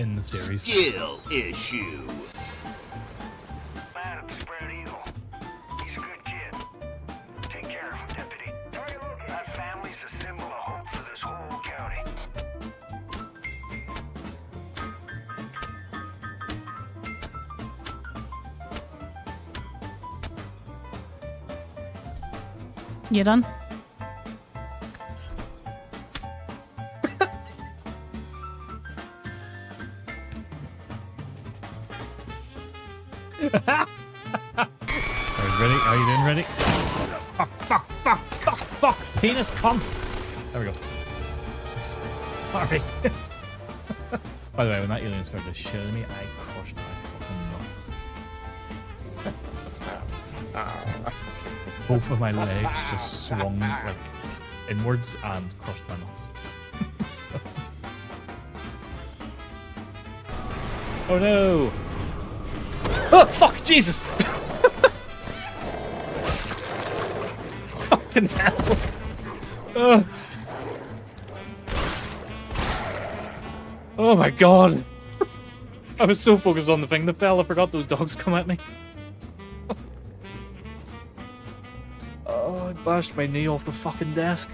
in the series. Skill issue. Man, spread eagle. He's a good kid. Take care of him, deputy. That family's a symbol of hope for this whole county. You done? Ready? Are you doing ready? Fuck! Penis cunt! There we go. Sorry. By the way, when that alien scared the shit out of me, I crushed my fucking nuts. Both of my legs just swung like inwards and crushed my nuts. So. Oh no! Oh fuck! Jesus! Fucking hell! Oh my god! I was so focused on the thing that fell, I forgot those dogs come at me. Oh, I bashed my knee off the fucking desk.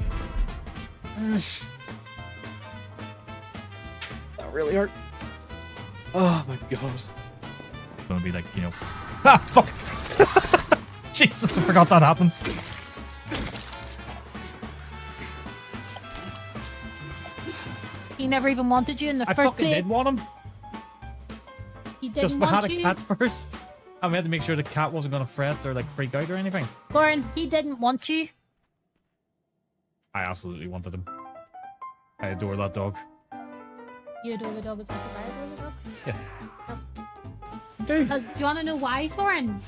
That really hurt. Oh my god. It's gonna be like, you know. Ah, fuck! Jesus, I forgot that happens. He never even wanted you in the I first fucking place. did want him. He didn't Just we want had a you. cat first. And we had to make sure the cat wasn't gonna fret or like freak out or anything. Lauren, he didn't want you. I absolutely wanted him. I adore that dog. You adore the dog as much as I adore the dog. Yes. Oh. Do you Do you want to know why, Lauren?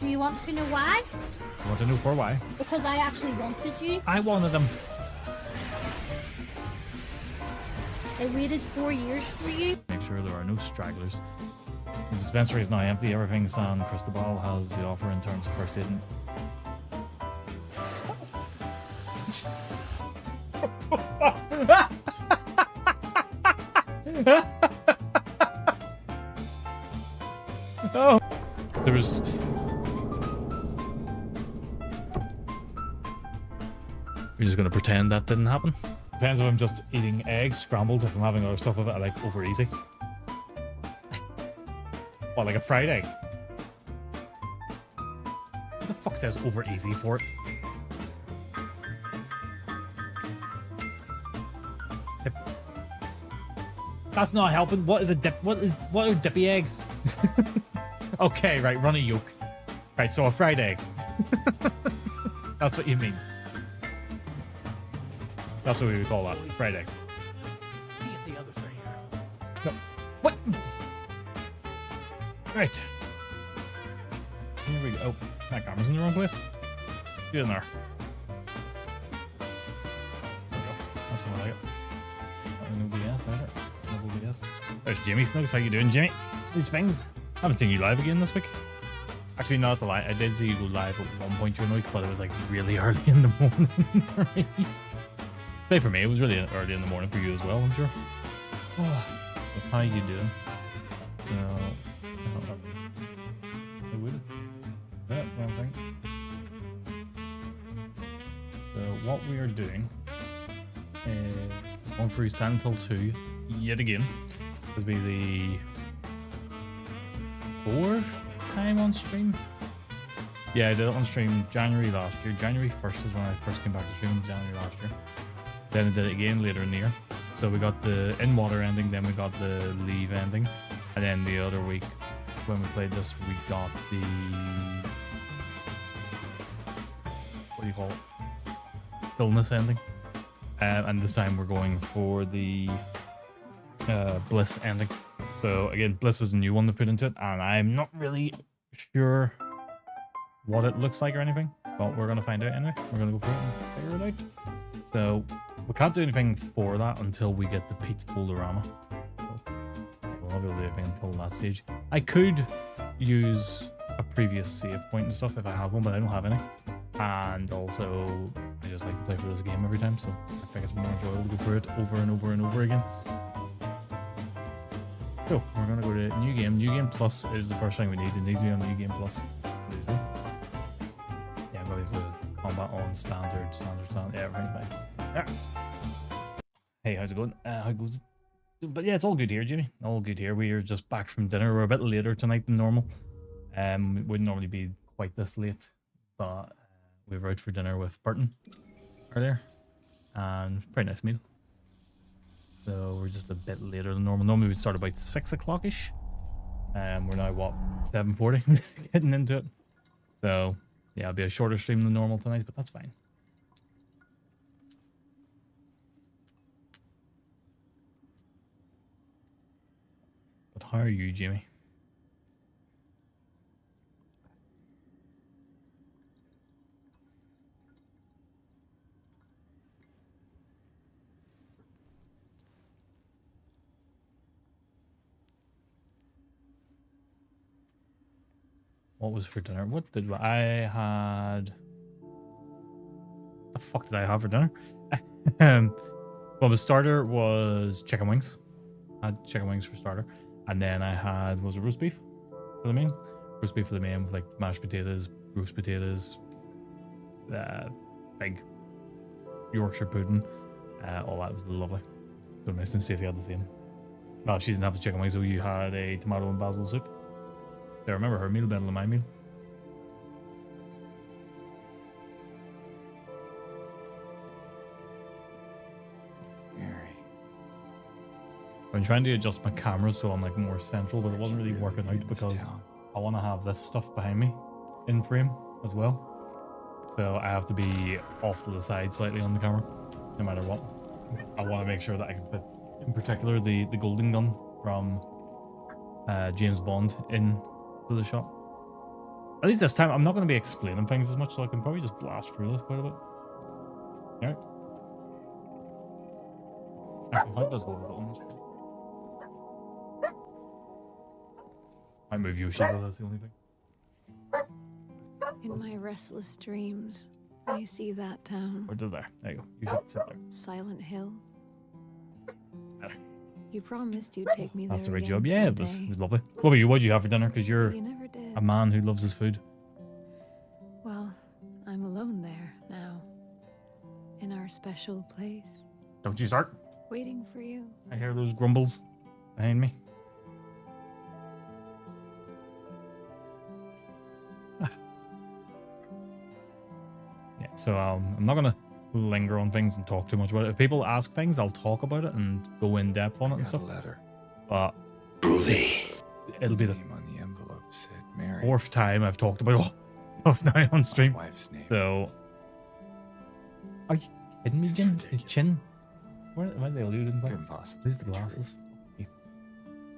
Do you want to know why? want to know for why? Because I actually wanted you. I wanted him. I waited 4 years for you. Make sure there are no stragglers. The dispensary is now empty. Everything San Cristobal has to offer in terms of first aid. Oh, there was. We're just gonna pretend that didn't happen. Depends if I'm just eating eggs scrambled. If I'm having other stuff with it, I like over easy. What, like a fried egg? What the fuck says over easy for it? That's not helping. What is a dip? What are dippy eggs? Okay, right, run a yolk. Right, so a fried egg. That's what you mean. That's what we would call that. Fried egg. Get the other three here. No. What? Right. Here we go. Oh, my camera's in the wrong place. Get in there. There we go. That's more like it. No BS either. No BS. There's Jimmy Snugs. How you doing, Jimmy? These things. I haven't seen you live again this week. Actually, not to lie. I did see you go live at one point during the week, but it was like really early in the morning for me. Say for me, it was really early in the morning for you as well, I'm sure. Oh, so how you doing? Wrong thing. So what we are doing is going through Silent Hill 2 yet again. This will be the 4th time on stream. Yeah, I did it on stream January last year. January 1st is when I first came back to stream, January last year. Then I did it again later in the year. So we got the in-water ending, then we got the leave ending. And then the other week, when we played this, we got the... What do you call it? Stillness ending. And this time we're going for the Bliss ending. So again, Bliss is a new one they've put into it, and I'm not really sure what it looks like or anything, but we're going to find out anyway. We're going to go through it and figure it out. So we can't do anything for that until we get the Pete's Boulderama. So we'll not be able to do anything until that stage. I could use a previous save point and stuff if I have one, but I don't have any. And also, I just like to play through this game every time, so I think it's more enjoyable to go through it over and over and over again. Cool. We're gonna go to new game. New game plus is the first thing we need. It needs to be on new game plus. Usually. Yeah, but we have the combat on standard. Yeah, right. Yeah. Hey, how's it going? How goes it? But yeah, it's all good here, Jimmy. All good here. We are just back from dinner. We're a bit later tonight than normal. We wouldn't normally be quite this late, but we were out for dinner with Burton earlier, and pretty nice meal. So we're just a bit later than normal. Normally we'd start about 6 o'clock ish. We're now what 7:40 getting into it. So yeah, it'll be a shorter stream than normal tonight, but that's fine. But how are you, Jimmy? What was for dinner? What did I had? The fuck did I have for dinner? Well, the starter was chicken wings. I had chicken wings for starter, and then I had was it roast beef for the main? Roast beef for the main with like mashed potatoes, roast potatoes, big Yorkshire pudding. All that was lovely. So nice and Stacey had the same. Well, she didn't have the chicken wings, so you had a tomato and basil soup. I remember her meal better than my meal. Mary. I'm trying to adjust my camera so I'm like more central, but it wasn't really working out because I want to have this stuff behind me in frame as well. So I have to be off to the side slightly on the camera, no matter what. I want to make sure that I can put, in particular, the golden gun from James Bond in to the shop. At least this time, I'm not going to be explaining things as much, so I can probably just blast through this quite a bit. Alright. Actually, how does golden buttons? I move you, Shadow, that's the only thing. In my restless dreams, I see that town. Or to there. There you go. You should sit there. Silent Hill. Better. You promised you'd take me there. That's the right again job. Yeah, it someday. was lovely. What about you? What did you have for dinner? Because you're You never did. a man who loves his food. Well, I'm alone there now. In our special place. Don't you start. Waiting for you. I hear those grumbles behind me. Yeah, so I'm not gonna linger on things and talk too much about it. If people ask things, I'll talk about it and go in depth on it and Got a stuff. letter. But Groovy. it'll be the Name on the envelope said Mary. fourth time I've talked about stuff now on My stream. wife's name. So, are you kidding me, Jim? His chin? Where are they alluding to? Impossible. Please, the glasses.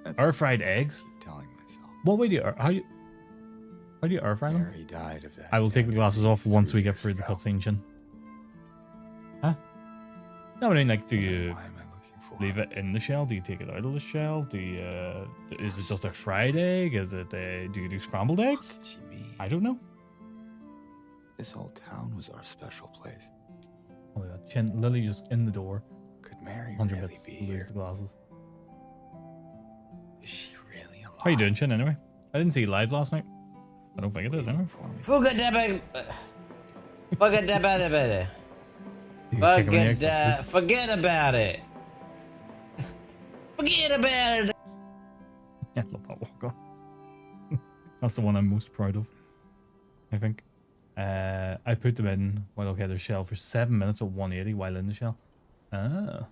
That's Air fried eggs. what I keep telling myself. What way do you how do you air fry them? Mary died of that. I will take the death glasses off disease once we 3 get years through the ago. cutscene, Chin. Huh? No, I mean, like, do Then you Why am I looking for leave her? it in the shell? Do you take it out of the shell? Do you? Is it just a fried egg? Is it? Do you do scrambled What eggs? did she mean? I don't know. This whole town was our special place. Oh my God, Chin, Lily just in the door. Could Mary 100 really bits. be Lose here? the glasses. Is she really alive? How you doing, Chin? Anyway, I didn't see you live last night. I don't think I did. Waiting Anyway. for me. Forget about forget about it. You can kick him in the eggs, that's Forget about it. Forget about it. true. I love that walk on. That's the one I'm most proud of, I think. I put them in while okay their shell for 7 minutes at 180 while in the shell. Ah.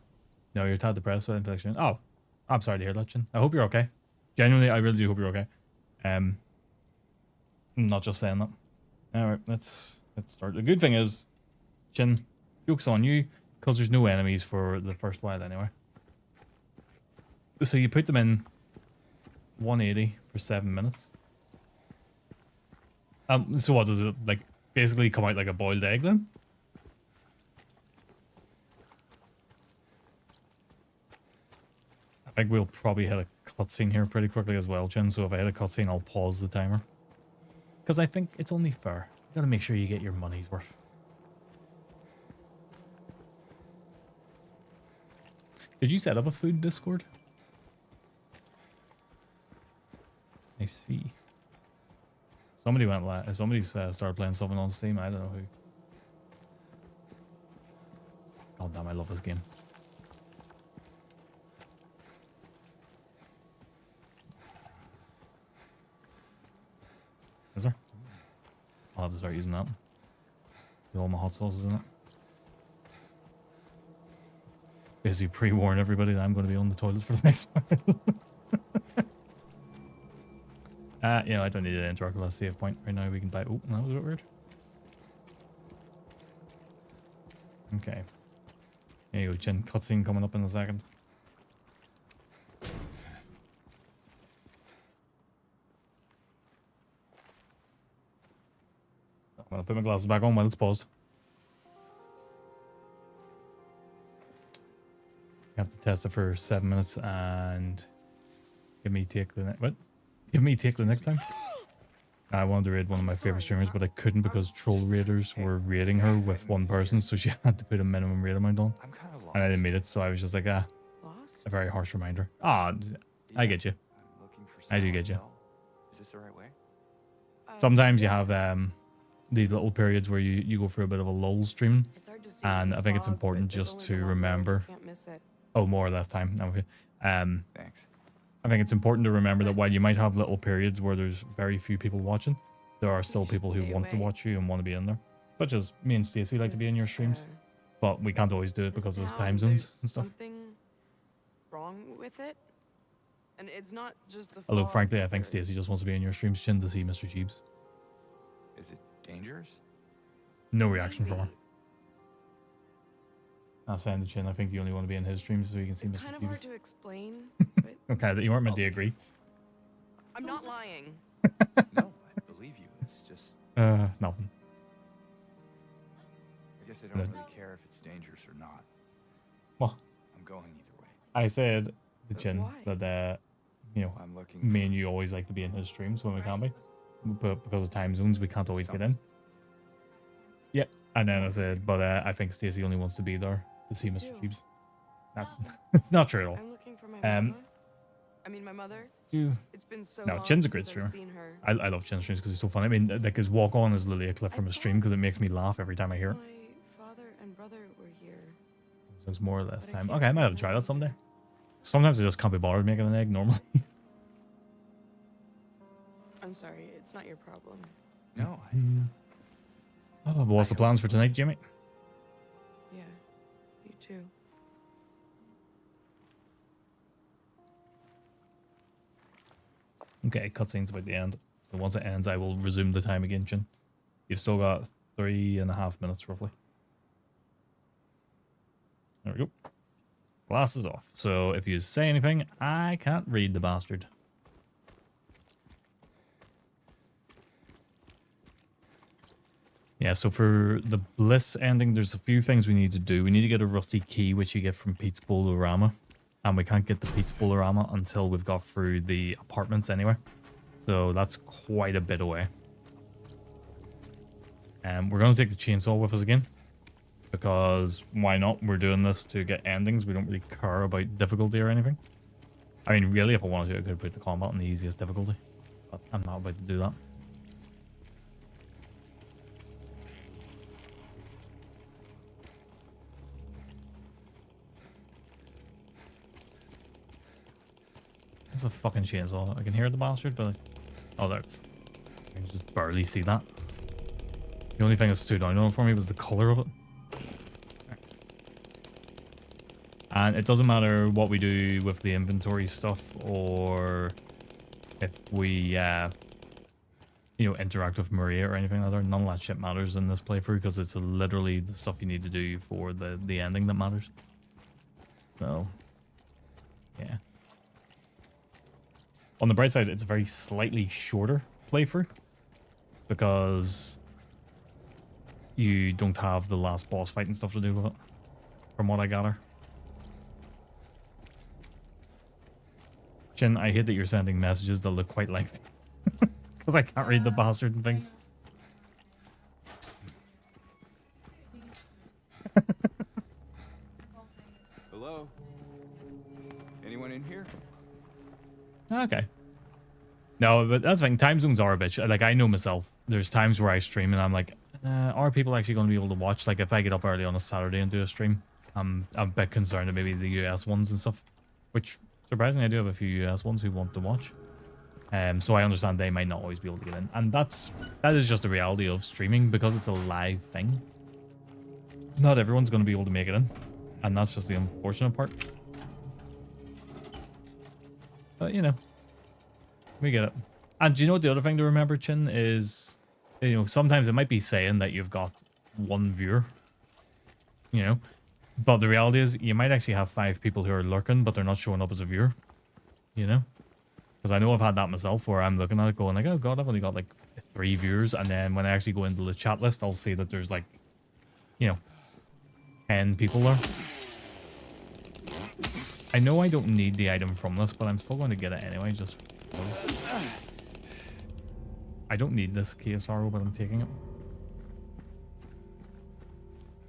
No, you're tad depressed with infection. Oh, I'm sorry to hear that, Chin. I hope you're okay. Genuinely, I really do hope you're okay. I'm not just saying that. Alright, let's start. The good thing is, Chin, joke's on you, because there's no enemies for the first while anyway. So you put them in 180 for 7 minutes. So what does it like basically come out like a boiled egg then? I think we'll probably hit a cutscene here pretty quickly as well, Chin. So if I hit a cutscene, I'll pause the timer. Because I think it's only fair. You gotta make sure you get your money's worth. Did you set up a food Discord? I see. Somebody went live. Somebody started playing something on Steam. I don't know who. God damn, I love this game. Is there? I'll have to start using that. Get all my hot sauces in it. Basically pre-warn everybody that I'm going to be on the toilet for the next while. Yeah, I don't need to interact with that save point right now. We can buy. Oh, that was a bit weird. Okay. There you go, Jin. Cutscene coming up in a second. I'm gonna put my glasses back on while it's paused. You have to test it for 7 minutes and give me take the next. What? Give me take the next time. I wanted to raid one of my favorite streamers, but I couldn't because troll raiders were raiding her with one person, so she had to put a minimum raid amount on. I'm kind of lost. And I didn't meet it, so I was just like, a very harsh reminder. Ah, I get you. I'm looking for I do get you. someone. Is this the right way? Sometimes you have these little periods where you go through a bit of a lull stream, and I think it's important just to remember. Oh, more or less time. I'm with you. Thanks. I think it's important to remember that while you might have little periods where there's very few people watching, there are still people who want to watch you and want to be in there. Such as me and Stacey like to be in your streams, but we can't always do it because of time zones and stuff. Something wrong with it, and it's not just the. Although frankly, I think Stacey just wants to be in your streams, Chin, to see Mr. Jeeves. Is it dangerous? No reaction from her. I'll send to Chin. I think you only want to be in his streams so you can see It's Mr. kind of hard Jeeves. to explain, but Okay, that you weren't meant to agree. I'm not lying. No, I believe you. It's just, Nothing. I guess I don't really care if it's dangerous or not. Well, I'm going either way. I said to But Chin why? that, you know, I'm looking me and you always like to be in his streams when we can be. But because of time zones, we can't always get in. Yeah. And then I said, but I think Stacey only wants to be there to see Mr. do. Jeeves. That's it's not true at all. I'm looking for my mama. I mean, my mother. Do It's been so No, long Chin's a great since I've streamer. seen her. I love Chin streams because he's so funny. I mean, like his walk on is literally a clip from a stream because it makes me laugh every time I hear it. My father and brother were here. So it's more or less But I time. can't Okay, I might have to try that someday. Sometimes I just can't be bothered making an egg normally. I'm sorry, it's not your problem. No, Oh, but what's the plans for tonight, Jimmy? Yeah, you too. Okay, cutscene's about the end. So once it ends, I will resume the time again, Chin. You've still got 3.5 minutes, roughly. There we go. Glasses off. So if you say anything, I can't read the bastard. Yeah, so for the Bliss ending, there's a few things we need to do. We need to get a rusty key, which you get from Pete's Bolorama. And we can't get the Pete's Bolorama until we've got through the apartments anyway. So that's quite a bit away. And we're going to take the chainsaw with us again. Because why not? We're doing this to get endings. We don't really care about difficulty or anything. I mean, really, if I wanted to, I could put the combat on the easiest difficulty. But I'm not about to do that. There's a fucking chainsaw. I can hear the bastard, but... Oh, there it is. I can just barely see that. The only thing that stood out on it for me was the color of it. And it doesn't matter what we do with the inventory stuff or if we, you know, interact with Maria or anything like that. None of that shit matters in this playthrough because it's literally the stuff you need to do for the ending that matters. So, yeah. On the bright side, it's a very slightly shorter playthrough because you don't have the last boss fight and stuff to do with it, from what I gather. Chin, I hate that you're sending messages that look quite lengthy because I can't read the bastard and things. Hello? Anyone in here? Okay. No, but that's fine. Time zones are a bitch. Like, I know myself. There's times where I stream and I'm like, are people actually going to be able to watch? Like, if I get up early on a Saturday and do a stream, I'm a bit concerned that maybe the US ones and stuff, which surprisingly I do have a few US ones who want to watch. So I understand they might not always be able to get in, and that is just the reality of streaming because it's a live thing. Not everyone's going to be able to make it in, and that's just the unfortunate part. But you know, we get it. And do you know what the other thing to remember, Chin, is, you know, sometimes it might be saying that you've got one viewer, you know, but the reality is you might actually have 5 people who are lurking, but they're not showing up as a viewer, you know? Because I know I've had that myself where I'm looking at it going like, oh god, I've only got like 3 viewers, and then when I actually go into the chat list, I'll see that there's like, you know, 10 people there. I know I don't need the item from this, but I'm still going to get it anyway, just because. I don't need this KSRO, but I'm taking it.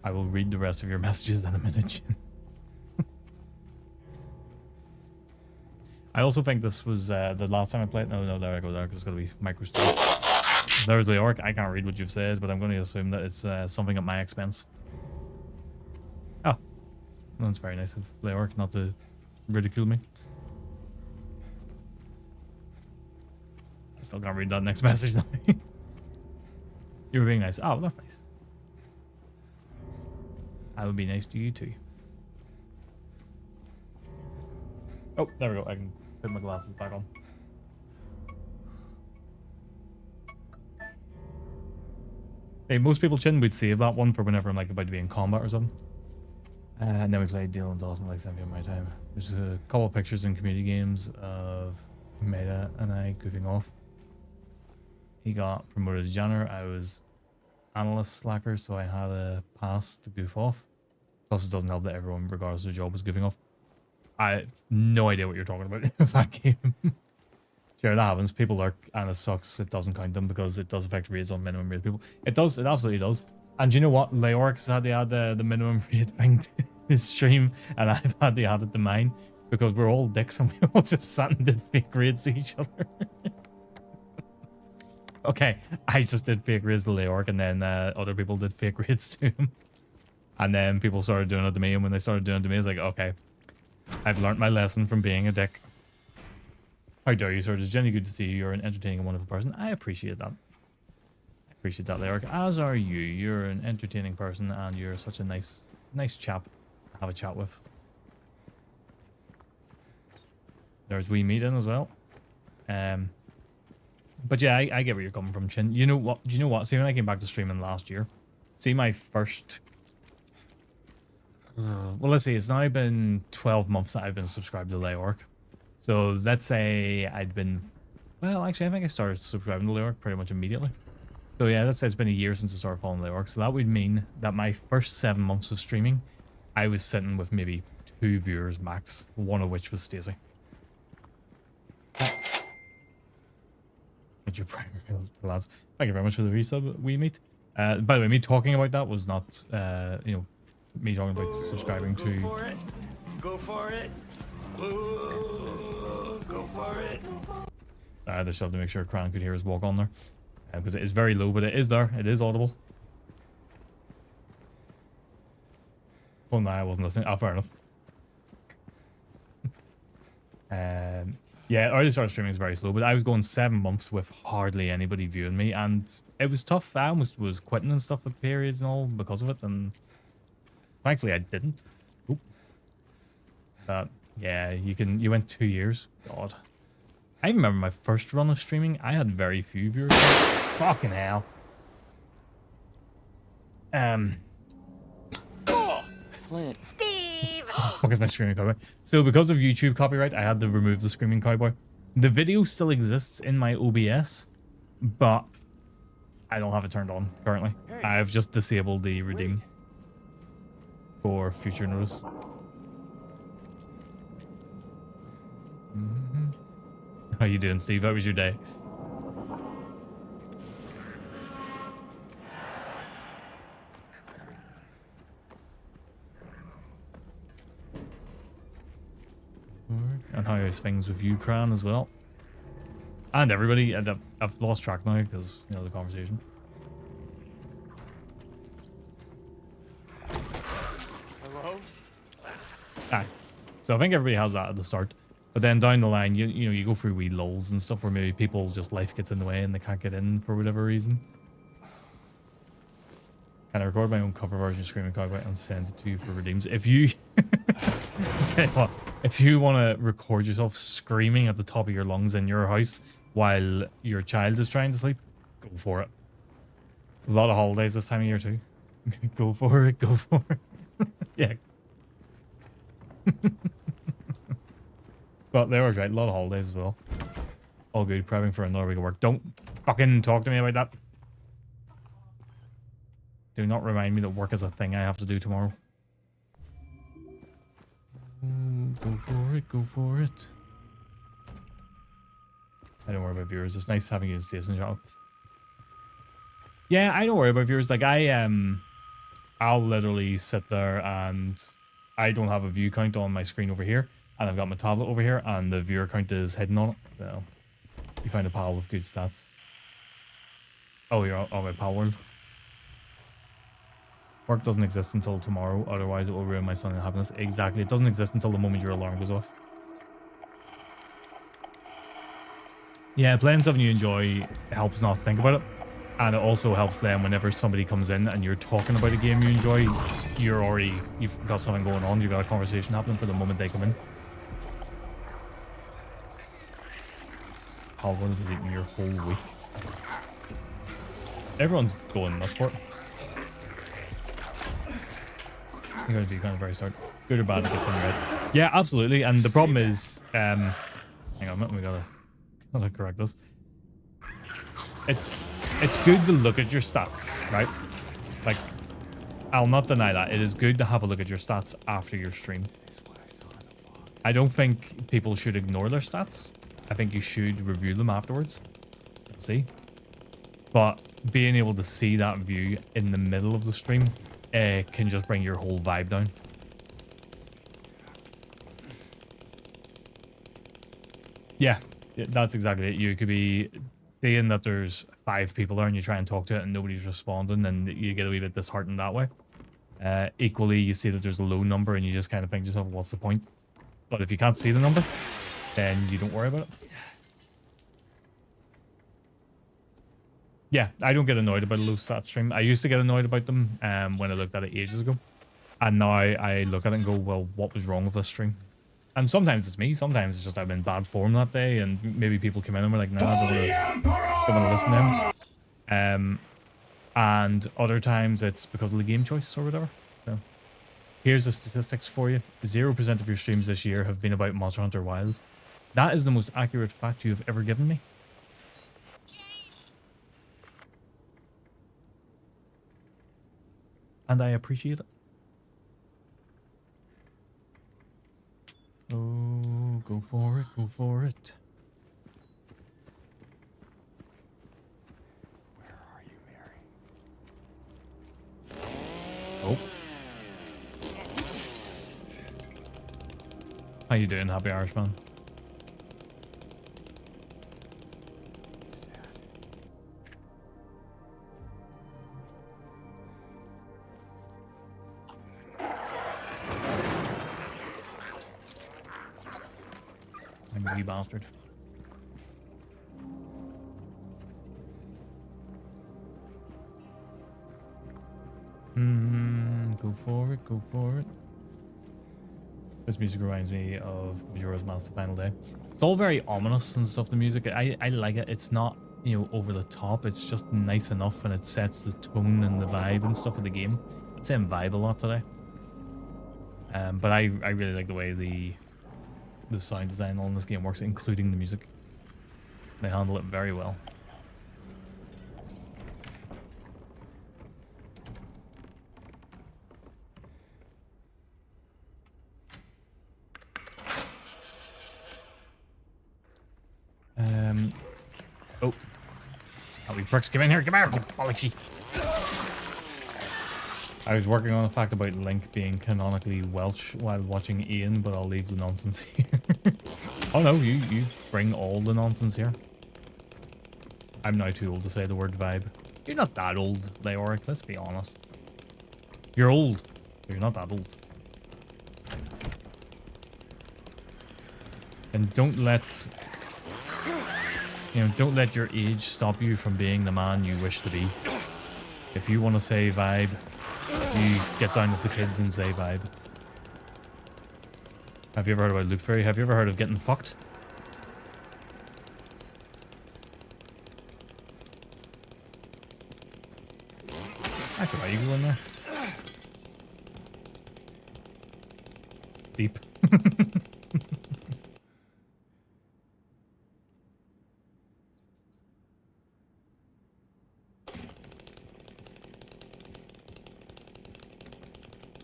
I will read the rest of your messages in a minute, Jin. I also think this was the last time I played. No, there I go there, because it's going to be micro stuff. There's the orc. I can't read what you've said, but I'm going to assume that it's something at my expense. Oh. That's very nice of the orc not to ridicule me. I still can't read that next message now. You were being nice. Oh, that's nice. I would be nice to you too. Oh, there we go. I can put my glasses back on. Hey, most people, Chin, would save that one for whenever I'm like about to be in combat or something. And then we played Dylan Dawson like 7 p.m. my time. There's a couple of pictures in community games of Meta and I goofing off. He got promoted to janitor. I was analyst slacker, so I had a pass to goof off. Plus, it doesn't help that everyone, regardless of the job, was goofing off. I have no idea what you're talking about in that game. Sure, that happens. People lurk, and it sucks. It doesn't count them because it does affect raids on minimum raid people. It does. It absolutely does. And you know what? Leorix had to add the minimum raid thing to his stream, and I've had to add it to mine because we're all dicks and we all just sat and did fake raids to each other. Okay, I just did fake raids to Leorc, and then other people did fake raids to him. And then people started doing it to me, and when they started doing it to me, I was like, okay, I've learned my lesson from being a dick. How dare you, sir? It's genuinely good to see you. You're an entertaining and wonderful person. I appreciate that. I appreciate that, Leorc. As are you. You're an entertaining person, and you're such a nice chap to have a chat with. There's wee meat in as well. But yeah, I get where you're coming from, Chin. You know what? Do you know what? See, when I came back to streaming last year, see my first... well, let's see. It's now been 12 months that I've been subscribed to Leorc. So let's say I'd been... Well, actually, I think I started subscribing to Leorc pretty much immediately. So yeah, let's say it's been a year since I started following Leorc. So that would mean that my first 7 months of streaming, I was sitting with maybe 2 viewers max, one of which was Stacey. Your primary lads. Thank you very much for the resub, we meet. By the way, me talking about that was not, you know, me talking about subscribing to. Go for it. Go for it. Ooh, go for it. I just have to make sure Cran could hear us walk on there, because it is very low, but it is there. It is audible. Oh no, I wasn't listening. Oh, fair enough. Yeah, early start streaming is very slow, but I was going 7 months with hardly anybody viewing me, and it was tough. I almost was quitting and stuff at periods and all because of it, and thankfully I didn't. Oop. But yeah, you went 2 years. God. I remember my first run of streaming, I had very few viewers. Fucking hell. Flint. Fuck is my screaming cowboy? So because of YouTube copyright, I had to remove the screaming cowboy. The video still exists in my OBS, but I don't have it turned on currently. I've just disabled the redeem for future notice. How you doing, Steve? How was your day? And how is things with you, Cran, as well? And everybody. And I've lost track now because, you know, the conversation. Hello? Aye. So I think everybody has that at the start. But then down the line, you know, you go through wee lulls and stuff where maybe people just life gets in the way and they can't get in for whatever reason. Can I record my own cover version of Screaming Cowboy and send it to you for redeems? If you tell you what, if you want to record yourself screaming at the top of your lungs in your house while your child is trying to sleep, go for it. A lot of holidays this time of year too. Go for it, go for it. Yeah. But they were right, a lot of holidays as well. All good, prepping for another week of work. Don't fucking talk to me about that. Do not remind me that work is a thing I have to do tomorrow. Go for it, go for it. I don't worry about viewers. It's nice having you in Station Job. Yeah, I don't worry about viewers. Like I'll literally sit there and I don't have a view count on my screen over here, and I've got my tablet over here, and the viewer count is hidden on it. So you find a pal with good stats. Oh, you're on my pal world. Work doesn't exist until tomorrow, otherwise it will ruin my Sunday happiness. Exactly, it doesn't exist until the moment your alarm goes off. Yeah, playing something you enjoy helps not think about it. And it also helps them whenever somebody comes in and you're talking about a game you enjoy, you've got something going on, you've got a conversation happening for the moment they come in. How long does it eat your whole week? Everyone's going nuts for it. You're going to be kind of very start. Good or bad if it's in red. Yeah, absolutely. And the problem is, hang on, we gotta correct this. It's good to look at your stats, right? Like, I'll not deny that. It is good to have a look at your stats after your stream. I don't think people should ignore their stats. I think you should review them afterwards. See? But being able to see that view in the middle of the stream can just bring your whole vibe down. Yeah, that's exactly it. You could be seeing that there's 5 people there and you try and talk to it and nobody's responding, and you get a wee bit disheartened that way. Equally, you see that there's a low number and you just kind of think to yourself, what's the point? But if you can't see the number, then you don't worry about it. Yeah, I don't get annoyed about a low stat stream. I used to get annoyed about them when I looked at it ages ago. And now I look at it and go, well, what was wrong with this stream? And sometimes it's me. Sometimes it's just I'm in bad form that day, and maybe people come in and we're like, nah, I don't want to listen to them. And other times it's because of the game choice or whatever. So here's the statistics for you. 0% of your streams this year have been about Monster Hunter Wilds. That is the most accurate fact you have ever given me. And I appreciate it. Oh, go for it, go for it. Where are you, Mary? Oh. How you doing, Happy Irishman? You bastard. Go for it, go for it. This music reminds me of Majora's Mask: The Final Day. It's all very ominous and stuff, the music. I like it. It's not, you know, over the top. It's just nice enough, and it sets the tone and the vibe and stuff of the game. I'm saying vibe a lot today. But I really like the way the sound design on this game works, including the music. They handle it very well. Oh. How many pricks? Come in here, come here, you bollocksy. I was working on the fact about Link being canonically Welsh while watching Ian, but I'll leave the nonsense here. Oh no, you bring all the nonsense here. I'm now too old to say the word vibe. You're not that old, Leoric, let's be honest. You're old, but you're not that old. And don't let your age stop you from being the man you wish to be. If you want to say vibe, you get down with the kids and say vibe. Have you ever heard about Luke Ferry? Have you ever heard of getting fucked? Actually, why are you going there? Deep.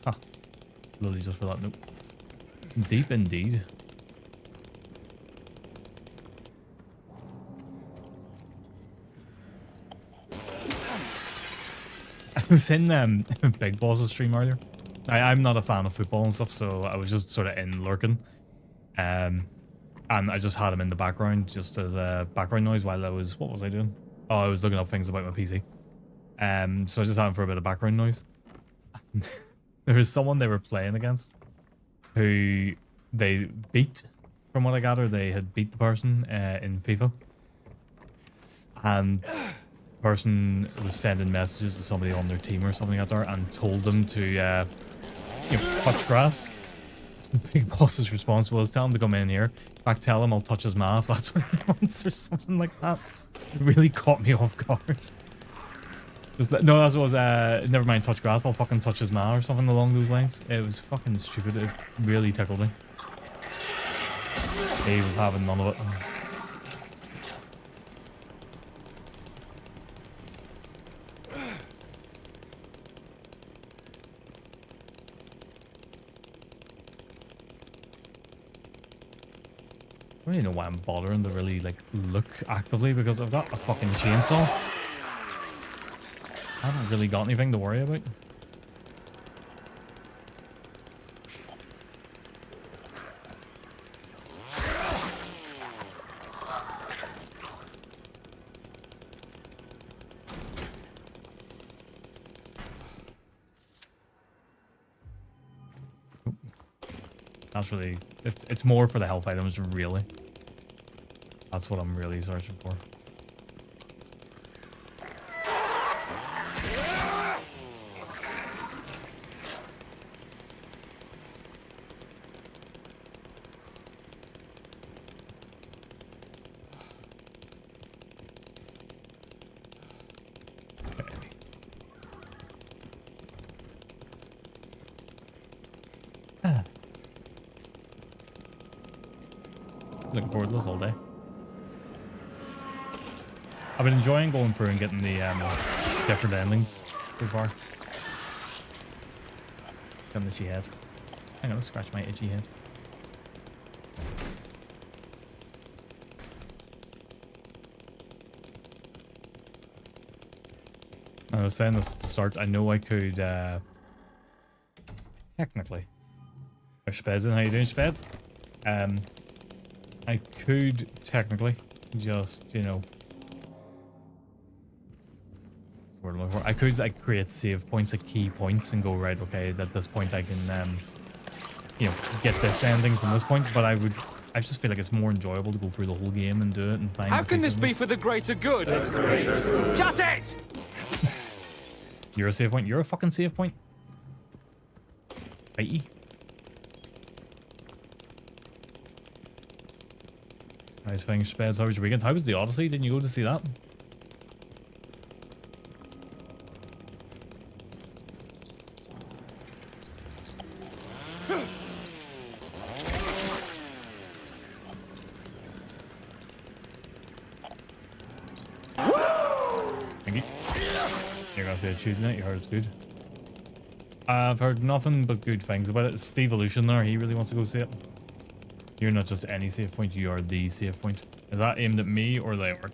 Huh. Lily just for that note. Deep indeed. I was in Big Boss's stream earlier. I'm not a fan of football and stuff, so I was just sort of in lurking. And I just had him in the background just as a background noise while I was... What was I doing? Oh, I was looking up things about my PC. So I just had him for a bit of background noise. There was someone they were playing against who they beat, from what I gather. They had beat the person in FIFA. And the person was sending messages to somebody on their team or something out there and told them to touch grass. Big Boss's response was, tell him to come in here. In fact, tell him I'll touch his ma if that's what he wants or something like that. It really caught me off guard. No, that was, never mind touch grass, I'll fucking touch his ma or something along those lines. It was fucking stupid. It really tickled me. He was having none of it. I don't even know why I'm bothering to really like look actively because I've got a fucking chainsaw. I haven't really got anything to worry about. That's really, it's more for the health items, really. That's what I'm really searching for. Looking forward to this all day. I've been enjoying going through and getting the different endings so far. Got an itchy head. Hang on, let's scratch my itchy head. I was saying this at the start. I know I could technically. There's Speds in. How you doing, Speds? I could technically just, you know, that's what I'm looking for. I could like create save points at key points and go, right, okay, at this point I can, you know, get this ending from this point. But I just feel like it's more enjoyable to go through the whole game and do it and find. How can this be for the greater good? Shut it! You're a save point. You're a fucking save point. Bitey. Nice thing, Speds. How was your weekend? How was the Odyssey? Didn't you go to see that? Thank you. You're gonna say choosing it. You heard it's good. I've heard nothing but good things about it. Steve Aleutian there. He really wants to go see it. You're not just any save point, you are the save point. Is that aimed at me or they are?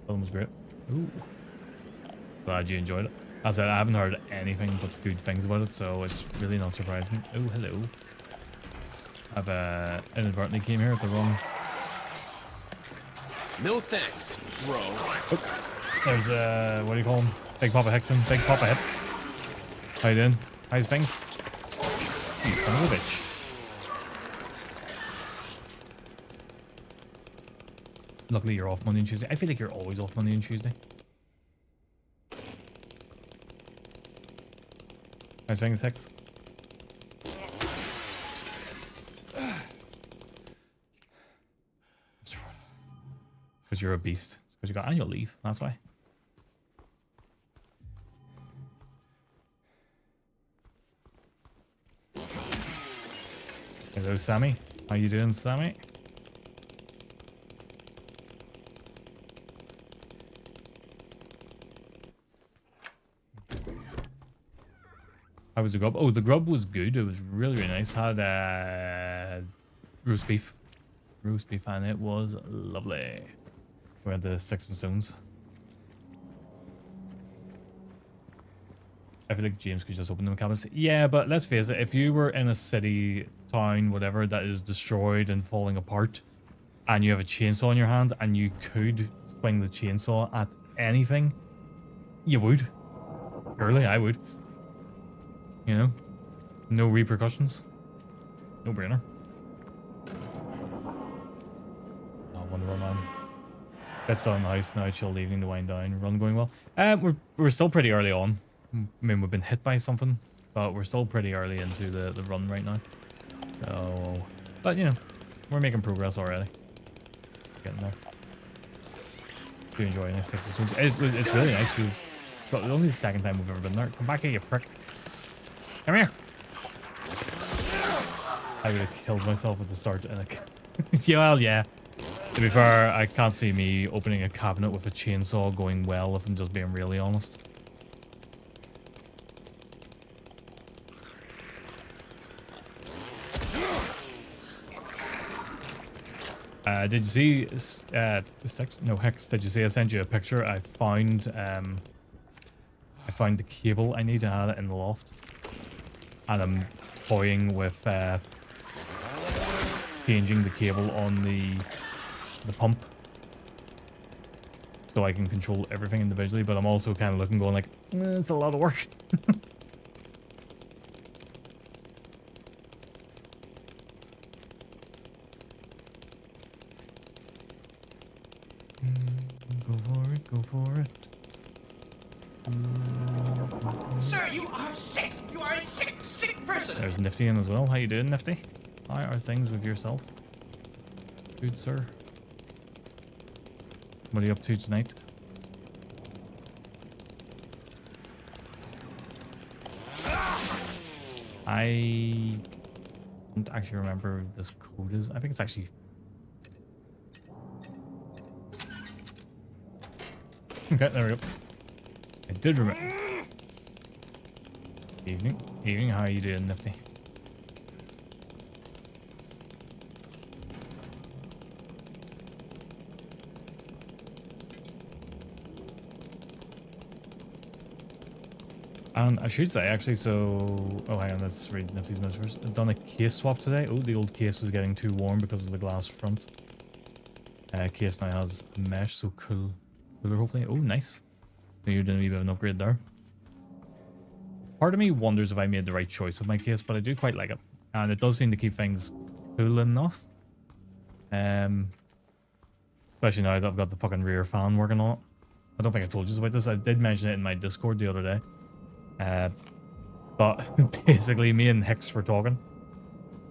That one was great. Ooh. Glad you enjoyed it. As I said, I haven't heard anything but good things about it, so it's really not surprising. Oh, hello. I've inadvertently came here at the wrong... No thanks, bro. There's what do you call him? Big Papa Hickson. Big Papa Hips. How you doing? How's things? You son of a bitch. Luckily you're off Monday and Tuesday. I feel like you're always off Monday and Tuesday. How's things, Hicks? Because you're a beast. It's because you got annual leave. That's why. Hello, Sammy. How you doing, Sammy? How was the grub? Oh, the grub was good. It was really, really nice. Had roast beef. Roast beef, and it was lovely. We had the sticks and stones. I feel like James could just open them cabinets. Yeah, but let's face it, if you were in a city, town, whatever, that is destroyed and falling apart, and you have a chainsaw in your hand, and you could swing the chainsaw at anything, you would. Surely, I would. You know? No repercussions. No brainer. Oh, Wonder Woman. That's still in the house now. Chill evening to wind down. Run going well. We're still pretty early on. I mean, we've been hit by something, but we're still pretty early into the run right now. So, but you know, we're making progress already. Getting there. Do enjoy this 60 stones. It's really nice. It's only the second time we've ever been there. Come back here, you prick. Come here. I would have killed myself at the start. And yeah, well, yeah. To be fair, I can't see me opening a cabinet with a chainsaw going well, if I'm just being really honest. Did you see no, Hex, did you see I sent you a picture? I found the cable I need to have it in the loft. And I'm toying with changing the cable on the pump so I can control everything individually, but I'm also kind of looking going like, it's a lot of work. Go for it. Sir, you are sick. You are a sick person. There's Nifty in as well. How you doing, Nifty? How are things with yourself? Good, sir. What are you up to tonight? I don't actually remember what this code is. I think it's actually... Okay, there we go. I did remember. Evening. Evening, how are you doing, Nifty? And I should say, actually, so... Oh, hang on, let's read Nifty's message first. I've done a case swap today. Oh, the old case was getting too warm because of the glass front. Case now has mesh, so cool. Cooler, hopefully. Oh, nice. So you're doing a wee bit of an upgrade there. Part of me wonders if I made the right choice with my case, but I do quite like it. And it does seem to keep things cool enough. Especially now that I've got the fucking rear fan working on it. I don't think I told you about this. I did mention it in my Discord the other day. But basically, me and Hicks were talking.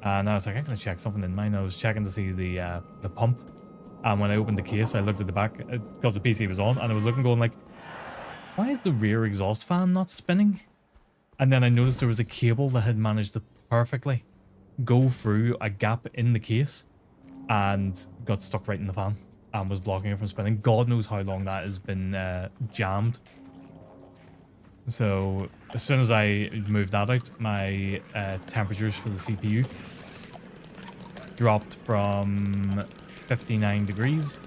And I was like, I'm going to check something in mine. I was checking to see the pump. And when I opened the case, I looked at the back because the PC was on. And I was looking going like, why is the rear exhaust fan not spinning? And then I noticed there was a cable that had managed to perfectly go through a gap in the case and got stuck right in the fan and was blocking it from spinning. God knows how long that has been jammed. So as soon as I moved that out, my temperatures for the CPU dropped from 59 degrees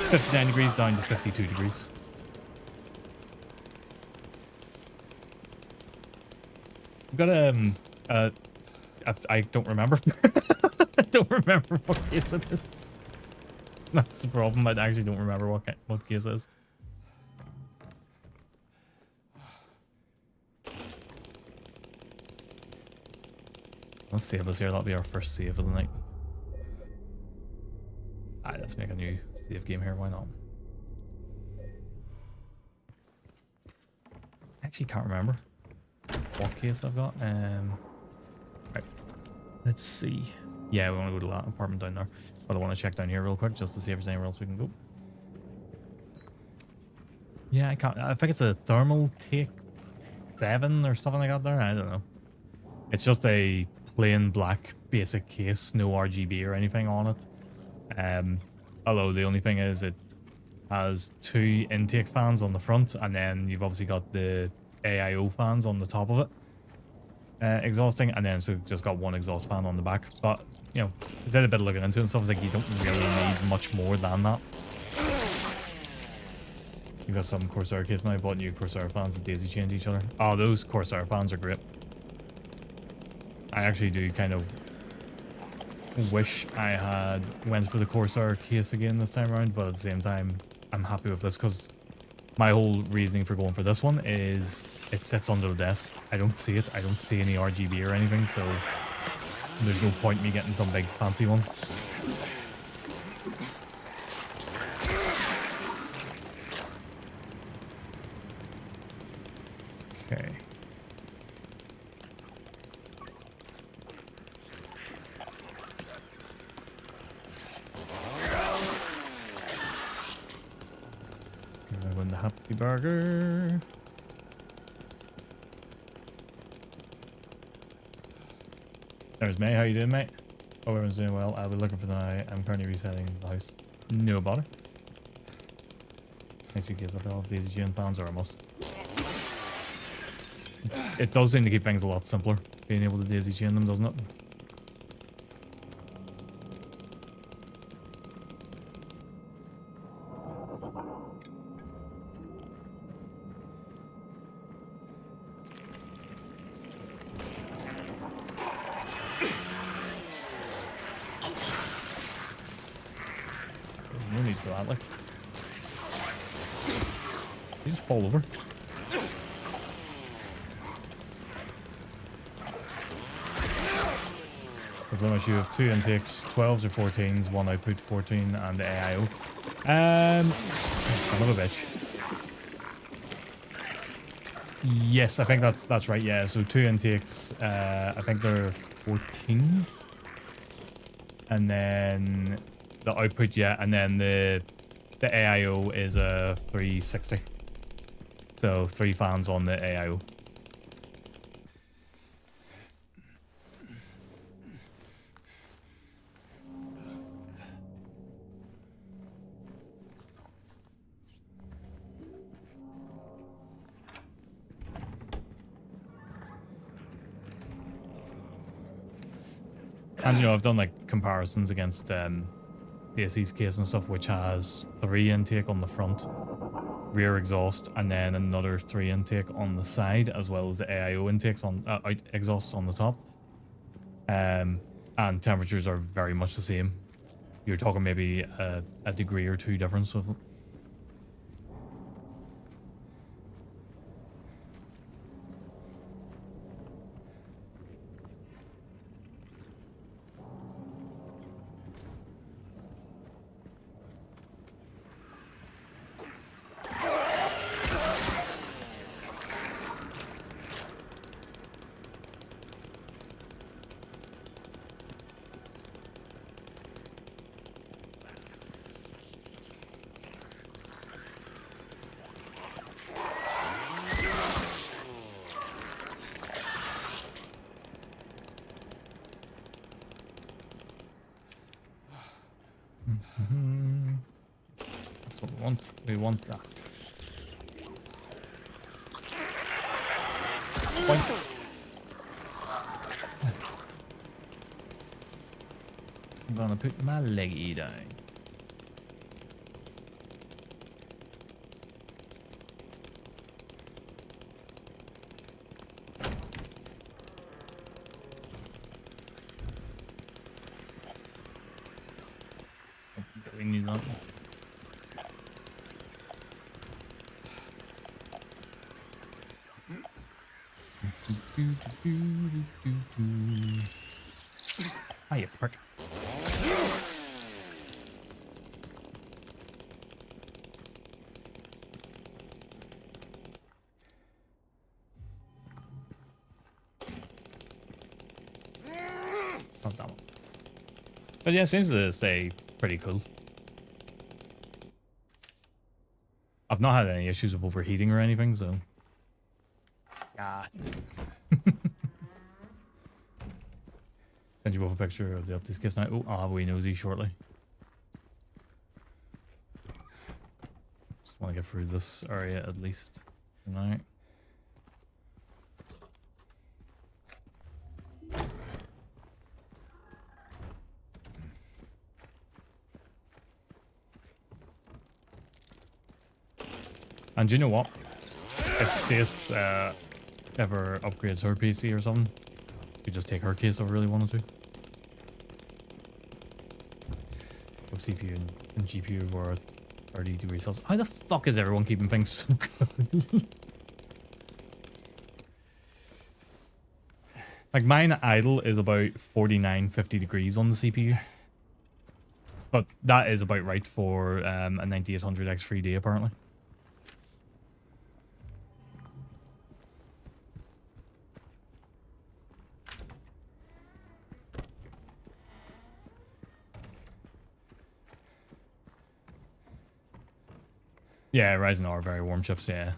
59 degrees down to 52 degrees. We've got I don't remember. I don't remember what case it is. That's the problem. I actually don't remember what case it is. Let's save this here. That'll be our first save of the night. Alright, let's make a new save game here. Why not? I actually can't remember what case I've got. Right. Let's see. Yeah, we want to go to that apartment down there. But I want to check down here real quick just to see if there's anywhere else we can go. Yeah, I can't. I think it's a thermal take 7 or something like that there. I don't know. It's just a plain black basic case, no RGB or anything on it. Although the only thing is it has 2 intake fans on the front, and then you've obviously got the AIO fans on the top of it, exhausting, and then it's just got 1 exhaust fan on the back. But you know, I did a bit of looking into it and stuff. It's like you don't really need much more than that. You've got some Corsair case now. I bought new Corsair fans that daisy chained each other. Oh, those Corsair fans are great. I actually do kind of wish I had went for the Corsair case again this time around, but at the same time, I'm happy with this because my whole reasoning for going for this one is it sits under the desk. I don't see it. I don't see any RGB or anything, so there's no point in me getting some big fancy one. Okay. Gonna win the happy burger. There's May. How you doing, mate? Oh, everyone's doing well. I'll be looking for the night. I'm currently resetting the house. No bother. Next week is I love daisy chain fans are a must. It does seem to keep things a lot simpler, being able to daisy chain them, doesn't it? No need for that, like. You just fall over. As long as you have 2 intakes, 12s or 14s, 1 output 14, and the AIO. Son of a bitch. Yes, I think that's right. Yeah, so 2 intakes. I think they're 14s, and then the output, yeah, and then the AIO is a 360. So 3 fans on the AIO. And you know, I've done like comparisons against DSE's case and stuff, which has 3 intake on the front, rear exhaust, and then another 3 intake on the side, as well as the AIO intakes on out exhausts on the top. And temperatures are very much the same. You're talking maybe a degree or 2 difference with it. That's what we want. We want that. Point. I'm gonna put my leggy down. we need that. Ah, you prick. Not that one. But yeah, it seems to stay pretty cool. I've not had any issues of overheating or anything, so. God. Send you both a picture of the updates case now. Oh, I'll have a wee nosy shortly. Just want to get through this area at least tonight. And do you know what? If Stace ever upgrades her PC or something, we could just take her case if I really wanted to. Both CPU and GPU were 30 degrees Celsius. How the fuck is everyone keeping things so good? Like mine idle is about 49, 50 degrees on the CPU. But that is about right for a 9800 X3D apparently. Yeah, Ryzen are very warm chips, yeah.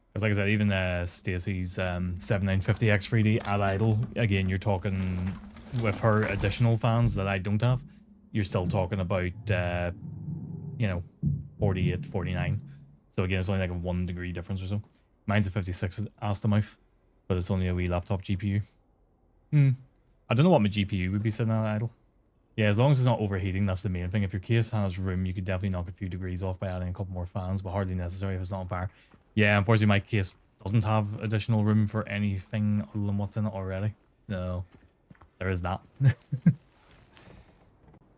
Because like I said, even Stacy's 7950 X3D at idle, again, you're talking with her additional fans that I don't have, you're still talking about, you know, 48, 49. So again, it's only like a 1 degree difference or so. Mine's a 56 ass to mouth, but it's only a wee laptop GPU. I don't know what my GPU would be sitting at idle. Yeah, as long as it's not overheating, that's the main thing. If your case has room, you could definitely knock a few degrees off by adding a couple more fans, but hardly necessary if it's not on power. Yeah, unfortunately, my case doesn't have additional room for anything other than what's in it already. So, there is that.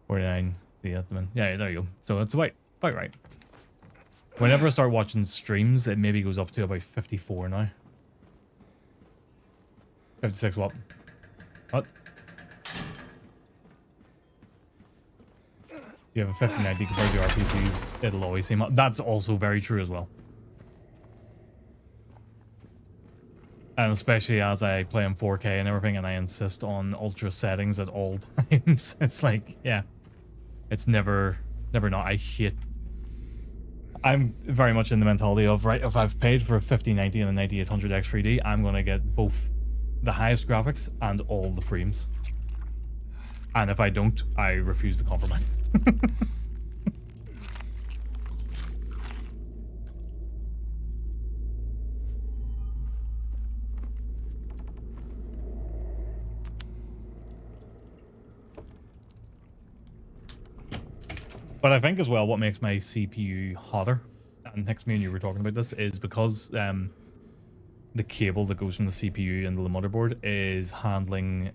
49. See at the minute. Yeah, there you go. So, it's about right. Whenever I start watching streams, it maybe goes up to about 54 now. 56 what? What? You have a 5090 compared to RPCs, it'll always seem up. That's also very true as well. And especially as I play in 4K and everything, and I insist on ultra settings at all times. It's like, yeah. It's never not. I hate... I'm very much in the mentality of, right, if I've paid for a 5090 and a 9800 X3D, I'm going to get both the highest graphics and all the frames. And if I don't, I refuse to compromise. But I think as well what makes my CPU hotter, and next me and you were talking about this, is because the cable that goes from the CPU into the motherboard is handling,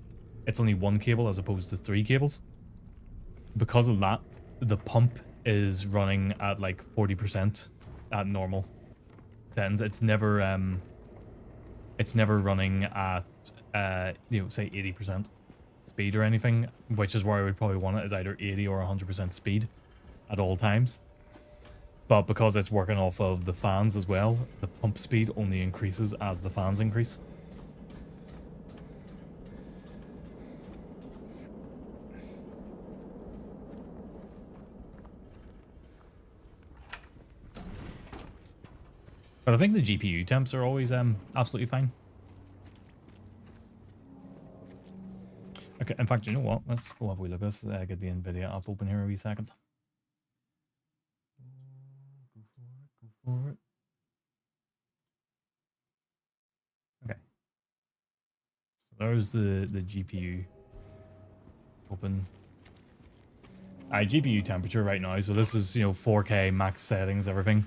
it's only one cable as opposed to 3 cables. Because of that, the pump is running at like 40% at normal settings. It's never running at you know, say 80% speed or anything, which is where I would probably want it, is either 80 or 100% speed at all times. But because it's working off of the fans as well, the pump speed only increases as the fans increase. But I think the GPU temps are always absolutely fine. Okay, in fact, you know what? Let's go have a wee look. Let's get the NVIDIA app open here a wee second. Go for it. Okay. So there's the GPU open. GPU temperature right now. So this is, you know, 4K max settings, everything.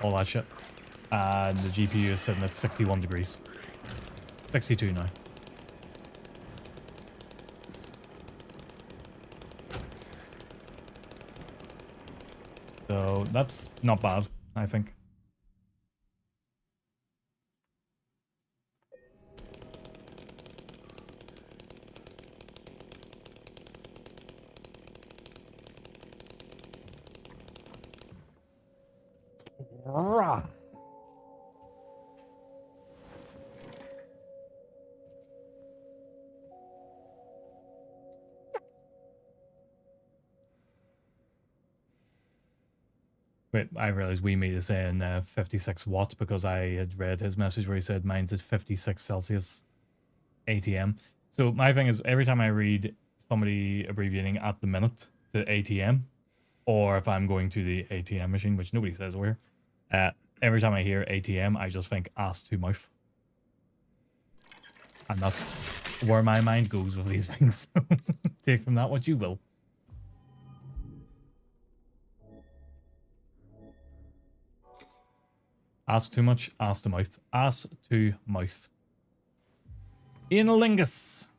all that shit. And the GPU is sitting at 61 degrees. 62 now. So that's not bad, I think. Wait, I realized we made it saying 56 watts because I had read his message where he said mine's at 56 Celsius ATM. So my thing is every time I read somebody abbreviating at the minute to ATM, or if I'm going to the ATM machine, which nobody says where, every time I hear ATM, I just think ass to mouth. And that's where my mind goes with these things. Take from that what you will. Ask too much, ass to mouth. Ass to mouth. Analingus.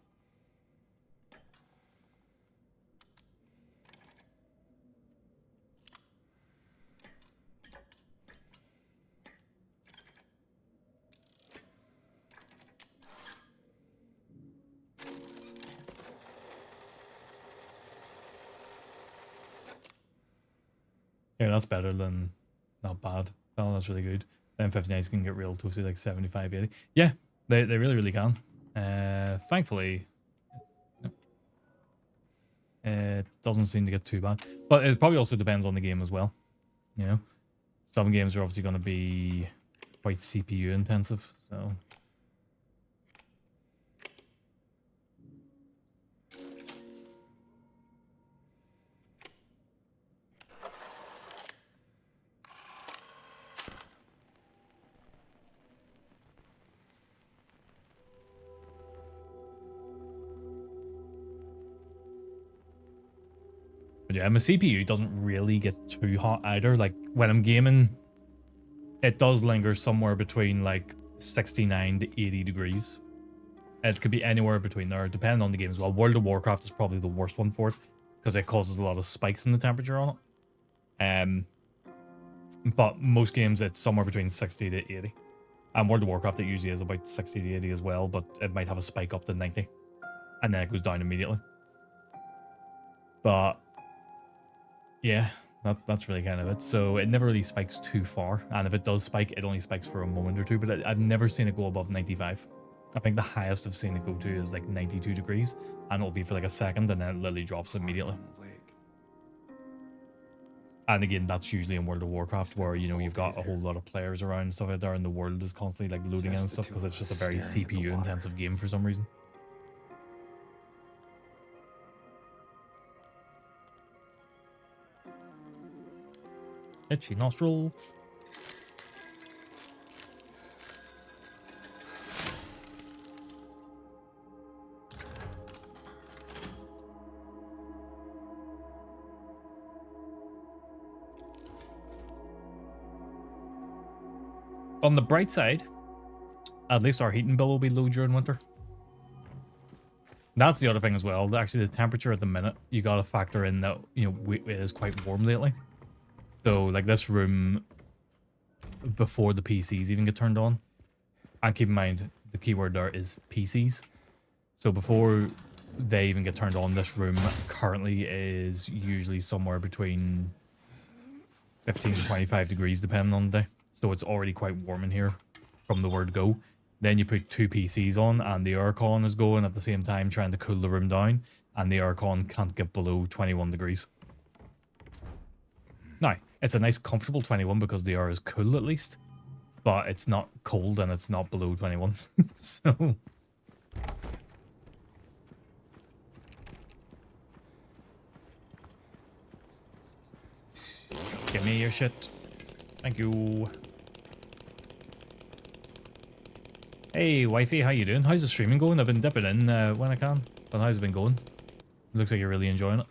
Yeah, that's better than not bad. Oh, that's really good. Then 59s can get real toasty, like 75, 80. Yeah, they really, really can. Thankfully, it doesn't seem to get too bad. But it probably also depends on the game as well. You know, some games are obviously going to be quite CPU intensive, so... But yeah, my CPU doesn't really get too hot either. Like, when I'm gaming, it does linger somewhere between, like, 69 to 80 degrees. It could be anywhere between there, depending on the game as well. World of Warcraft is probably the worst one for it, because it causes a lot of spikes in the temperature on it. But most games, it's somewhere between 60 to 80. And World of Warcraft, it usually is about 60 to 80 as well, but it might have a spike up to 90. And then it goes down immediately. But... yeah, that's really kind of it. So it never really spikes too far. And if it does spike, it only spikes for a moment or two. But I've never seen it go above 95. I think the highest I've seen it go to is like 92 degrees. And it'll be for like a second and then it literally drops immediately. And again, that's usually in World of Warcraft where, you know, you've got a whole lot of players around and stuff out there and the world is constantly like loading in and stuff because it's just a very CPU intensive game for some reason. Itchy nostril. On the bright side, at least our heating bill will be low during winter. That's the other thing as well. Actually, the temperature at the minute, you got to factor in that, you know, it is quite warm lately. So, like this room, before the PCs even get turned on, and keep in mind, the keyword there is PCs. So before they even get turned on, this room currently is usually somewhere between 15 to 25 degrees, depending on the day. So it's already quite warm in here from the word go. Then you put two PCs on, and the aircon is going at the same time, trying to cool the room down, and the aircon can't get below 21 degrees. Now, it's a nice comfortable 21 because the air is cool at least, but it's not cold and it's not below 21. So... give me your shit. Thank you. Hey, wifey, how you doing? How's the streaming going? I've been dipping in when I can, but how's it been going? Looks like you're really enjoying it.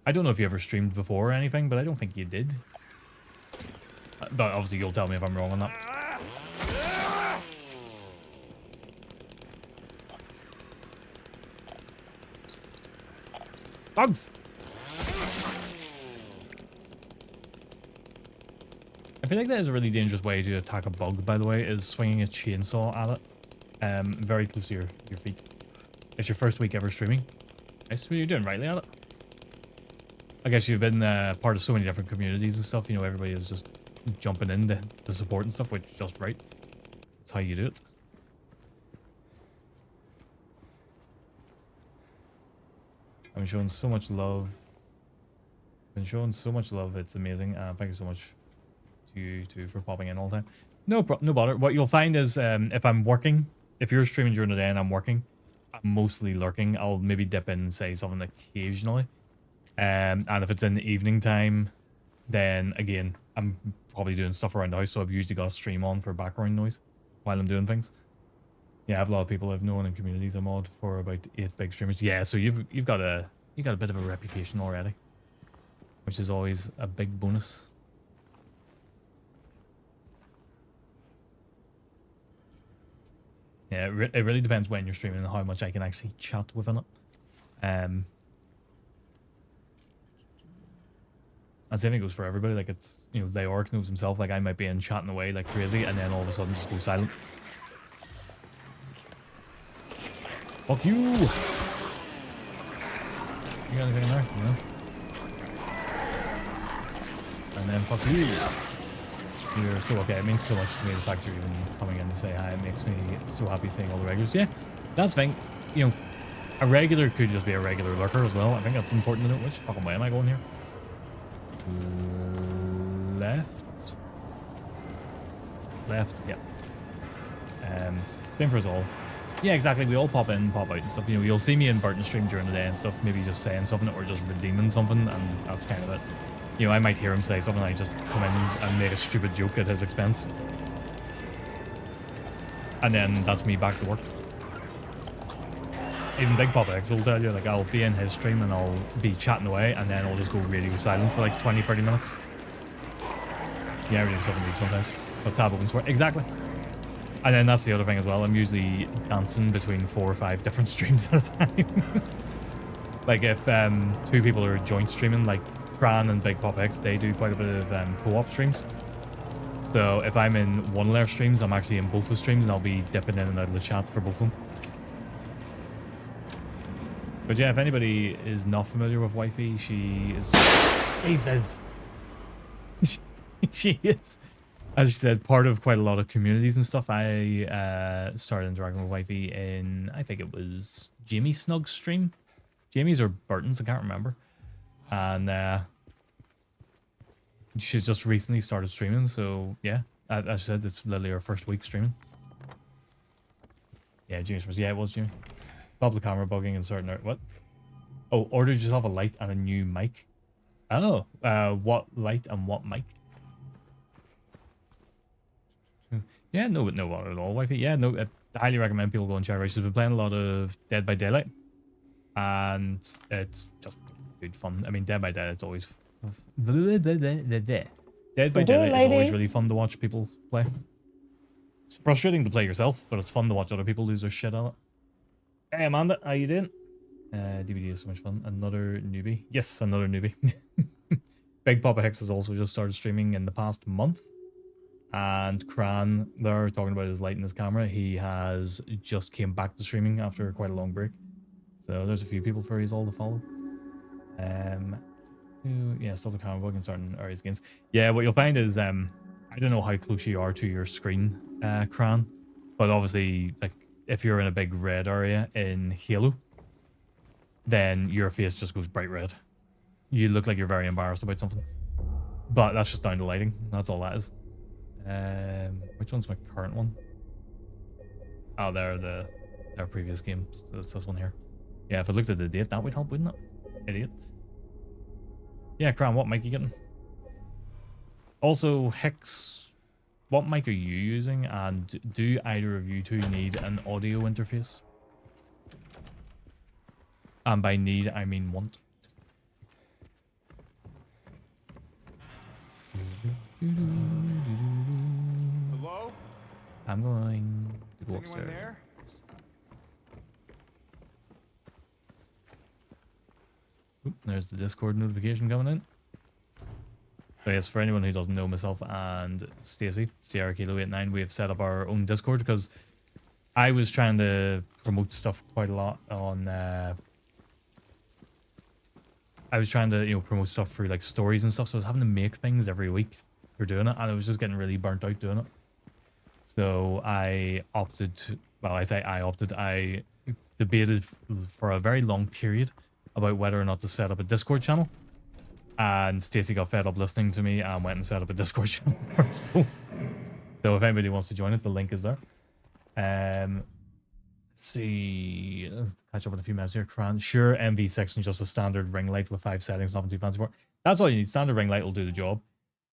I don't know if you ever streamed before or anything, but I don't think you did. But obviously you'll tell me if I'm wrong on that. Bugs! I feel like that is a really dangerous way to attack a bug, by the way, is swinging a chainsaw at it. Very close to your feet. It's your first week ever streaming. Nice. What are you doing rightly at it? I guess you've been part of so many different communities and stuff. You know, everybody is just jumping in to support and stuff, which is just right. That's how you do it. I'm showing so much love. Been showing so much love. It's amazing. Thank you so much to you too for popping in all the time. No bother. What you'll find is if I'm working, if you're streaming during the day and I'm working, I'm mostly lurking. I'll maybe dip in and say something occasionally. And if it's in the evening time, then again, I'm probably doing stuff around the house, so I've usually got a stream on for background noise while I'm doing things. Yeah, I have a lot of people I've known in communities. I'm mod for about 8 big streamers. Yeah, so you've got a bit of a reputation already, which is always a big bonus. Yeah, it really depends when you're streaming and how much I can actually chat within it. And same thing goes for everybody. Like, it's, you know, Leoric knows himself. Like, I might be in chatting away like crazy, and then all of a sudden just go silent. Fuck you! You got anything in there? No. And then fuck you. You're so okay. It means so much to me the fact you're even coming in to say hi. It makes me so happy seeing all the regulars. Yeah, that's the thing. You know, a regular could just be a regular lurker as well. I think that's important to know. Which fucking way am I going here? Left. Left. Yeah. Same for us all. Yeah, exactly. We all pop in, pop out and stuff. You know, you'll see me in Burton stream during the day and stuff, maybe just saying something or just redeeming something, and that's kind of it. You know, I might hear him say something, I just come in and make a stupid joke at his expense. And then that's me back to work. Even Big Papa X will tell you, like, I'll be in his stream and I'll be chatting away, and then I'll just go radio silent for like 20-30 minutes. Yeah, radio stuff indeed sometimes. But tab opens for it. Exactly. And then that's the other thing as well. I'm usually dancing between 4 or 5 different streams at a time. Like if 2 people are joint streaming, like Cran and Big Pop X, they do quite a bit of co-op streams. So if I'm in one of their streams, I'm actually in both of the streams, and I'll be dipping in and out of the chat for both of them. But yeah, if anybody is not familiar with Wifey, she is... He says... she is... As she said, part of quite a lot of communities and stuff. I started interacting with Wifey in, I think it was Jamie Snug's stream. Jamie's or Burton's, I can't remember. And she's just recently started streaming, so yeah. As I said, it's literally her first week streaming. Yeah, Jamie's first. Yeah, it was Jamie. Stop the camera bugging and starting out. What? Oh, ordered yourself a light and a new mic. Oh, what light and what mic? Yeah, no bother at all, Wifey. Yeah, no, I highly recommend people go and check her out. She's been playing a lot of Dead by Daylight, and it's just good fun. I mean, Dead by Daylight, it's always... Dead by Daylight is always really fun to watch people play. It's frustrating to play yourself, but it's fun to watch other people lose their shit on it. Hey, Amanda, how you doing? DVD is so much fun. Another newbie. Yes, another newbie. Big Papa Hicks has also just started streaming in the past month. And Cran, they're talking about his light and his camera. He has just came back to streaming after quite a long break. So there's a few people for he's all to follow. Yeah, stop the camera bug and starting Ari's games. Yeah, what you'll find is I don't know how close you are to your screen, Cran, but obviously, like, if you're in a big red area in Halo, then your face just goes bright red. You look like you're very embarrassed about something. But that's just down to lighting. That's all that is. Which one's my current one? Oh, their previous game. So it's this one here. Yeah, if I looked at the date, that would help, wouldn't it? Idiot. Yeah, Cran, what mic are you getting? Also, Hicks, what mic are you using? And do either of you two need an audio interface? And by need, I mean want. I'm going to go Anyone upstairs. there? Oop, there's the Discord notification coming in. So yes, for anyone who doesn't know, myself and Stacey, Sierra Kilo 89, we have set up our own Discord because I was trying to promote stuff quite a lot on I was trying to, promote stuff through like stories and stuff, so I was having to make things every week for doing it, and I was just getting really burnt out doing it. So I opted to, well, I debated for a very long period about whether or not to set up a Discord channel. And Stacey got fed up listening to me and went and set up a Discord channel for us both. So if anybody wants to join it, the link is there. Let's see. Catch up with a few minutes here. Sure, MV6 and just a standard ring light with 5 settings, nothing too fancy for it. That's all you need. Standard ring light will do the job.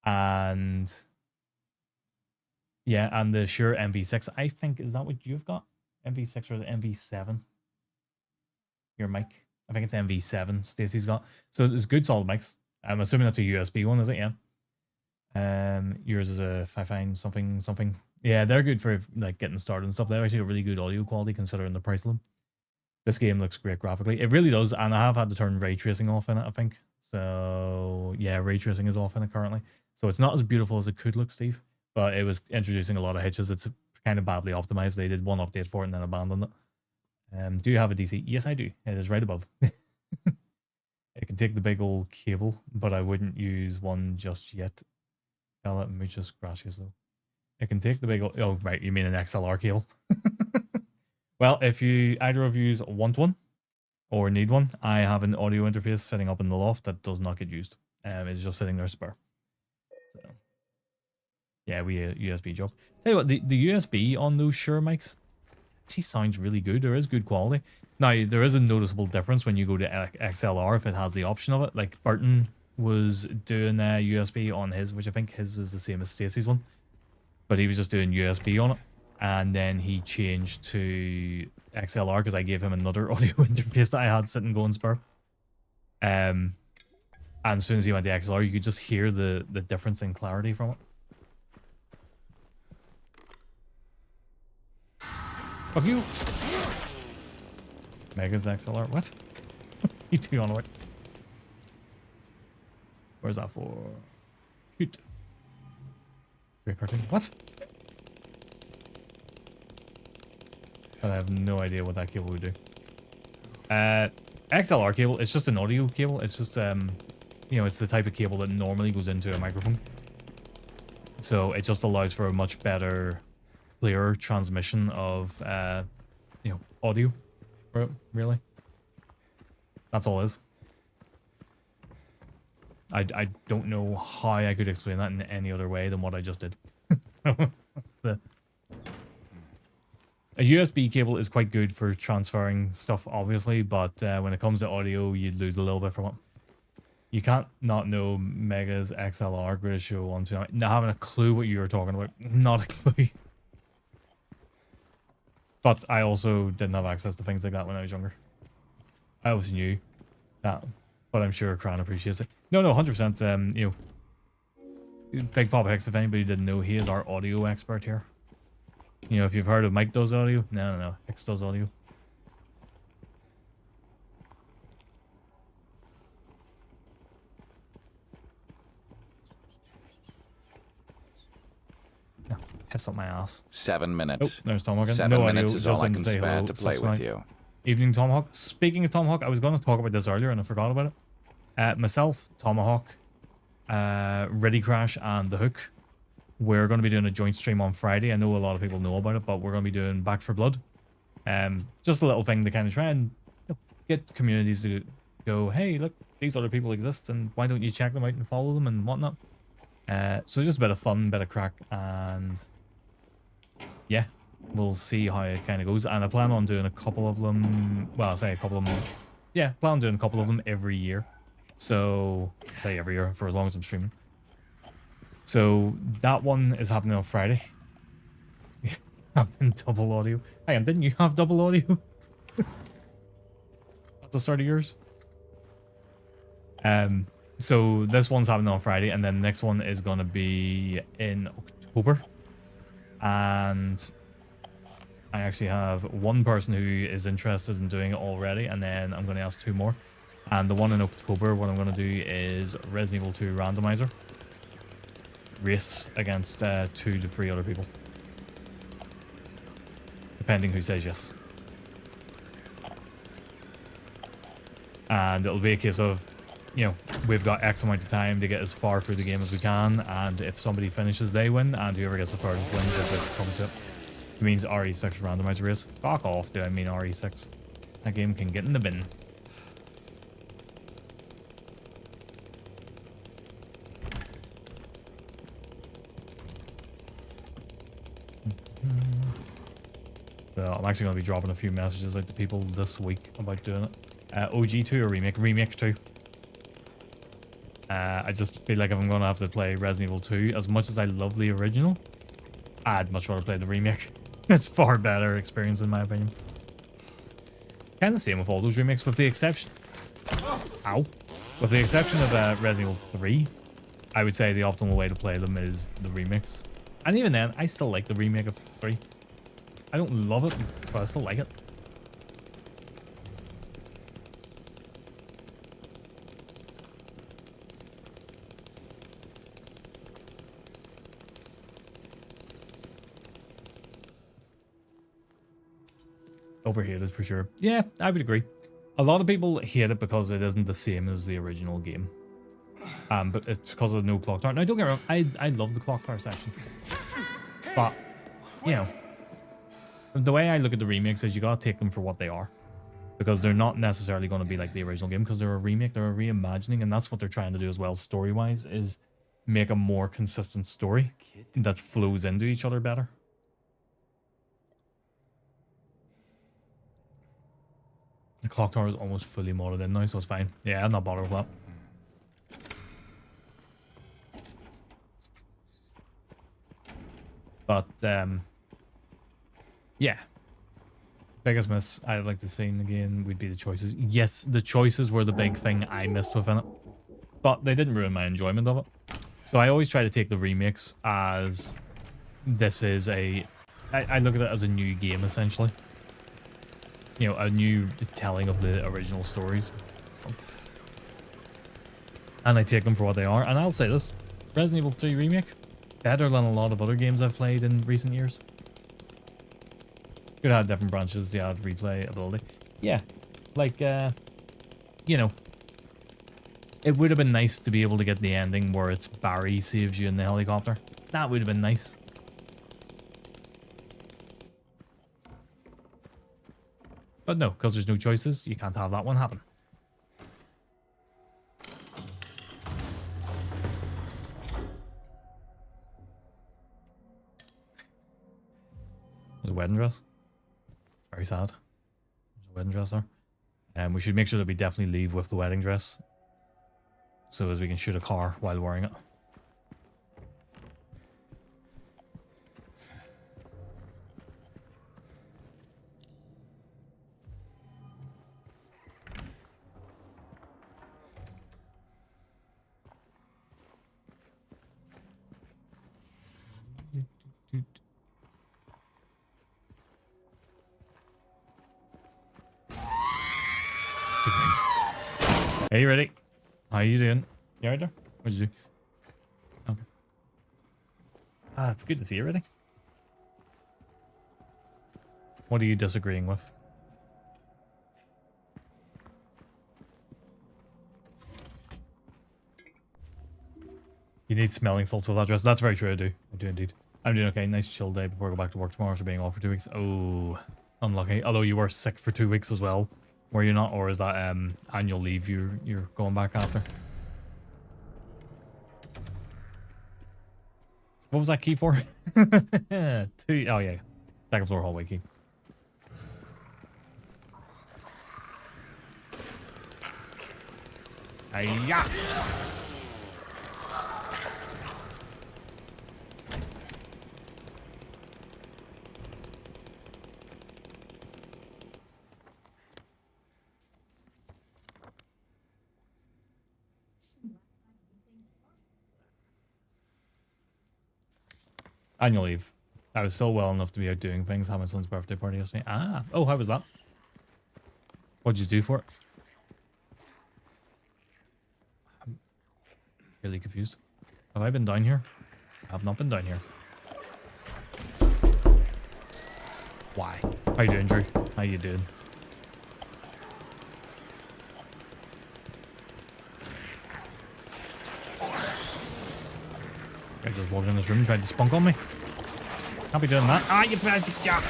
And yeah, and the Shure MV6, I think, is that what you've got? MV6 or the MV7? Your mic? I think it's MV7 Stacey's got. So it's good solid mics. I'm assuming that's a USB one, is it? Yeah. Yours is a Fifine something. Yeah, they're good for like getting started and stuff. They're actually got really good audio quality considering the price of them. This game looks great graphically. It really does, and I have had to turn ray tracing off in it, I think. So yeah, ray tracing is off in it currently. So it's not as beautiful as it could look, Steve, but it was introducing a lot of hitches. It's kind of badly optimized. They did one update for it and then abandoned it. Do you have a DC? Yes, I do. It is right above. It can take the big old cable, but I wouldn't use one just yet. Tell it muchas gracias though. It can take the big old, oh right, you mean an XLR cable. Well, if you either of you want one or need one, I have an audio interface sitting up in the loft that does not get used. It's just sitting there spare. So yeah, we a USB job. Tell you what, the USB on those Shure mics actually sounds really good. There is good quality. Now, there is a noticeable difference when you go to XLR if it has the option of it. Like Burton was doing USB on his, which I think his is the same as Stacey's one. But he was just doing USB on it. And then he changed to XLR because I gave him another audio interface that I had sitting going spare. And as soon as he went to XLR, you could just hear the difference in clarity from it. Fuck you! Mega's XLR. What? You two on it. Where's that for? Shoot. Great cartoon. What? I have no idea what that cable would do. XLR cable, it's just an audio cable. It's just, it's the type of cable that normally goes into a microphone. So it just allows for a much better, clearer transmission of, audio. Really? That's all it is. I don't know how I could explain that in any other way than what I just did. A USB cable is quite good for transferring stuff, obviously, but when it comes to audio, you'd lose a little bit from it. You can't not know Mega's XLR, greatest show on tonight. Not having a clue what you were talking about. Not a clue. But I also didn't have access to things like that when I was younger. I always knew that, but I'm sure Cran appreciates it. No, 100%. Big Papa Hicks, if anybody didn't know, he is our audio expert here. If you've heard of Mike does audio, no, Hicks does audio. No, piss up my ass. 7 minutes. Oh, there's Tomahawk. 7 minutes audio, is just all I in can say spare hello, to play with you. Evening, Tomahawk. Speaking of Tomahawk, I was going to talk about this earlier and I forgot about it. Myself, Tomahawk, Ready Crash, and The Hook. We're going to be doing a joint stream on Friday. I know a lot of people know about it, but we're going to be doing Back for Blood. Just a little thing to kind of try and get communities to go, hey, look, these other people exist, and why don't you check them out and follow them and whatnot. So just a bit of fun, bit of crack, and yeah, we'll see how it kind of goes. And I plan on doing a couple of them. Well, I say a couple of them. Yeah, plan on doing a couple of them every year. So say every year for as long as I'm streaming. So that one is happening on Friday. Having double audio. Hang on, didn't you have double audio at the start of yours? So this one's happening on Friday, and then the next one is gonna be in October. and I actually have one person who is interested in doing it already, and then I'm going to ask 2 more. And the one in October, what I'm going to do is Resident Evil 2 randomizer. Race against 2 to 3 other people. Depending who says yes. And it'll be a case of, you know, we've got X amount of time to get as far through the game as we can, and if somebody finishes, they win, and whoever gets the furthest wins if it comes to it. It means RE6 randomizer race. Fuck off, do I mean RE6? That game can get in the bin. So I'm actually going to be dropping a few messages out to people this week about doing it. OG2 or Remake? Remake 2. I just feel like if I'm going to have to play Resident Evil 2, as much as I love the original, I'd much rather play the remake. It's far better experience in my opinion. Kind of the same with all those remakes, with the exception... Ow! With the exception of Resident Evil 3, I would say the optimal way to play them is the remix. And even then, I still like the remake of 3. I don't love it, but I still like it. Overhated for sure. Yeah, I would agree. A lot of people hate it because it isn't the same as the original game. But it's because of no clock tower. Now, don't get me wrong, I love the clock tower section. But, you know, the way I look at the remakes is you gotta take them for what they are. Because they're not necessarily going to be like the original game, because they're a remake, they're a reimagining, and that's what they're trying to do as well, story-wise, is make a more consistent story that flows into each other better. The clock tower is almost fully modded in now, so it's fine. Yeah, I'm not bothered with that. But, yeah. Biggest miss I'd like to see in the game would be the choices. Yes, the choices were the big thing I missed within it. But they didn't ruin my enjoyment of it. So I always try to take the remakes as this is a... I look at it as a new game, essentially. You know, a new telling of the original stories. And I take them for what they are. And I'll say this. Resident Evil 3 Remake. Better than a lot of other games I've played in recent years. Could have different branches. You had replay ability. Yeah. Like, you know. It would have been nice to be able to get the ending where it's Barry saves you in the helicopter. That would have been nice. But no, because there's no choices, you can't have that one happen. There's a wedding dress. Very sad. There's a wedding dress there. And we should make sure that we definitely leave with the wedding dress, so as we can shoot a car while wearing it. Hey, you ready? How you doing? You alright there? What'd you do? Okay. Ah, it's good to see you ready. What are you disagreeing with? You need smelling salts with that dress. That's very true, I do. I do indeed. I'm doing okay. Nice chill day before I go back to work tomorrow after being off for 2 weeks. Oh, unlucky. Although you were sick for 2 weeks as well. Were you not? Or is that annual leave you're going back after? What was that key for? 2. Oh yeah. Second floor hallway key. Hiya! Annual leave. I was still well enough to be out doing things. Had my son's birthday party yesterday. Ah, oh, how was that? What'd you do for it? I'm really confused. Have I been down here? I have not been down here. Why? How you doing, Drew? How you doing? I just walked in this room and tried to spunk on me. Can't be doing that. Ah, you bad. Yeah.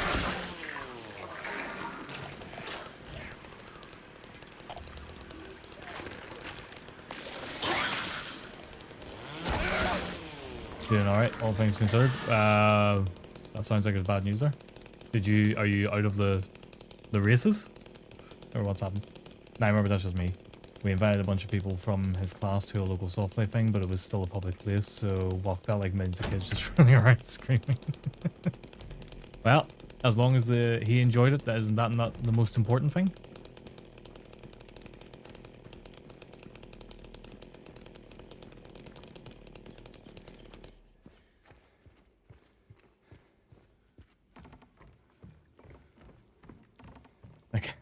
Doing alright, all things considered. That sounds like it's bad news there. Are you out of the races? Or what's happened? Nah, I remember that's just me. We invited a bunch of people from his class to a local soft play thing, but it was still a public place, so what felt like millions of kids just running around screaming. Well, as long as he enjoyed it, isn't that not the most important thing? Okay.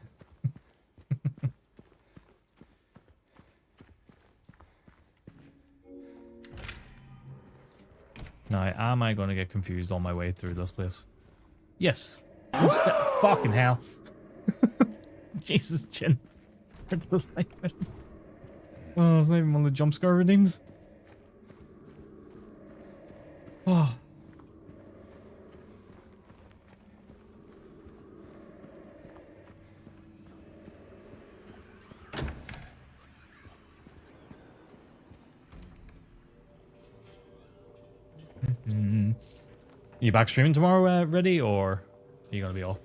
Now, am I going to get confused on my way through this place? Yes. Fucking hell. Jesus, Chin. Oh, it's not even one of the jump scare redeems. Oh. You back streaming tomorrow, ready, or are you gonna be off?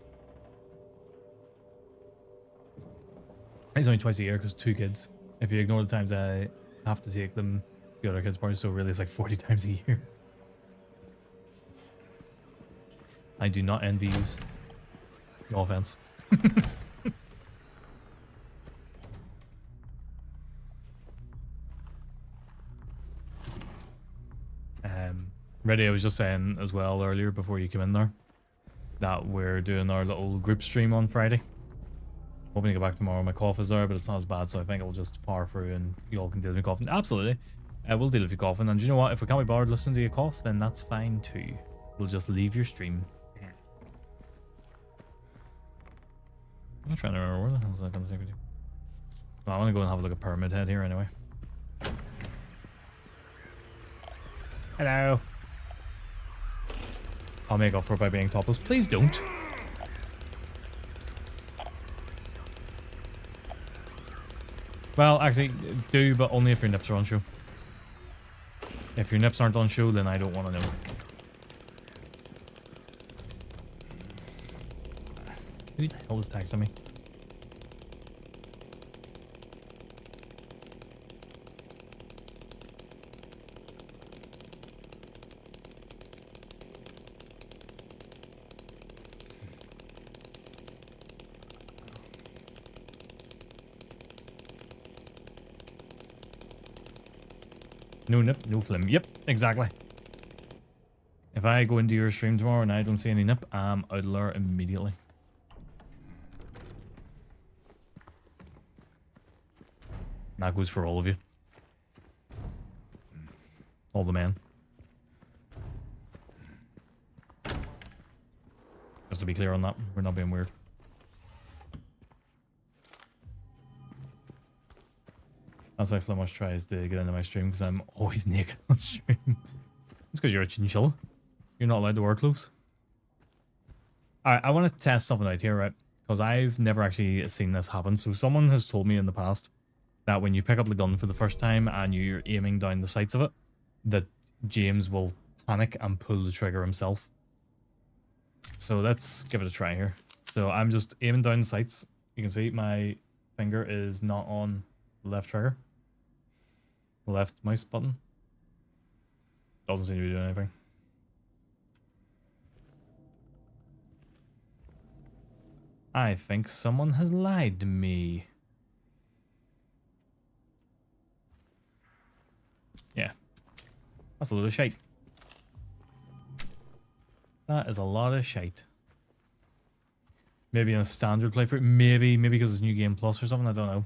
It's only twice a year because 2 kids. If you ignore the times I have to take them to other kids' parties, so really it's like 40 times a year. I do not envy yous. No offense. Ready, I was just saying as well earlier before you came in there that we're doing our little group stream on Friday. Hoping to get back tomorrow. My cough is there, but it's not as bad, so I think I'll just power through and you all can deal with your coughing. Absolutely. We'll deal with your coughing. And you know what? If we can't be bothered listening to you cough, then that's fine too. We'll just leave your stream. I'm trying to remember where the hell is that going to take with you. I want to go and have a look at Pyramid Head here anyway. Hello. I'll make up for it by being topless. Please don't. Well, actually, do, but only if your nips are on show. If your nips aren't on show, then I don't want to know. Who the hell is texting me? No nip, no flim. Yep, exactly. If I go into your stream tomorrow and I don't see any nip, I'm out of there immediately. That goes for all of you. All the men. Just to be clear on that, we're not being weird. That's why Flimish tries to get into my stream, because I'm always naked on stream. It's because you're a chinchilla. You're not allowed to wear clothes. Alright, I want to test something out here, right? Because I've never actually seen this happen. So someone has told me in the past that when you pick up the gun for the first time and you're aiming down the sights of it, that James will panic and pull the trigger himself. So let's give it a try here. So I'm just aiming down the sights. You can see my finger is not on the left trigger. The left mouse button. Doesn't seem to be doing anything. I think someone has lied to me. Yeah. That's a load of shite. That is a lot of shite. Maybe in a standard playthrough. Maybe because it's New Game Plus or something. I don't know.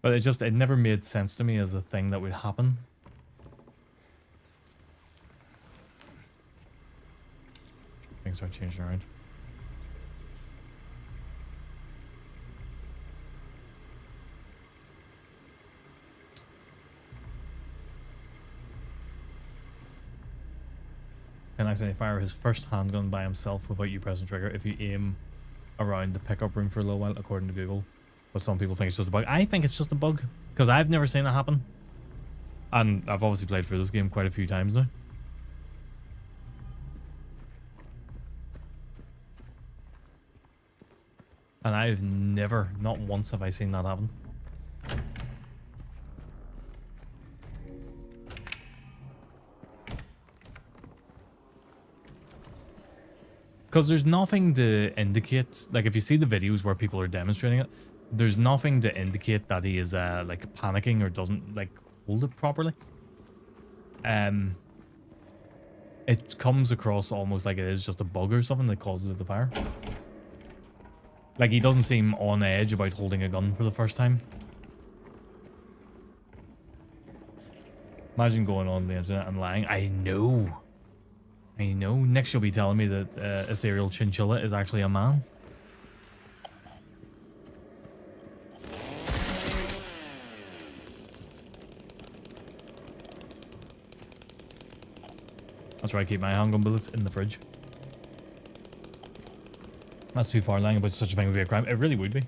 But it never made sense to me as a thing that would happen. Things start changing around. Can accidentally fire his first handgun by himself without you pressing trigger if you aim around the pickup room for a little while, according to Google. But some people think it's just a bug. I think it's just a bug, because I've never seen it happen. And I've obviously played through this game quite a few times now. And I've never, not once have I seen that happen. Because there's nothing to indicate, like if you see the videos where people are demonstrating it, there's nothing to indicate that he is like panicking or doesn't like hold it properly. It comes across almost like it is just a bug or something that causes it to fire. Like he doesn't seem on edge about holding a gun for the first time. Imagine going on the internet and lying. I know. Next you'll be telling me that Ethereal Chinchilla is actually a man. That's why I keep my handgun bullets in the fridge. That's too far. Lying about such a thing would be a crime. It really would be.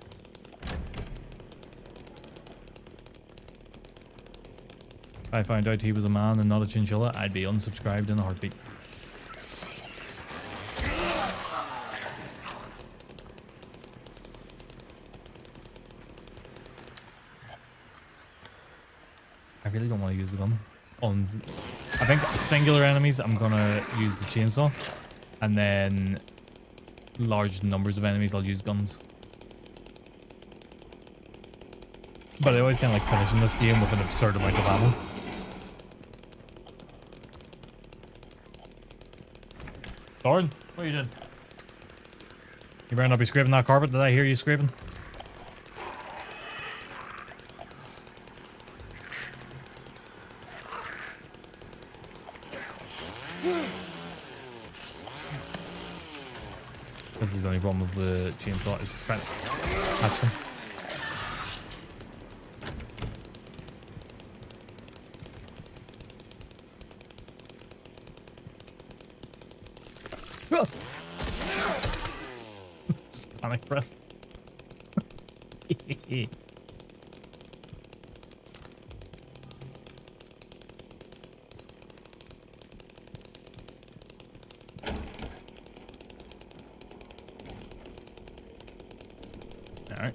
If I found out he was a man and not a chinchilla, I'd be unsubscribed in a heartbeat. I really don't want to use the gun. I think singular enemies, I'm gonna use the chainsaw, and then large numbers of enemies, I'll use guns. But I always kind of like finishing this game with an absurd amount of ammo. Lauren, what are you doing? You better not be scraping that carpet. Did I hear you scraping? This is the only problem with the chainsaw, is trying to catch them. Panic pressed. All right.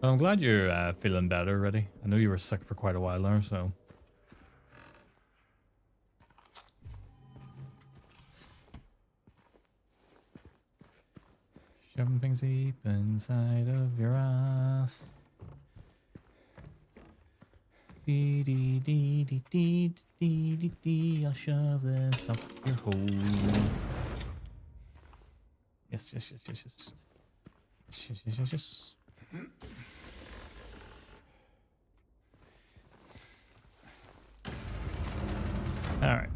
Well, I'm glad you're feeling better already. I know you were sick for quite a while there, so. Shoving things deep inside of your ass. Dee dee dee dee dee dee dee dee. I'll shove this up your hole. Yes, yes, yes, yes, yes. Yes, yes, yes, yes, yes. All right.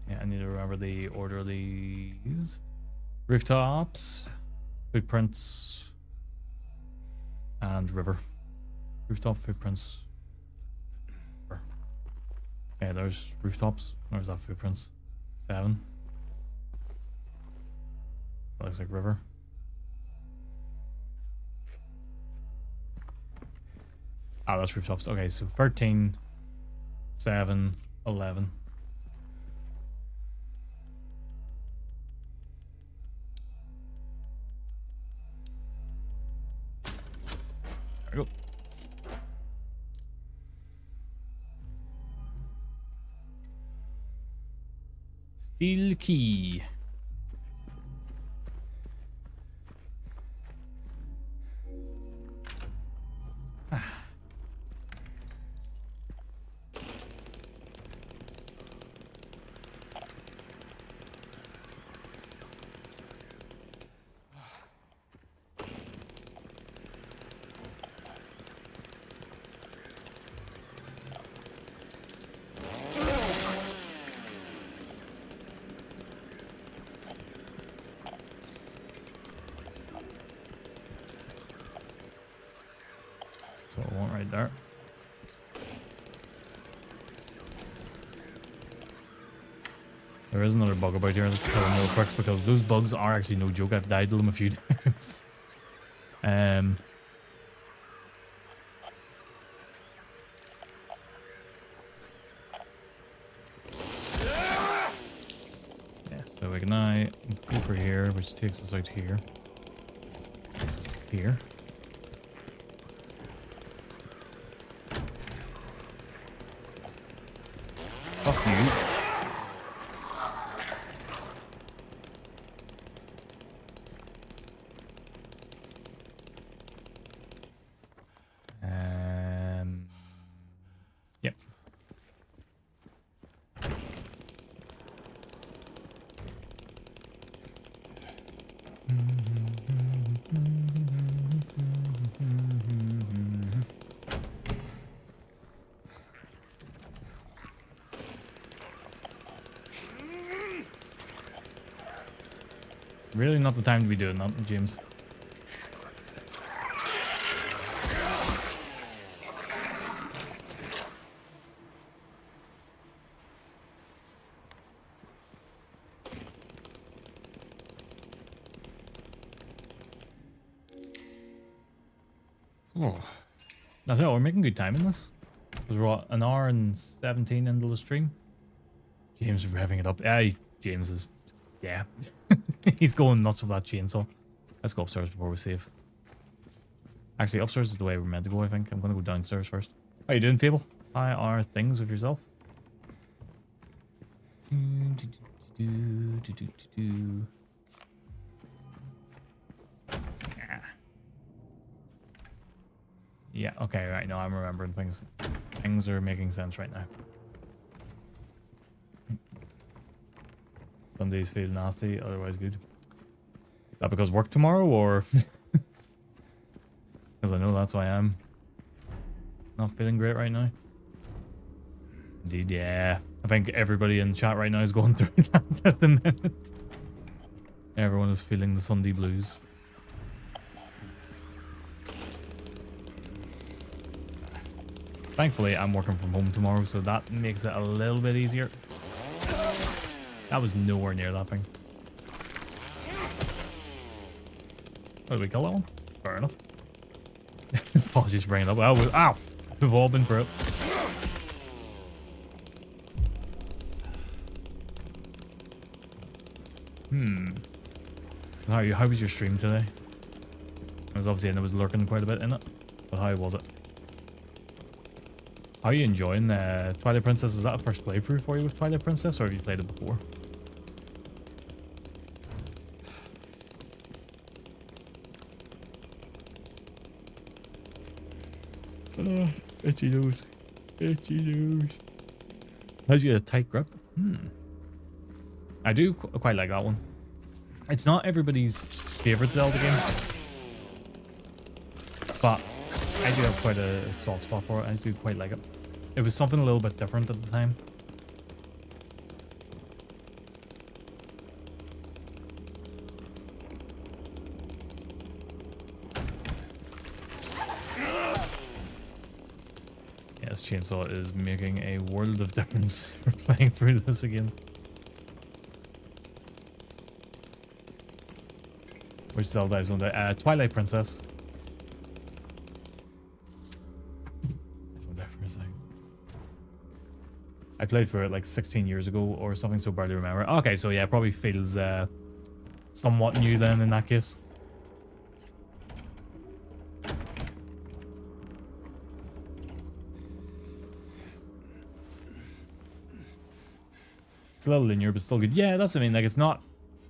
Yeah, I need to remember the order of these. Rooftops, footprints, and river. Rooftop, footprints, river. Okay, there's rooftops. Where's that footprints? 7. That looks like river. Ah, that's rooftops. Okay, so 13, 7, 11. we go. Steel key. So I want right there. There is another bug about here. Let's kill him real quick because those bugs are actually no joke. I've died to them a few times. Yeah, so we can now go for here, which takes us out here. Takes us to here. Fuck you. Yep. Really not the time to be doing that, James. Oh. That's it, we're making good time in this. Because we're what, an hour and 17 into the stream. James is revving it up. Yeah, James is... Yeah. He's going nuts with that chainsaw. Let's go upstairs before we save. Actually, upstairs is the way we're meant to go, I think. I'm going to go downstairs first. How you doing, people? How are things with yourself? Yeah, okay, right now I'm remembering things. Things are making sense right now. Some days feel nasty, otherwise good. Is that because work tomorrow, or... Because I know that's why I'm not feeling great right now. Indeed, yeah. I think everybody in chat right now is going through that at the minute. Everyone is feeling the Sunday blues. Thankfully, I'm working from home tomorrow, so that makes it a little bit easier. That was nowhere near that thing. Oh, did we kill that one? Fair enough. Apologies for bringing it up. Oh, ow! We've all been through it. How was your stream today? I was obviously, and I was lurking quite a bit in it. But how was it? How are you enjoying Twilight Princess? Is that a first playthrough for you with Twilight Princess, or have you played it before? Itchy nose. Itchy nose. How's you get a tight grip? I do quite like that one. It's not everybody's favorite Zelda game, but I do have quite a soft spot for it. I do quite like it. It was something a little bit different at the time. Yes, Chainsaw is making a world of difference for playing through this again. Which Zelda is on the Twilight Princess. I played for it like 16 years ago or something, so barely remember. Okay, so yeah, probably feels somewhat new then in that case. It's a little linear, but still good. Yeah, that's what I mean. Like, it's not...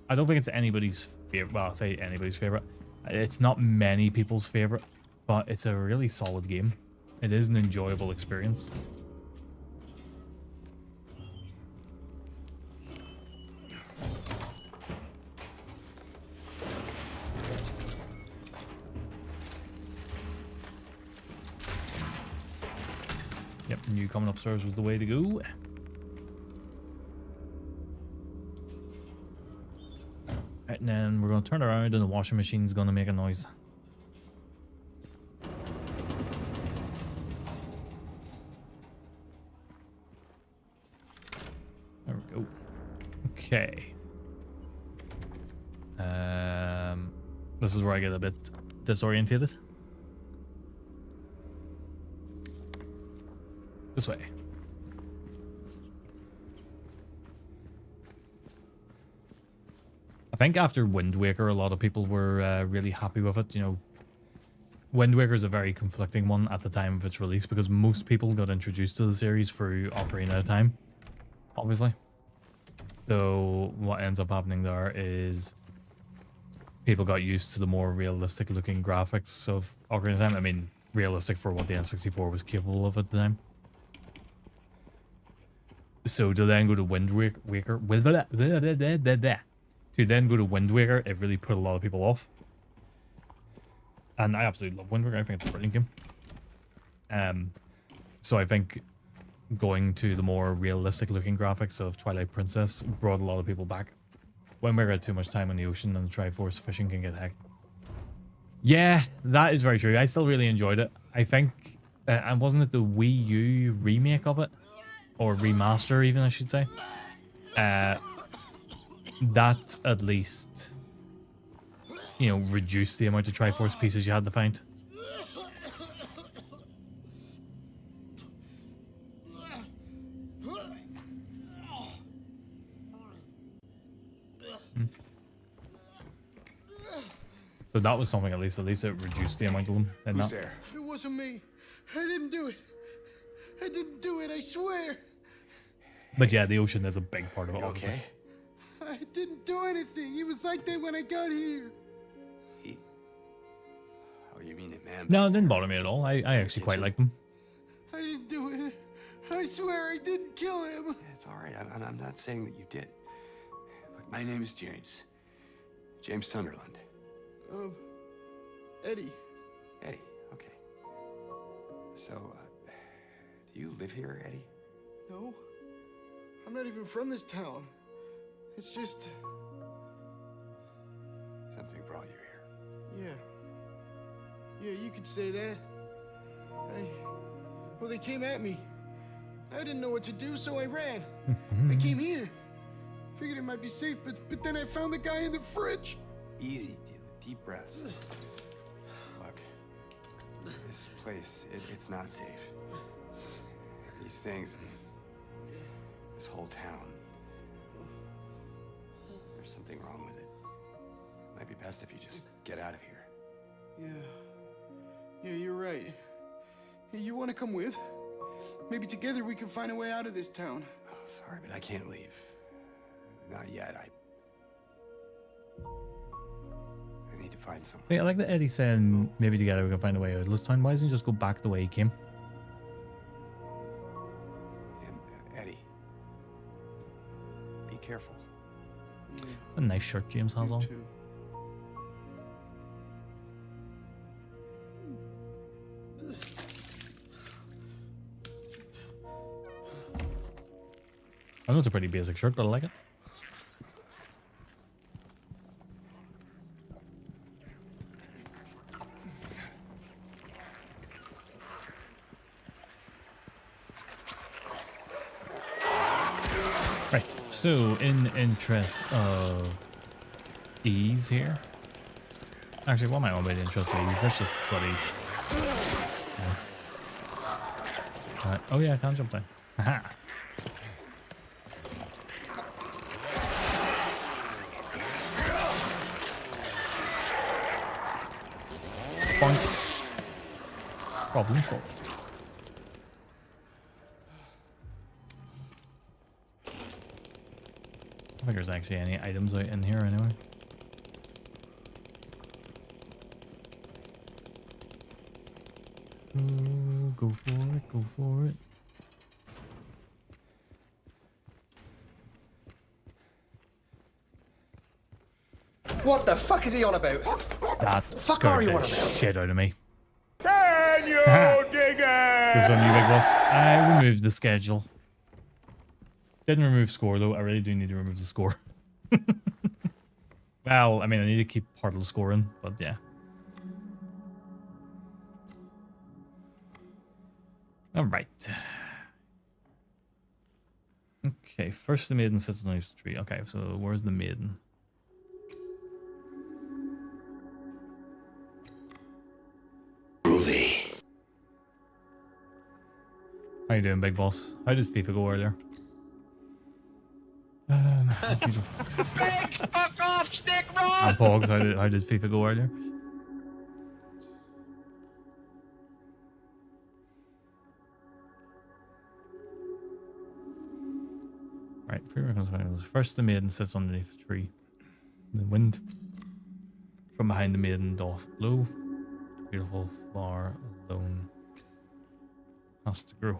I don't think it's anybody's favorite. Well, I'll say anybody's favorite. It's not many people's favorite, but it's a really solid game. It is an enjoyable experience. Yep, knew coming upstairs was the way to go. Right, and then we're going to turn around and the washing machine's going to make a noise. There we go. Okay. This is where I get a bit disorientated. This way. I think after Wind Waker, a lot of people were really happy with it. You know, Wind Waker is a very conflicting one at the time of its release because most people got introduced to the series through Ocarina of Time, obviously. So what ends up happening there is people got used to the more realistic looking graphics of Ocarina of Time. I mean, realistic for what the N64 was capable of at the time. So to then go to Wind Waker, to then go to Wind Waker, it really put a lot of people off. And I absolutely love Wind Waker. I think it's a brilliant game. So I think going to the more realistic looking graphics of Twilight Princess brought a lot of people back. Wind Waker had too much time on the ocean and the Triforce fishing can get hectic. Yeah, that is very true. I still really enjoyed it. I think, and wasn't it the Wii U remake of it? Or remaster even, I should say. That at least, you know, reduced the amount of Triforce pieces you had to find. So that was something, at least it reduced the amount of them. Who's there? It wasn't me. I didn't do it. I didn't do it, I swear. But yeah, the ocean is a big part of it. Okay. I didn't do anything. He was like that when I got here. He... Oh, you mean it, man? No, it didn't bother me at all. I actually quite liked them. I didn't do it. I swear I didn't kill him. Yeah, it's all right. I'm not saying that you did. Look, my name is James. James Sunderland. Eddie. Eddie, okay. So, do you live here, Eddie? No. I'm not even from this town. It's just... Something brought you here. Yeah. Yeah, you could say that. Well, they came at me. I didn't know what to do, so I ran. I came here. Figured it might be safe, but then I found the guy in the fridge. Easy, deep breaths. Look, this place, it's not safe. These things, this whole town, there's something wrong with it. Might be best if you just get out of here. Yeah, you're right. Hey, you want to come with? Maybe together we can find a way out of this town. Oh, sorry, but I can't leave. Not yet. I need to find something. See, I like that Eddie saying maybe together we can find a way out of this town. Why doesn't he just go back the way he came? And, Eddie, be careful. Yeah, It's a nice shirt James has you on. too. I know it's a pretty basic shirt, but I like it. Right, so in interest of ease here. Actually, what am I on by the interest of ease? Let's just bloody... Oh yeah, I can jump down. Haha. Boink. Problem solved. think there's actually any items out in here anyway. Oh, go for it, go for it. What the fuck is he on about? That fuck are scared you the on about? shit out of me. Can you dig it? Goes on you, big boss. I removed the schedule. Didn't remove score though. I really do need to remove the score. Well, I mean, I need to keep part of the score in, but yeah. All right. Okay, first the maiden sits on the tree. Okay, so where's the maiden? Groovy. How you doing, big boss? How did FIFA go earlier? Big fuck off, stick roll! And Pogs, how did FIFA go earlier? Right, first the maiden sits underneath the tree. The wind from behind the maiden doth blow. Beautiful flower alone has to grow.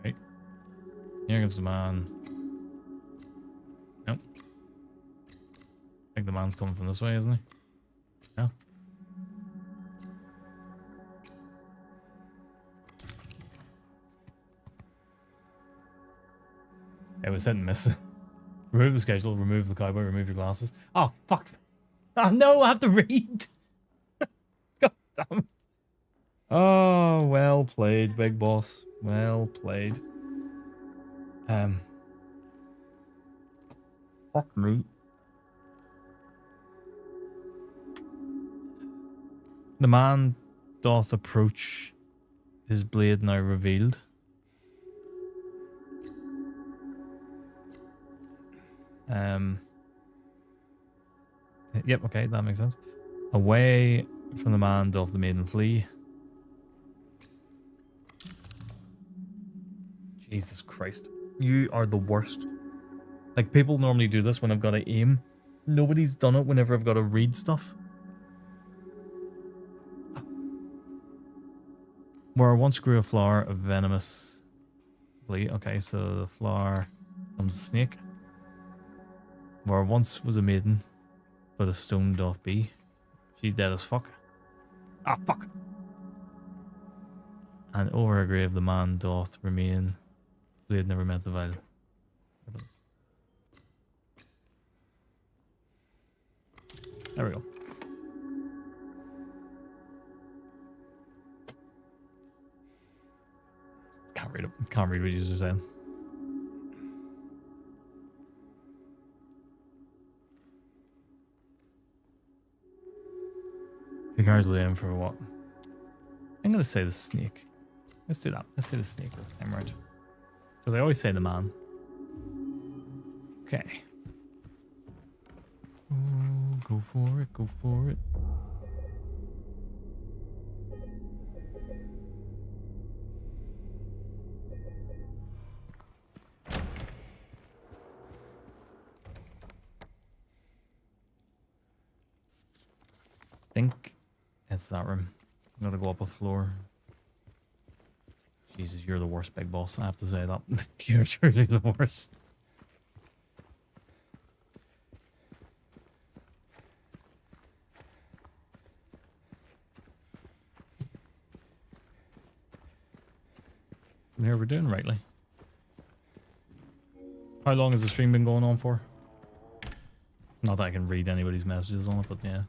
Okay. Here comes the man. Nope. I think the man's coming from this way, isn't he? No. It was hit and miss. Remove the schedule, remove the cowboy, remove your glasses. Oh, fuck. Oh, no, I have to read. God damn it. Oh, well played, big boss. Well played. Fuck me. The man doth approach, his blade now revealed. Yep, okay, that makes sense. Away from the man doth the maiden flee. Jesus Christ. You are the worst. Like, people normally do this when I've got to aim. Nobody's done it whenever I've got to read stuff. Where once grew a flower of venomous... Okay, so the flower becomes a snake. Where once was a maiden, but a stone doth be. She's dead as fuck. Ah, fuck! And over her grave the man doth remain. Blade never meant the violence. There we go. Can't read it. Can't read what you're saying. The car's laying for what? I'm gonna say the snake. Let's do that. Let's say the snake this time, right? Because I always say the man. Okay. Oh, go for it, go for it. Think it's that room. I'm gonna go up a floor. Jesus, you're the worst, big boss. I have to say that. You're truly the worst. Here we're doing rightly. How long has the stream been going on for? Not that I can read anybody's messages on it, but yeah.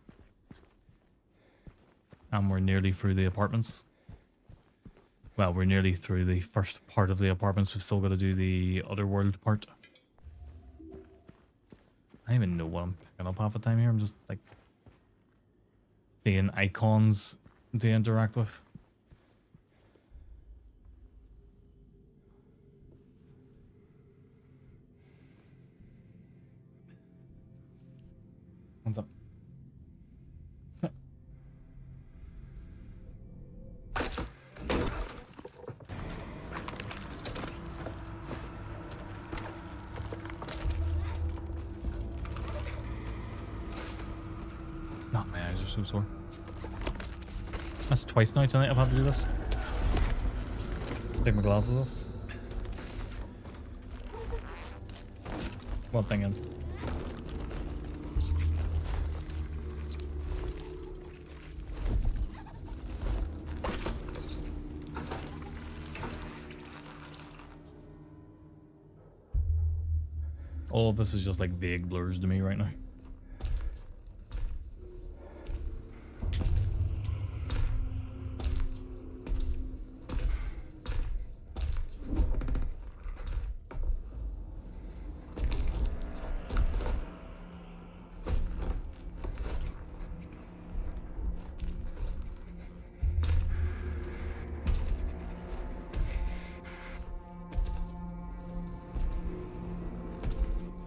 And we're nearly through the apartments. Well, we're nearly through the first part of the apartments. We've still got to do the other world part. I don't even know what I'm picking up half the time here. I'm just like seeing icons to interact with. What's up? eyes are so sore. That's twice now tonight I've had to do this. Take my glasses off. What thing is? All of this is just like vague blurs to me right now.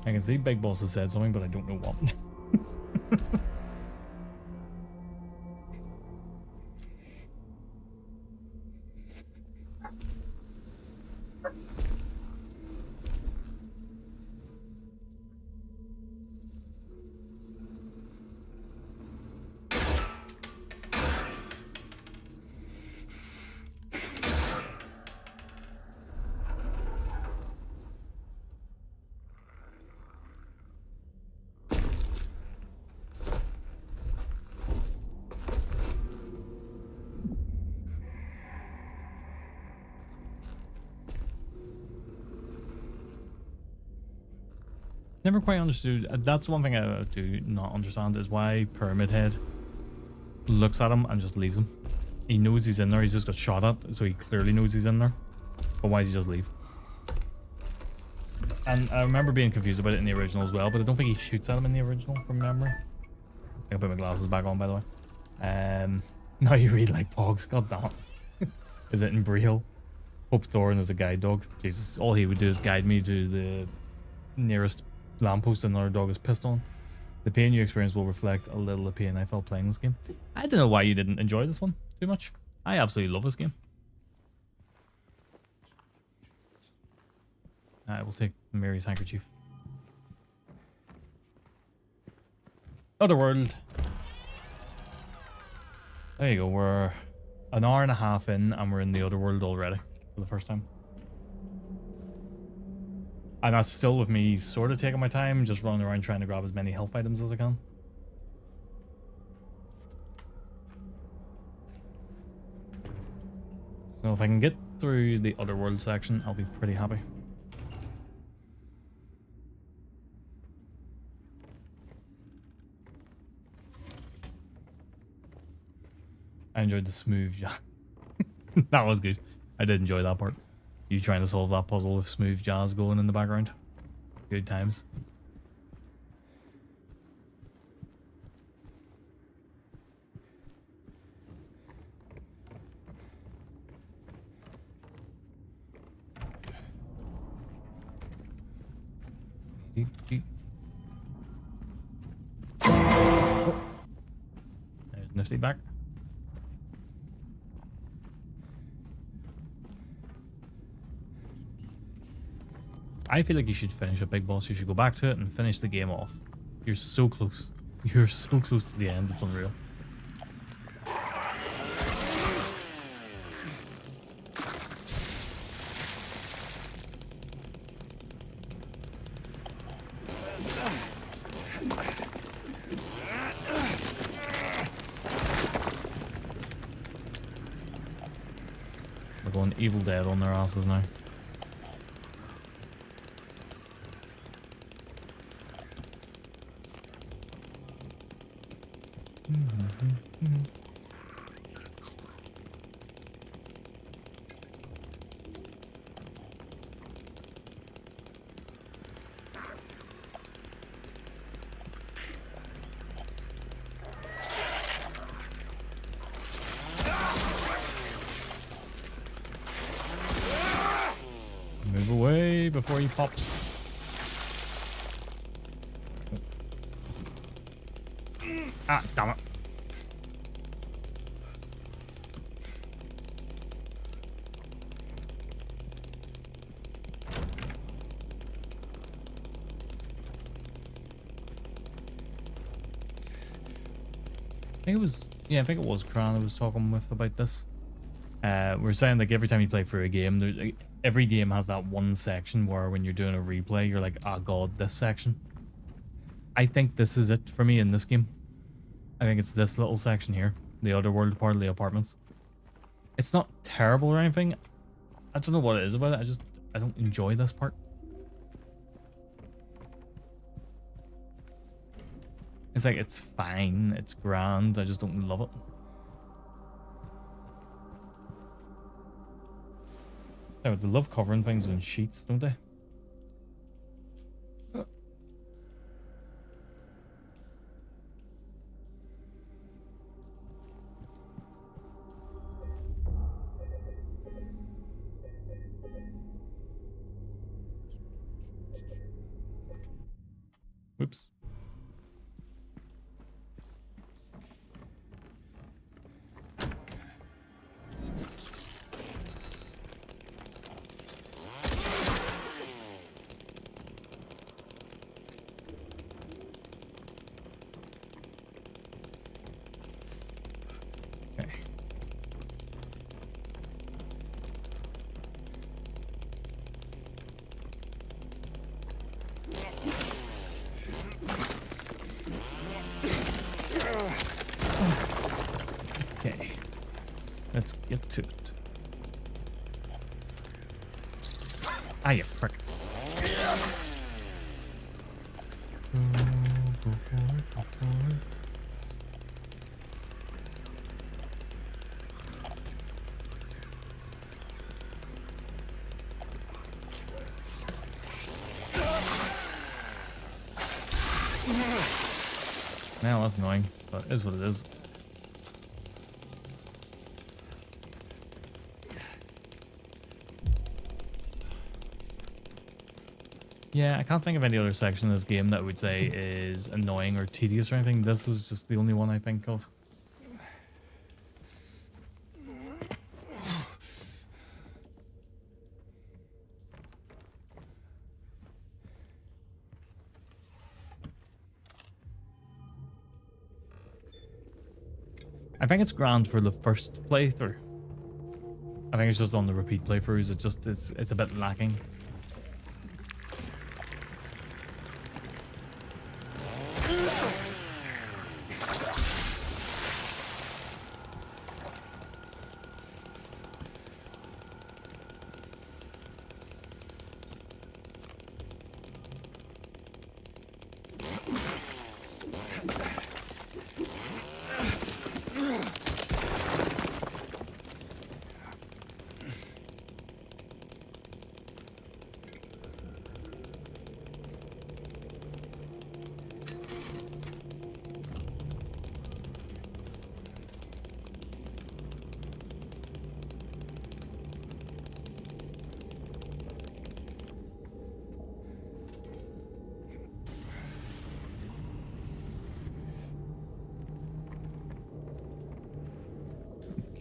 I can see Big Boss has said something, but I don't know what. Never quite understood. That's one thing I do not understand is why Pyramid Head looks at him and just leaves him. He knows he's in there. He's just got shot at, so he clearly knows he's in there. But why does he just leave? And I remember being confused about it in the original as well, but I don't think he shoots at him in the original from memory. I can put my glasses back on, by the way. Now you read like Pogs. God damn it. Is it in Briel? Hope Thorin is a guide dog. Jesus, all he would do is guide me to the nearest lamppost another dog is pissed on. The pain you experience will reflect a little of pain I felt playing this game. I don't know why you didn't enjoy this one too much. I absolutely love this game. I will take Mary's handkerchief. Otherworld. There you go. We're an hour and a half in and we're in the Otherworld already for the first time. And that's still with me sort of taking my time, just running around trying to grab as many health items as I can. So if I can get through the Otherworld section, I'll be pretty happy. I enjoyed the smooth jazz. That was good. I did enjoy that part. You trying to solve that puzzle with smooth jazz going in the background. Good times. Oh. There's Nifty back. I feel like you should finish a Big Boss. You should go back to it and finish the game off. You're so close. You're so close to the end. It's unreal. We're going Evil Dead on their asses now. Move away before he pops. Ah, damn it. think it was, yeah, I think it was Kran I was talking with about this. We're saying like every time you play through a game, there's like, every game has that one section where when you're doing a replay, you're like, oh god, this section. I think this is it for me in this game. I think it's this little section here, the otherworld part of the apartments. It's not terrible or anything. I don't know what it is about it. I don't enjoy this part. It's like, it's fine, it's grand, I just don't love it. Oh, they love covering things in sheets, don't they? Whoops. Okay, let's get to it. Ah, you prick. Go for it, go for it. Now that's annoying, but it is what it is. Yeah, I can't think of any other section of this game that I would say is annoying or tedious or anything. This is just the only one I think of. I think it's grand for the first playthrough. I think it's just on the repeat playthroughs, it's a bit lacking.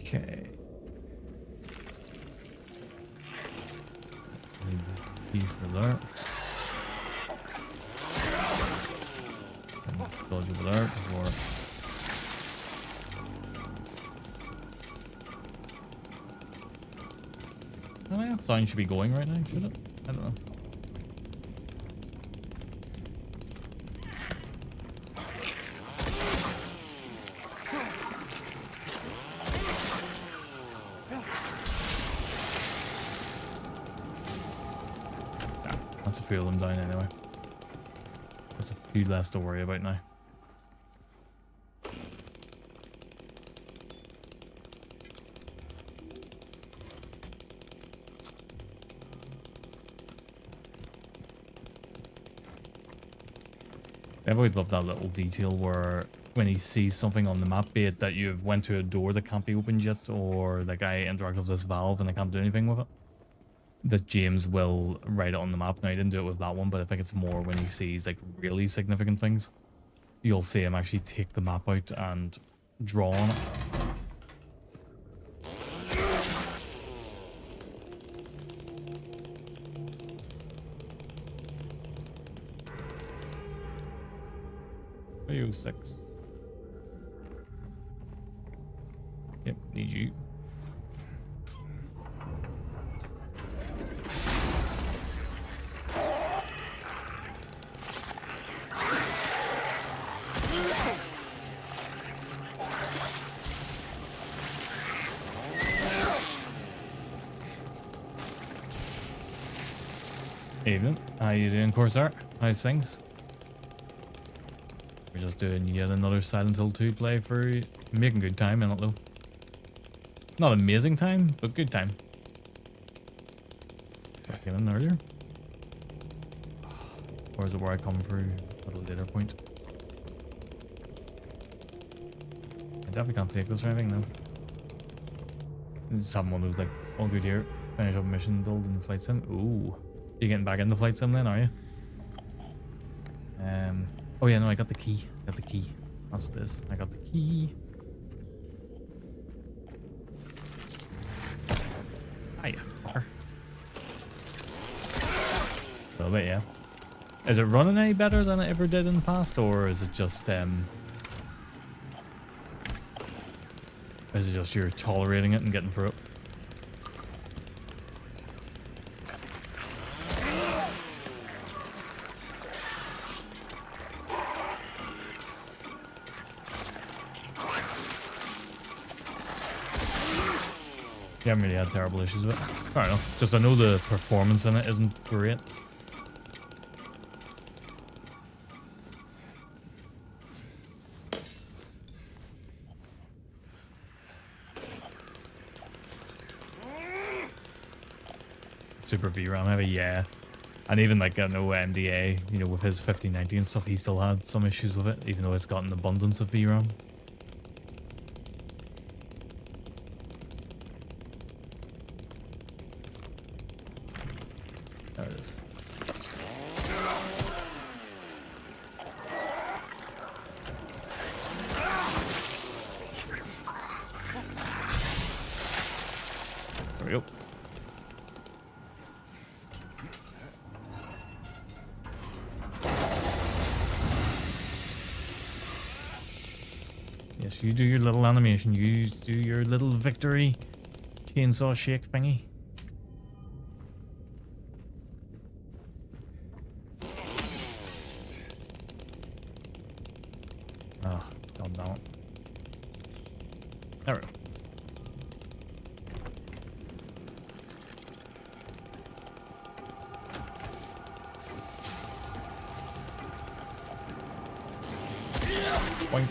Okay. Need the key for that. And let's dodge over there before. I think that sign should be going right now, should it? I don't know. That's a few of them down anyway. That's a few less to worry about now. I've always loved that little detail where when he sees something on the map, be it that you've went to a door that can't be opened yet, or like I interact with this valve and I can't do anything with it, that James will write it on the map. Now, he didn't do it with that one, but I think it's more when he sees like really significant things. You'll see him actually take the map out and draw on it. Six. need you. Evening. How you doing, Corsair? How's things? We're just doing yet another Silent Hill 2 play for making good time in it though. Not amazing time, but good time. I came in earlier. Or is it where I come through at a later point? I definitely can't take this or anything now. Just having one of those like, all good here. Finish up mission, build in the flight sim. Ooh. You getting back in the flight sim then, are you? Oh yeah, no, I got the key. Got the key. That's this. I got the key. Hiya, fucker. A little bit, yeah. Is it running any better than it ever did in the past, or is it just you're tolerating it and getting through it? I haven't really had terrible issues with it. I don't know. Just I know the performance in it isn't great. Super VRAM heavy, yeah. And even like I know MDA, you know, with his 5090 and stuff, he still had some issues with it, even though it's got an abundance of VRAM. There it is. There we go. Yes, you do your little animation. You do your little victory chainsaw shake thingy. Oh, god damn it. There we go. Boink.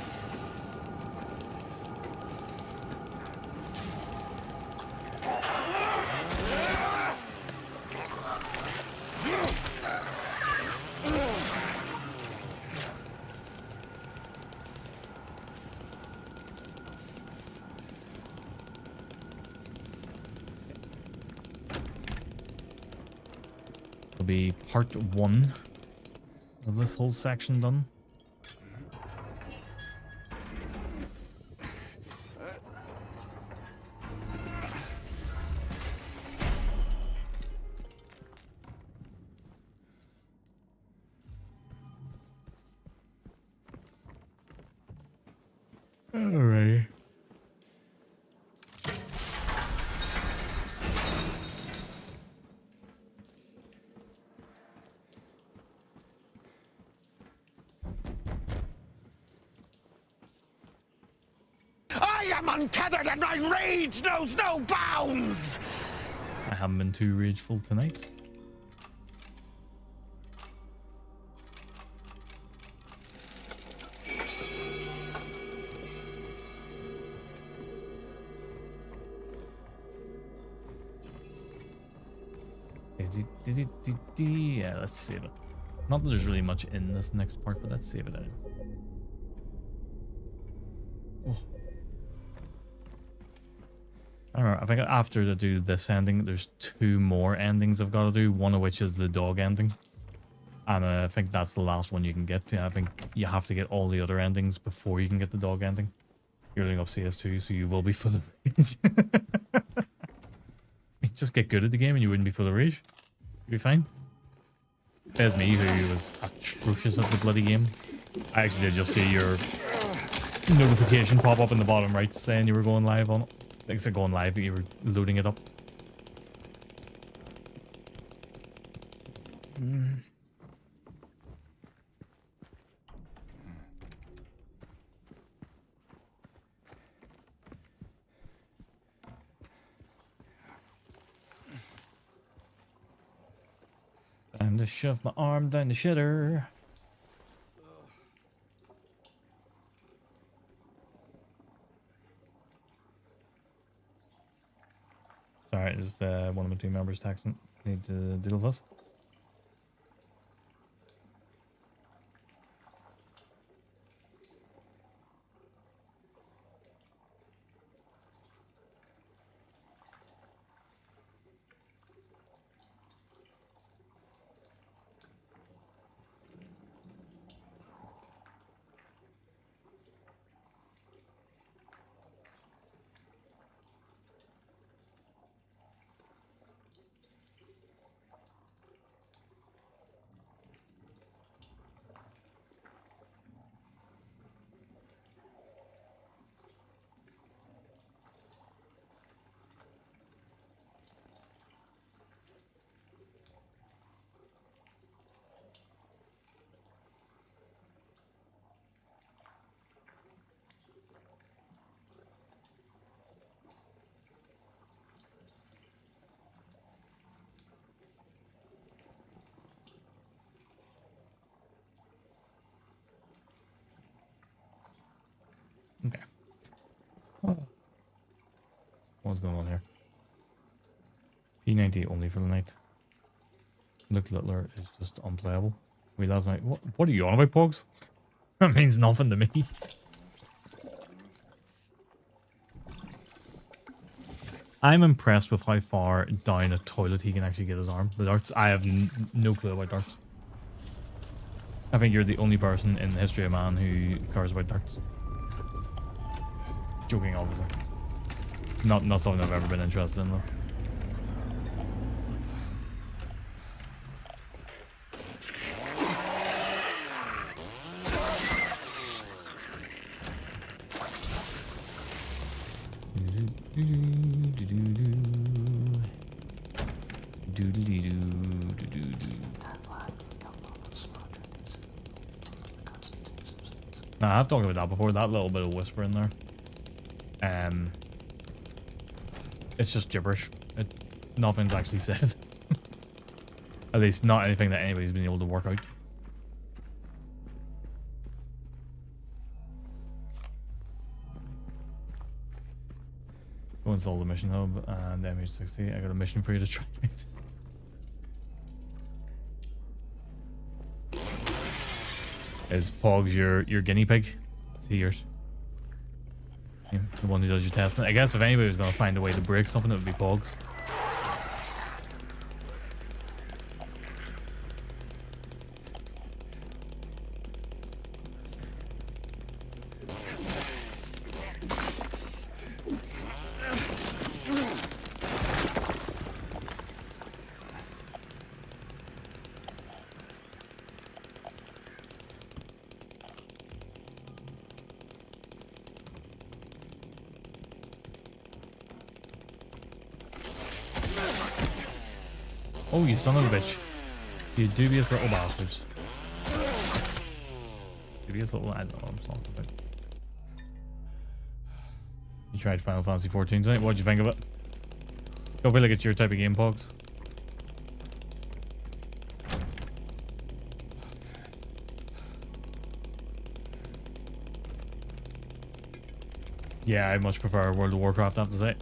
Will be part 1 of this whole section done. Alright. I am untethered and my rage knows no bounds! I haven't been too rageful tonight. Yeah, let's save it. Not that there's really much in this next part, but let's save it anyway. Oh. I don't know. I think after to do this ending, there's 2 more endings I've got to do. One of which is the dog ending. And I think that's the last one you can get to. I think you have to get all the other endings before you can get the dog ending. You're leveling up CS2, so you will be full of rage. Just get good at the game and you wouldn't be full of rage. You'd be fine. There's me, who was atrocious at the bloody game. I actually did just see your notification pop up in the bottom right saying you were going live on it. Like, it's going live, but you were loading it up. Time to shove my arm down the shitter. Sorry, just one of my team members texting. Need to deal with this. Okay. What's going on here? P90 only for the night. Look, Littler is just unplayable. Wait, last night. What are you on about, Pogs? That means nothing to me. I'm impressed with how far down a toilet he can actually get his arm. The darts, I have no clue about darts. I think you're the only person in the history of man who cares about darts. Joking, obviously. Not something I've ever been interested in, though. Nah, I've talked about that before. That little bit of whisper in there. It's just gibberish. Nothing's actually said. At least not anything that anybody's been able to work out. Go install the mission hub and MH60. I got a mission for you to try out. Is Pogs your guinea pig? Is he yours? Yeah, the one who does your testing. I guess if anybody was going to find a way to break something, it would be Pogs. Oh, you son of a bitch. You dubious little bastards. Dubious little... I don't know what I'm talking about. You tried Final Fantasy 14 tonight? What'd you think of it? Don't feel like it's your type of game, Pogs. Yeah, I much prefer World of Warcraft, I have to say.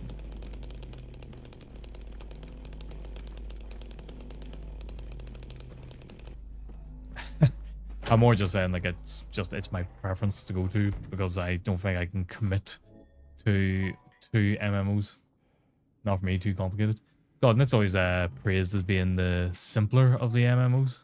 I'm more just saying, like, it's my preference to go to, because I don't think I can commit to two MMOs. Not for me, too complicated. God, and it's always praised as being the simpler of the MMOs.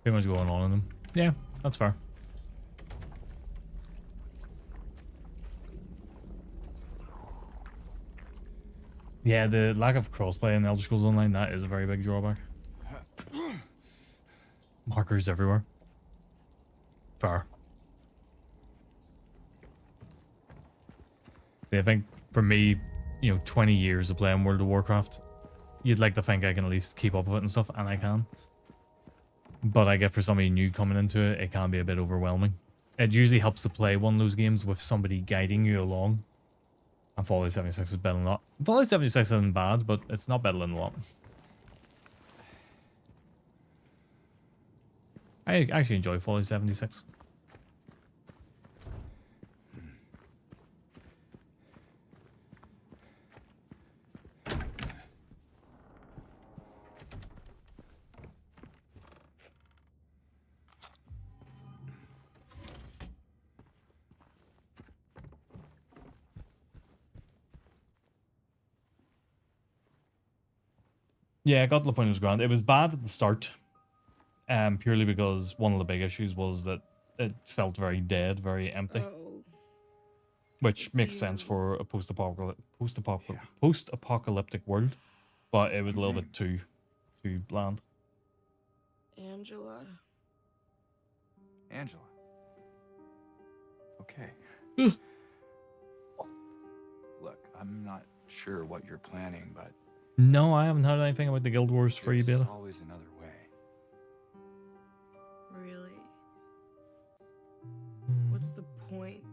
Pretty much going on in them. Yeah, that's fair. Yeah, the lack of crossplay in Elder Scrolls Online, that is a very big drawback. Markers everywhere. Fair. See, I think for me, 20 years of playing World of Warcraft, you'd like to think I can at least keep up with it and stuff, and I can. But I get for somebody new coming into it, it can be a bit overwhelming. It usually helps to play one of those games with somebody guiding you along. And Fallout 76 is better than a lot. Fallout 76 isn't bad, but it's not better than a lot. I actually enjoy Fallout 76. Yeah, I got to the point it was grand. It was bad at the start, purely because one of the big issues was that it felt very dead, very empty. Oh. Which makes sense for a post-apocalyptic world, but it was a little bit too bland. Angela. Angela. Okay. Look, I'm not sure what you're planning, but No, I haven't heard anything about the Guild Wars for you, there's beta. always another way. Really? What's the point?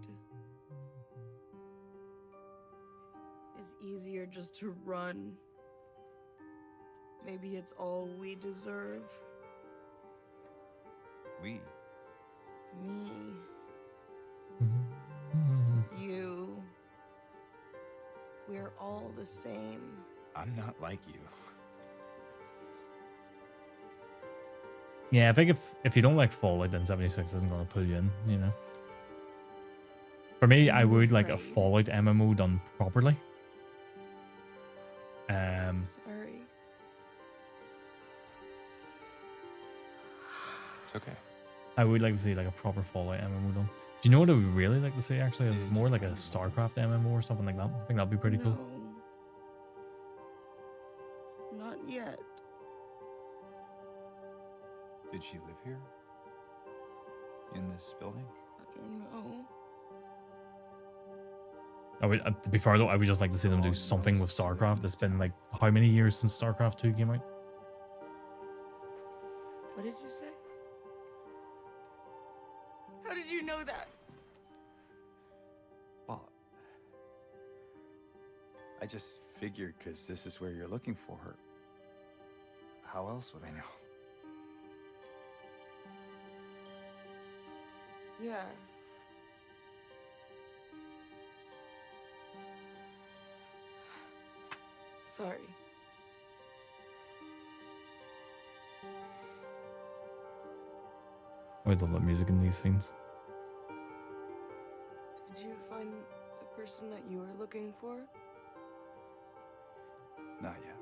It's easier just to run. Maybe it's all we deserve. We. Me. You. We're all the same. I'm not like you. Yeah, I think if you don't like Fallout, then 76 isn't going to pull you in, For me, I would like a Fallout MMO done properly. Sorry. It's okay. I would like to see like a proper Fallout MMO done. Do you know what I would really like to see actually? It's more like a StarCraft MMO or something like that. I think that'd be pretty cool. No. Not yet. Did she live here? In this building? I don't know. I would, to be fair though, I would just like to see them do something with StarCraft. It's been like how many years since StarCraft 2 came out? What did you say? How did you know that? Well, I just figured because this is where you're looking for her. How else would I know? Yeah. Sorry. I always love that music in these scenes. Did you find the person that you were looking for? Not yet.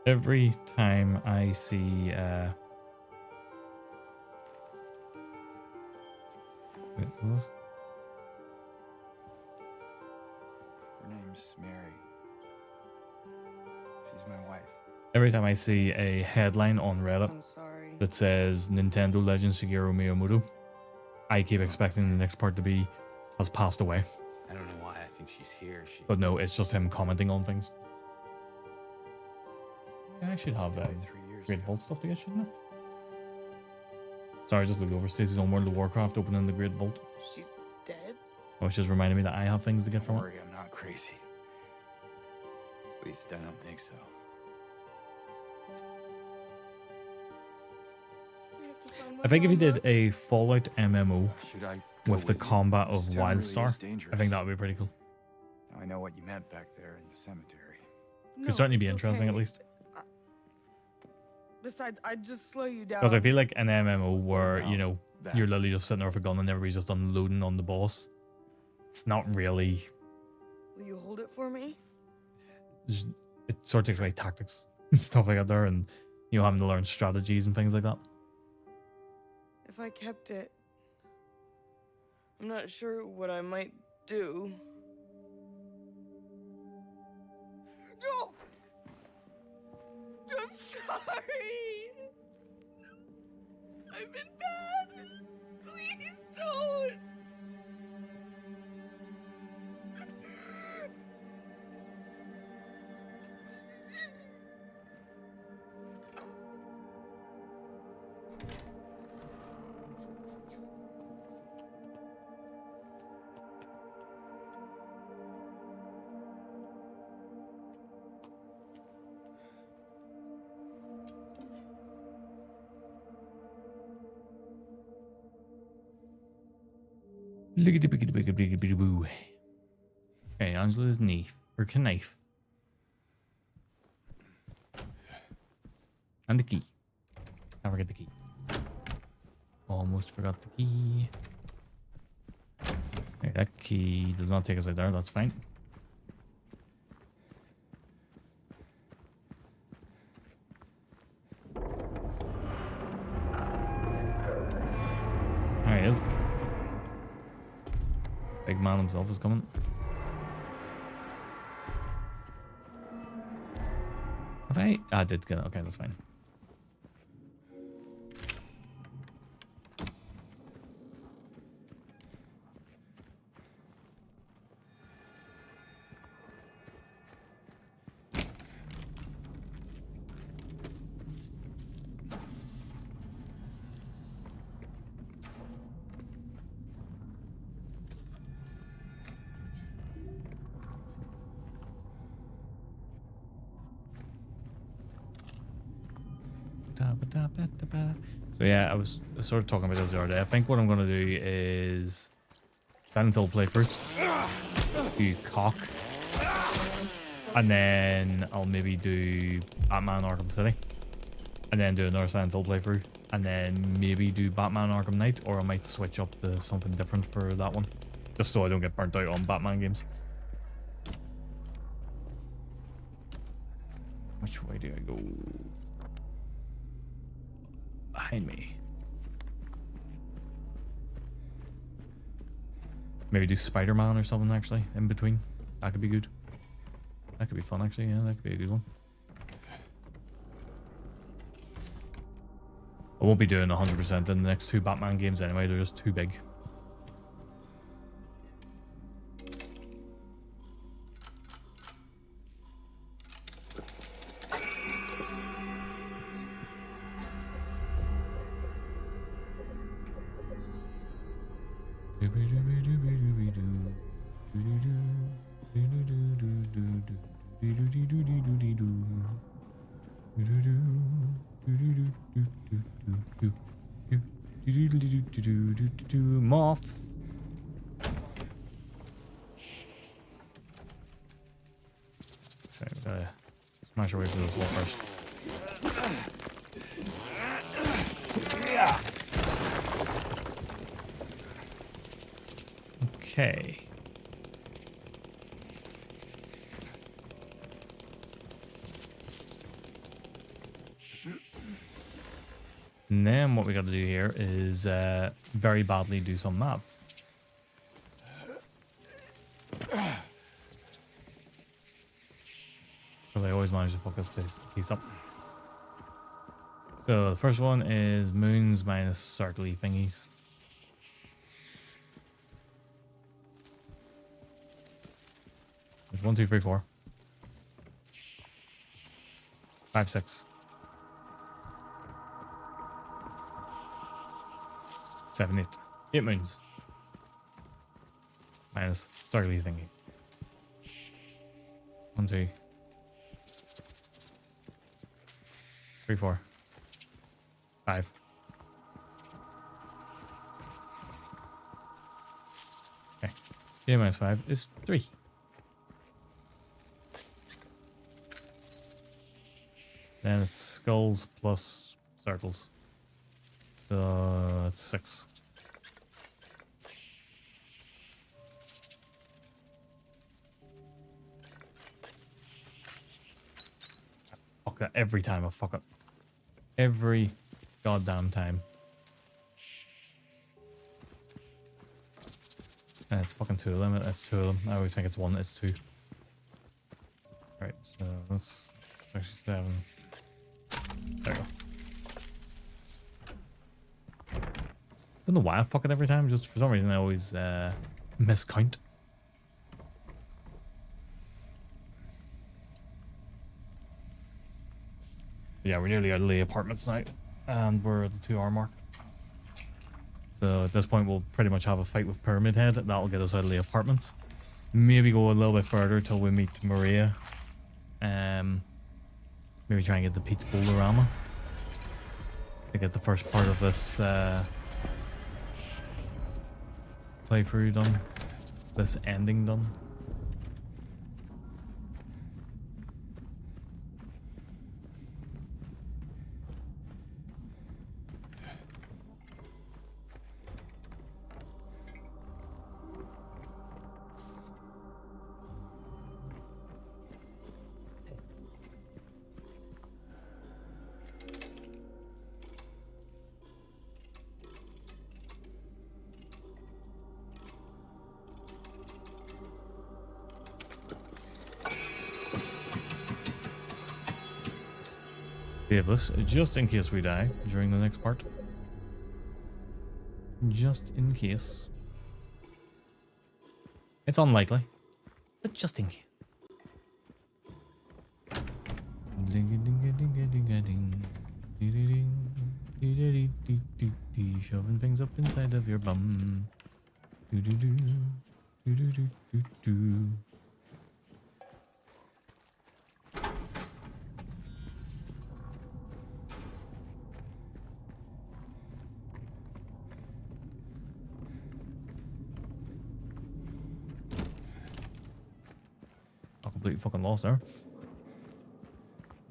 Every time I see wait, what is this? Her name's Mary. She's my wife. Every time I see a headline on Reddit I'm sorry. that says Nintendo legend Shigeru Miyamoto, I keep expecting the next part to be has passed away. I don't know why I think she's here. But no, it's just him commenting on things. Yeah, I should have that 3 years Great ago. Vault stuff to get, shouldn't I? Sorry, I just looked over Stacey's on World of Warcraft opening the Great Vault, She's dead? which just reminded me that I have things to get Don't from it. worry, I'm not crazy. At least I don't think so. We have to find my I think if you mama. did a Fallout MMO Should I go with the you? combat of This town really is Wildstar, I dangerous. think that would be pretty cool. Now I know what you meant back there in the cemetery. Could certainly be it's interesting at okay. least. Besides, I'd just slow you down. Because I feel like an MMO where, Wow. That. you're literally just sitting there with a gun and everybody's just unloading on the boss. It's not really... Will you hold it for me? It sort of takes away tactics and stuff like that there, and, having to learn strategies and things like that. If I kept it, I'm not sure what I might do. No! I've been bad. Please don't. Lickety-pickety-pickety-pickety-boo. Okay, Angela's knife. Or knife. And the key. Can't forget the key. Almost forgot the key. Okay, that key does not take us out there. That's fine. There he is. Big man himself is coming. Have I? I did get it. Okay, that's fine. So yeah, I was sort of talking about this the other day. I think what I'm going to do is Silent Hill playthrough, do Cock, and then I'll maybe do Batman Arkham City, and then do another Silent Hill playthrough, and then maybe do Batman Arkham Knight, or I might switch up to something different for that one, just so I don't get burnt out on Batman games. Which way do I go? Behind me. Maybe do Spider-Man or something actually in between. That could be good. That could be fun actually. Yeah, that could be a good one. I won't be doing 100% in the next two Batman games anyway. They're just too big. Moths. Okay, we gotta smash our way through this wall first. Okay. And then what we got to do here is very badly do some maths. Because I always manage to fuck this piece up. So the first one is moons minus circly thingies. There's 1, 2, 3, 4, 5, 6, 7, 8. 8 moons. Minus circly thingies. 1, 2, 3, 4, 5. Okay. 8 minus 5 is 3. Then it's skulls plus circles. So it's 6. Fuck it every time. I fuck it. Every goddamn time. And it's fucking 2 of them. That's 2 of them. I always think it's 1. It's 2. Right. So that's actually 7. There we go. don't know why I fuck it every time. Just for some reason I always miscount. Yeah, we're nearly out of the apartments now, and we're at the 2-hour mark. So at this point, we'll pretty much have a fight with Pyramid Head. That'll get us out of the apartments. Maybe go a little bit further till we meet Maria. Maybe try and get the Pizza Boulderama to get the first part of this playthrough done. This ending done. Save this just in case we die during the next part. Just in case. It's unlikely, but just in case. Shoving things up inside of your bum. Completely fucking lost there.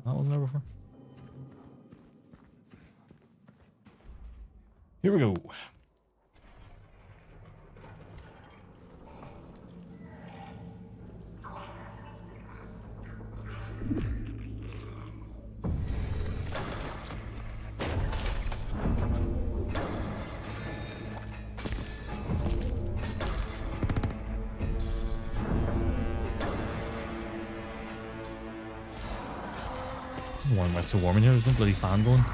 That wasn't there before. Here we go. Why am I so warm in here? There's no bloody fan going.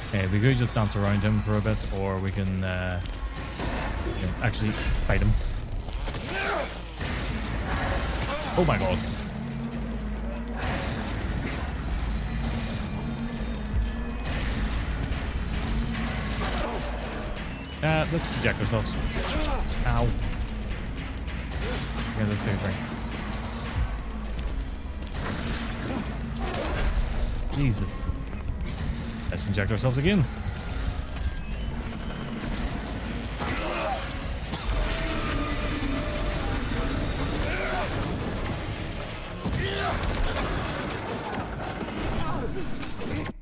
Okay, we could just dance around him for a bit, or we can actually fight him. Oh my god. Let's eject ourselves. Ow. Yeah, let's take a drink. Jesus. Let's inject ourselves again.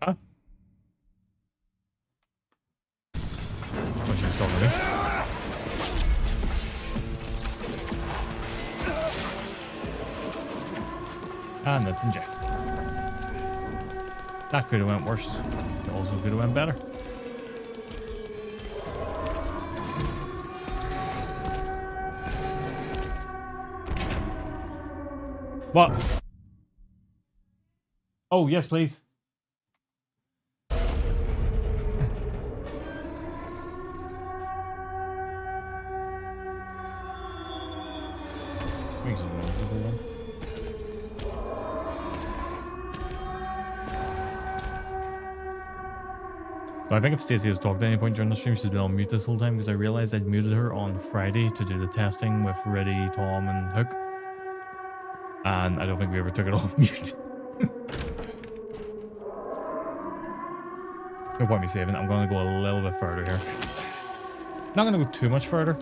Huh? What you talking to me? And let's inject. That could have went worse. It also could have went better. What? Oh, yes, please. Makes it wrong, is it wrong? So I think if Stacey has talked at any point during the stream, she's been on mute this whole time because I realized I'd muted her on Friday to do the testing with Reddy, Tom, and Hook. And I don't think we ever took it off mute. No point me saving it. I'm going to go a little bit further here. Not going to go too much further,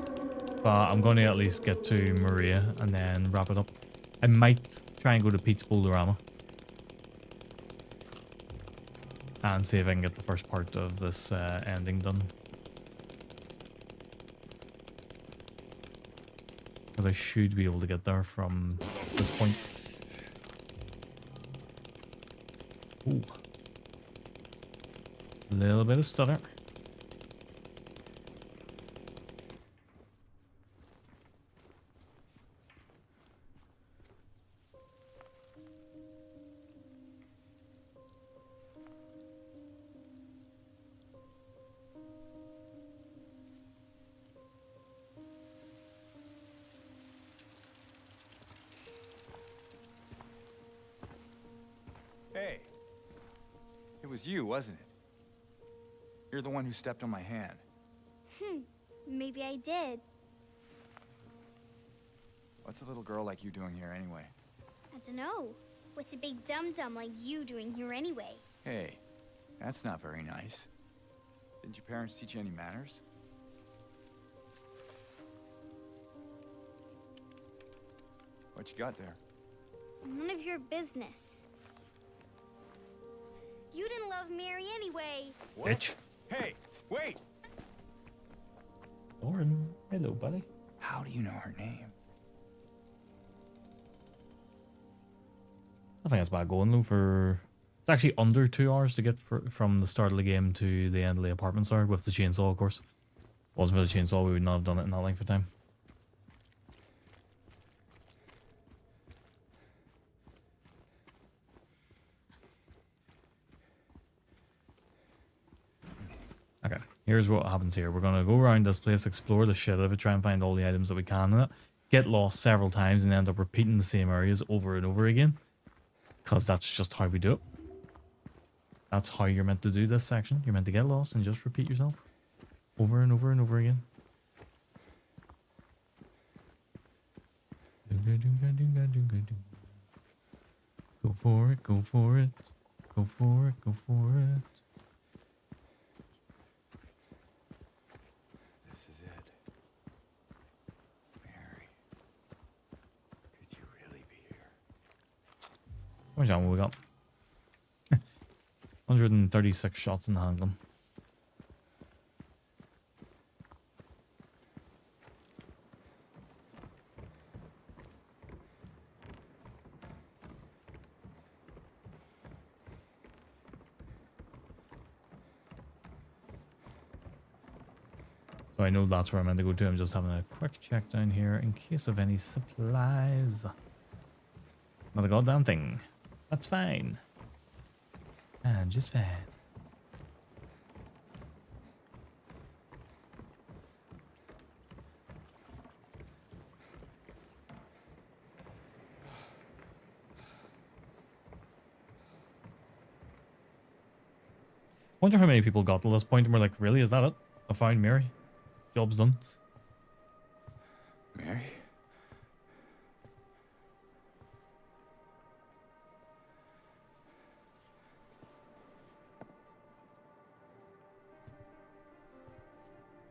but I'm going to at least get to Maria and then wrap it up. I might try and go to Pete's Boulderama and see if I can get the first part of this ending done. Because I should be able to get there from this point. Ooh. A little bit of stutter. was you, wasn't it? You're the one who stepped on my hand. Maybe I did. What's a little girl like you doing here anyway? I don't know. What's a big dum-dum like you doing here anyway? Hey, that's not very nice. Didn't your parents teach you any manners? What you got there? None of your business. You didn't love Mary anyway. What? Bitch. Hey, wait! Lauren, hello, buddy. How do you know her name? I think that's bad going though. For it's actually under 2 hours to get from the start of the game to the end of the apartments are with the chainsaw, of course. Wasn't for the chainsaw, we would not have done it in that length of time. Okay, here's what happens here. We're gonna go around this place, explore the shit out of it, try and find all the items that we can in it, get lost several times, and end up repeating the same areas over and over again. Because that's just how we do it. That's how you're meant to do this section. You're meant to get lost and just repeat yourself over and over and over again. Go for it, go for it, go for it, go for it. This is it. Mary. Could you really be here? How much ammo we got? 136 shots in the handgun. So I know that's where I'm meant to go to. I'm just having a quick check down here in case of any supplies. Not a goddamn thing. That's fine. And just fine. Wonder how many people got to this point and were like, really, is that it? I found Mary. Job's done. Mary?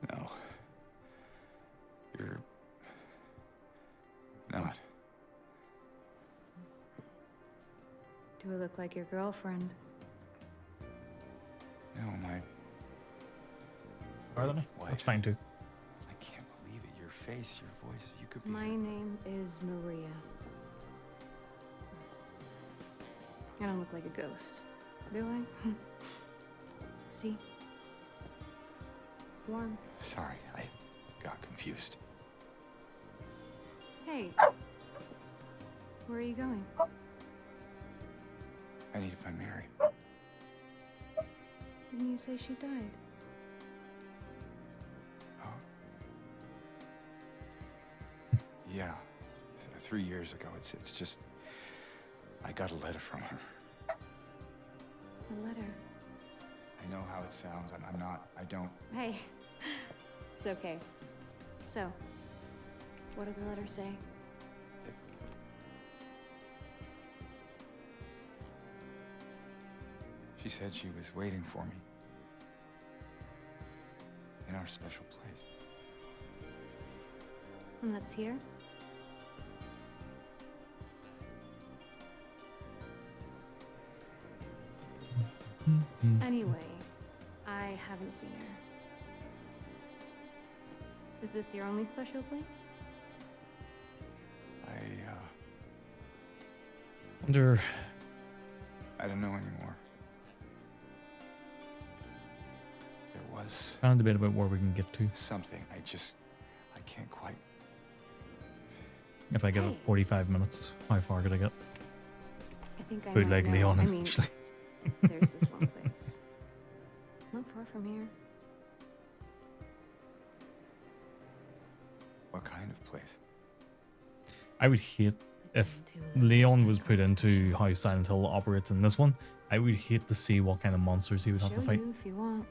No. You're not. Do I look like your girlfriend? No, my Are they? wife. That's fine too. I can't believe it. Your face, your voice. You could be. My name is Maria. I don't look like a ghost, do I? See? Warm. Sorry, I got confused. Hey. Where are you going? I need to find Mary. Didn't you say she died? Oh. Yeah. 3 years ago. It's just I got a letter from her. A letter? I know how it sounds. I don't. Hey. It's okay. So, what did the letter say? She said she was waiting for me. In our special place. And that's here? Anyway, I haven't seen her. Is this your only special place? Wonder. I don't know anymore. There was Trying to debate about where we can get to. something. I can't quite. If I give it 45 minutes, how far could I get? I think I Bootleg might know. Leon, I mean, actually. there's this one place. Not far from here. What kind of place? I would hate if Leon was put into how Silent Hill operates in this one, I would hate to see what kind of monsters he would have Show to fight. you if you want.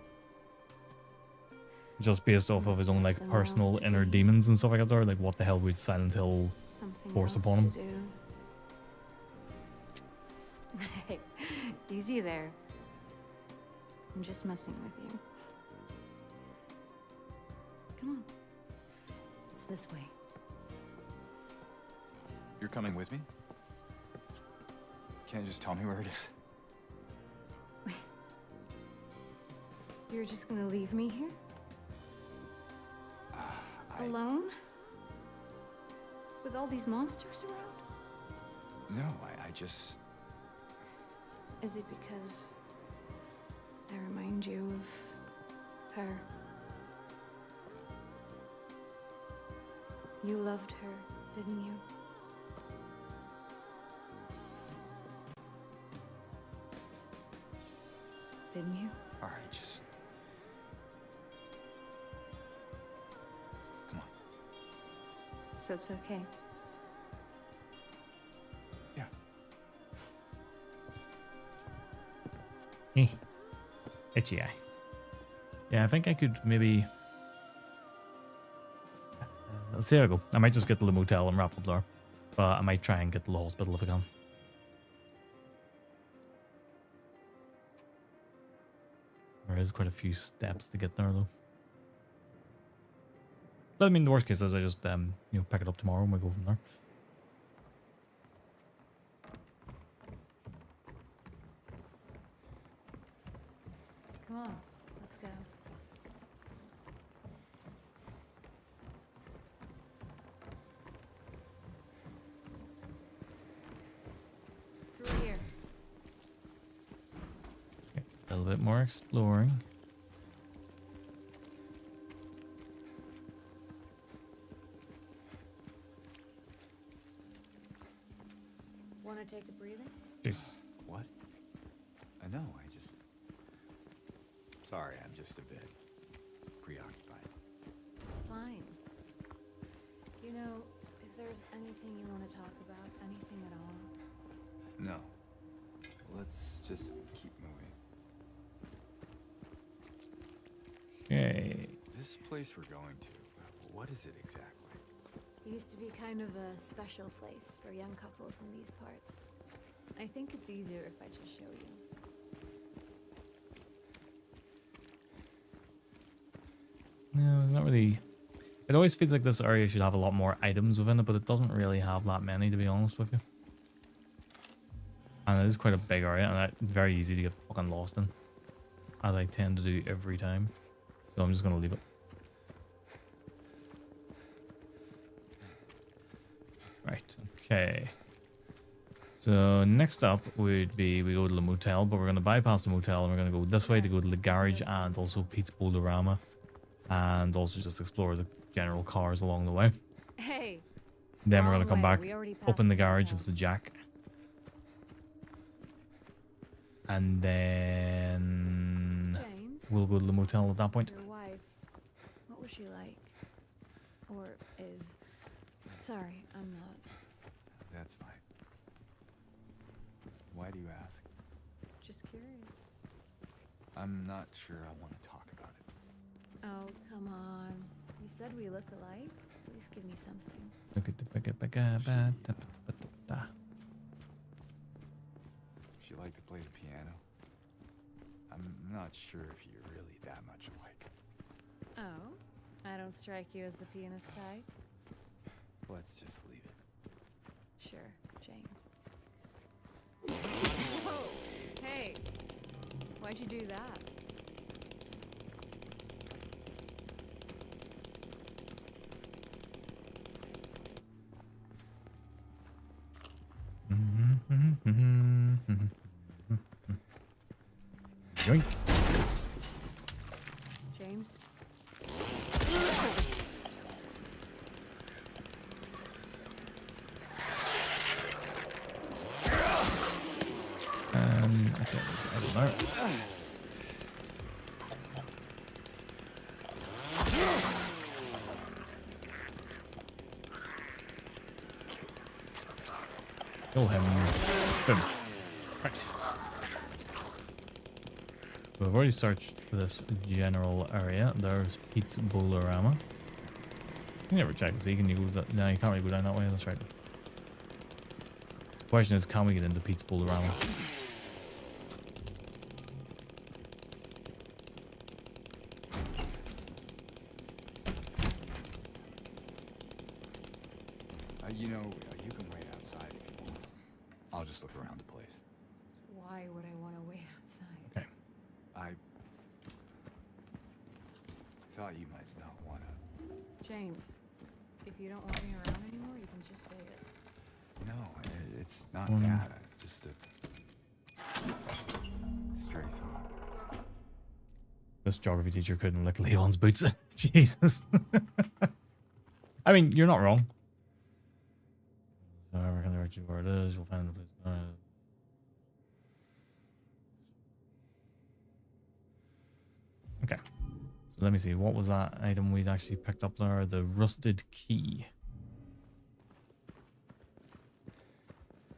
Just based off of his own like Somewhere else personal to inner be. demons and stuff like that. Or like what the hell would Silent Hill Something force else upon him? to do. Hey, easy there. I'm just messing with you. Come on. It's this way. You're coming with me? Can't you just tell me where it is? You're just gonna leave me here? Alone? With all these monsters around? No, I just... Is it because I remind you of her? You loved her, didn't you? Didn't you? All right, just... Come on. So it's okay. Yeah. Itchy eye. Yeah, I think I could maybe... let's see how I go. I might just get to the motel and wrap up there. But I might try and get to the hospital if I can. There is quite a few steps to get there though. But I mean, the worst case is I just, pick it up tomorrow and we go from there. Come on, let's go. Through here. A little bit more exploring. Want to take a breather? Jesus. What? I know, I just... Sorry, I'm just a bit preoccupied. It's fine. You know, if there's anything you want to talk about, anything at all, No. Let's just keep moving. Okay. This place we're going to, what is it exactly? it used to be kind of a special place for young couples in these parts. I think it's easier if I just show you. No, it's not really... It always feels like this area should have a lot more items within it, but it doesn't really have that many, to be honest with you. And it is quite a big area, and it's very easy to get fucking lost in. As I tend to do every time. So I'm just going to leave it. Right, okay. So next up would be we go to the motel, but we're going to bypass the motel and we're going to go this way to go to the garage and also Pete's Boulderama. And also just explore the general cars along the way. Hey. Then we're going to come back, We already passed open the the garage motel. with the jack. And then James, we'll go to the motel at that point. your wife, what was she like? Or is... Sorry, I'm not... That's fine. Why do you ask? Just curious. I'm not sure I want to talk about it. Oh, come on. You said we look alike? At least give me something. She liked to play the piano. I'm not sure if you're really that much alike. Oh? I don't strike you as the pianist type? Let's just leave it. Sure, James. Whoa! Hey! Why'd you do that? Yoink. James? Okay, there's I don't know. Kill him. Boom. Right. We've already searched for this general area. There's Pete's Bowl-orama. You never check to see. Can you go that? No, you can't really go down that way. That's right. The question is, can we get into Pete's Bowl-orama? You know, you can wait outside if you want. I'll just look around the place. Why would I want to wait outside? Okay. I thought you might not want to. James, if you don't want me around anymore, you can just say it. No, it's not that. Just a stray thought. This geography teacher couldn't lick Leon's boots. Jesus. I mean, you're not wrong. So we're going to direct you where it is. We'll find the place. Okay. So let me see. What was that item we'd actually picked up there? The rusted key.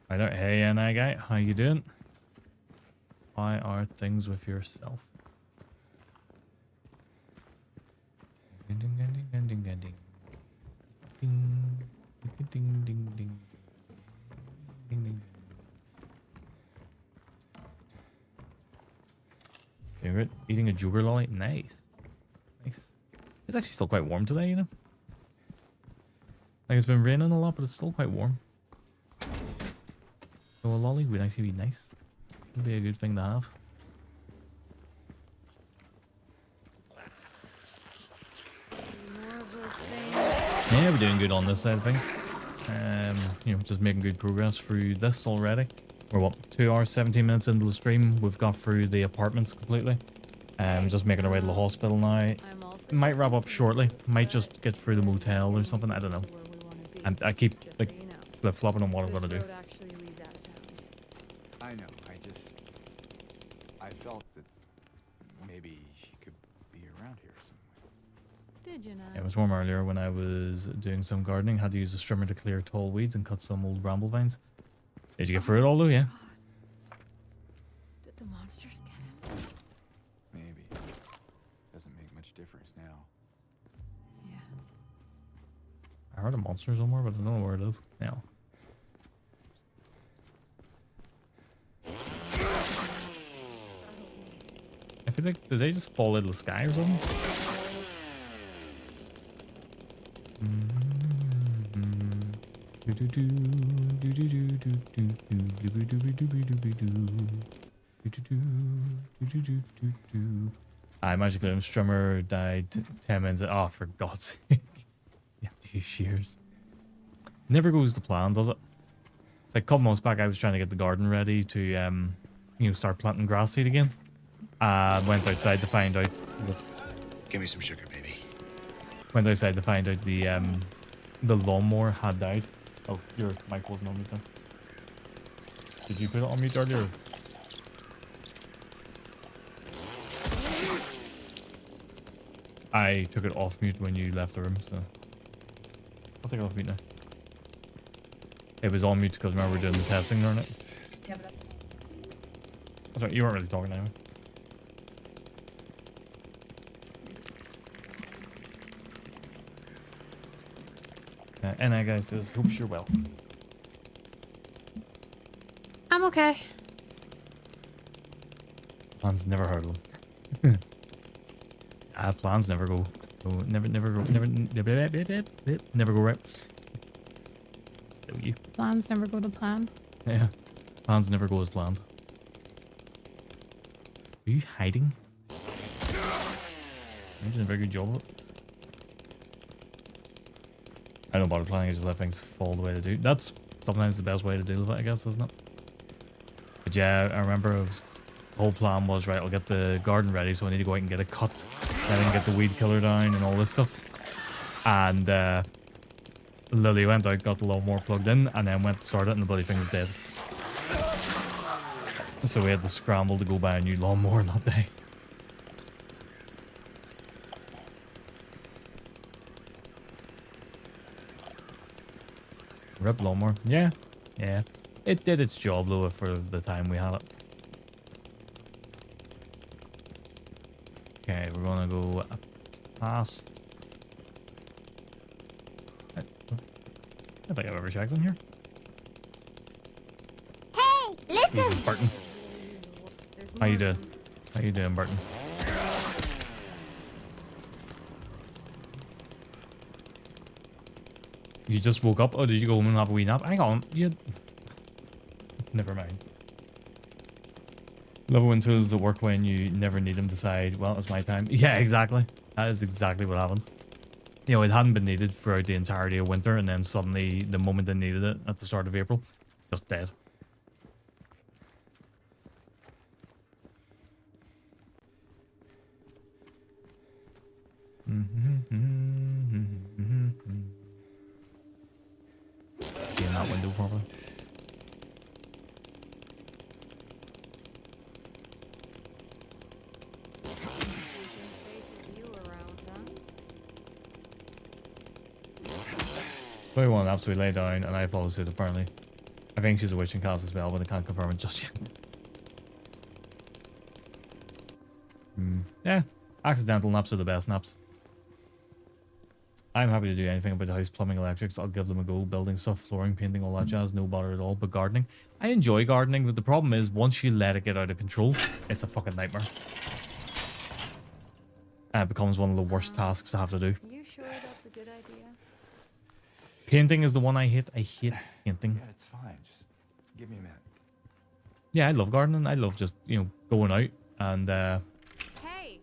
Hi there. Hey, NI guy. How you doing? Why are things with yourself? Ding, ding, ding, ding, ding, ding, ding. Ding, ding, ding, ding. Ding, ding. Favorite? Eating a Joker lolly? Nice. Nice. It's actually still quite warm today, you know? Like, it's been raining a lot, but it's still quite warm. So a lolly would actually be nice. Would be a good thing to have. Yeah, we're doing good on this side of things. You know, just making good progress through this already. We're what, 2 hours, 17 minutes into the stream. We've got through the apartments completely. Just making our way to the hospital now. Might wrap up shortly. Might just get through the motel or something. I don't know. And I keep like flip-flopping on what I'm gonna do. I know. I felt that maybe she could be around here somewhere. Did you know? It was warm earlier when I was doing some gardening. Had to use a trimmer to clear tall weeds and cut some old bramble vines. Did you get through it all though? Yeah. Did the monsters get him? Maybe. Doesn't make much difference now. Yeah. I heard a monster somewhere, but I don't know where it is now. I feel like, did they just fall out of the sky or something? I magically a strummer died 10 minutes. Oh, for God's sake. Yeah, these shears. Never goes to plan, does it? It's like a couple months back I was trying to get the garden ready to you know, start planting grass seed again. Went outside to find out. Give me some sugar, baby. Went outside to find out the lawnmower had died. Oh, your mic wasn't on mute then. Did you put it on mute earlier? I took it off mute when you left the room, so I'll take it off mute now. It was on mute because remember we were doing the testing on it. Yeah, but That's right, you weren't really talking anyway. NI guy says, hopes you're well. I'm okay. Plans never heard of them. Plans never go. Never go right. So you. Plans never go to plan. Yeah. Plans never go as planned. Are you hiding? You're doing a very good job of it. I don't bother planning, I just let things fall the way they do. That's sometimes the best way to deal with it, I guess, isn't it? But yeah, I remember the whole plan was, right, I'll get the garden ready, so I need to go out and get a cut. Then I can get the weed killer down and all this stuff. And Lily went out, got the lawnmower plugged in, and then went to start it, and the bloody thing was dead. So we had to scramble to go buy a new lawnmower that day. Rip lawnmower. Yeah. Yeah. It did its job though for the time we had it. gonna go past. I don't think I've ever checked in here. Hey, Jesus, listen! Barton. There's How you more doing? of them. How you doing, Barton? You just woke up? Oh, did you go home and have a wee nap? Hang on. You... Never mind. Love it when tools that work when you never need them decide, well, it's my time. Yeah, exactly. That is exactly what happened. You know, it hadn't been needed throughout the entirety of winter, and then suddenly, the moment they needed it, at the start of April, just dead. Seeing that window properly. Chloe won't absolutely lay down, and I follow suit apparently. I think she's a witch in castle spell, but I can't confirm it just yet. Yeah, accidental naps are the best naps. I'm happy to do anything about the house, plumbing, electrics. I'll give them a go. Building stuff, flooring, painting, all that jazz. No bother at all. But gardening, I enjoy gardening, but the problem is once you let it get out of control, it's a fucking nightmare. And it becomes one of the worst tasks I have to do. You sure that's a good idea? Painting is the one I hate. I hate painting. Yeah, it's fine. Just give me a minute. Yeah, I love gardening. I love just, you know, going out and Hey,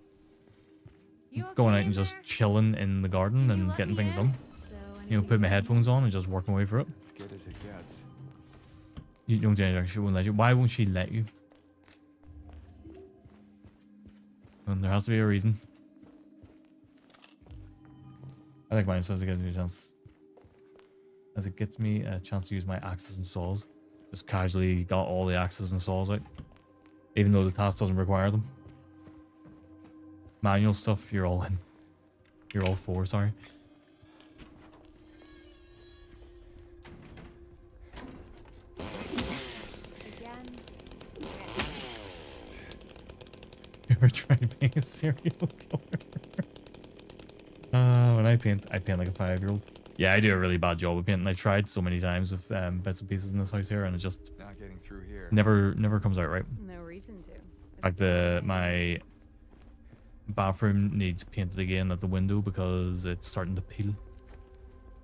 you going okay out and in just there? chilling in the garden Can you and let getting me things in? done. So You know, put my anything headphones on and just working away for it. As good as it gets. You don't think she won't let you? Why won't she let you? And there has to be a reason. I think mine says it gives me a chance. As it gets me a chance to use my axes and saws. Just casually got all the axes and saws out. Even though the task doesn't require them. Manual stuff, you're all in. You're all for, sorry. Again. You ever tried being a serial killer? When I paint like a 5-year-old. Yeah, I do a really bad job of painting. I tried so many times with bits and pieces in this house here, and it just Not getting through here. never comes out right. No reason to. Like my bathroom needs painted again at the window because it's starting to peel.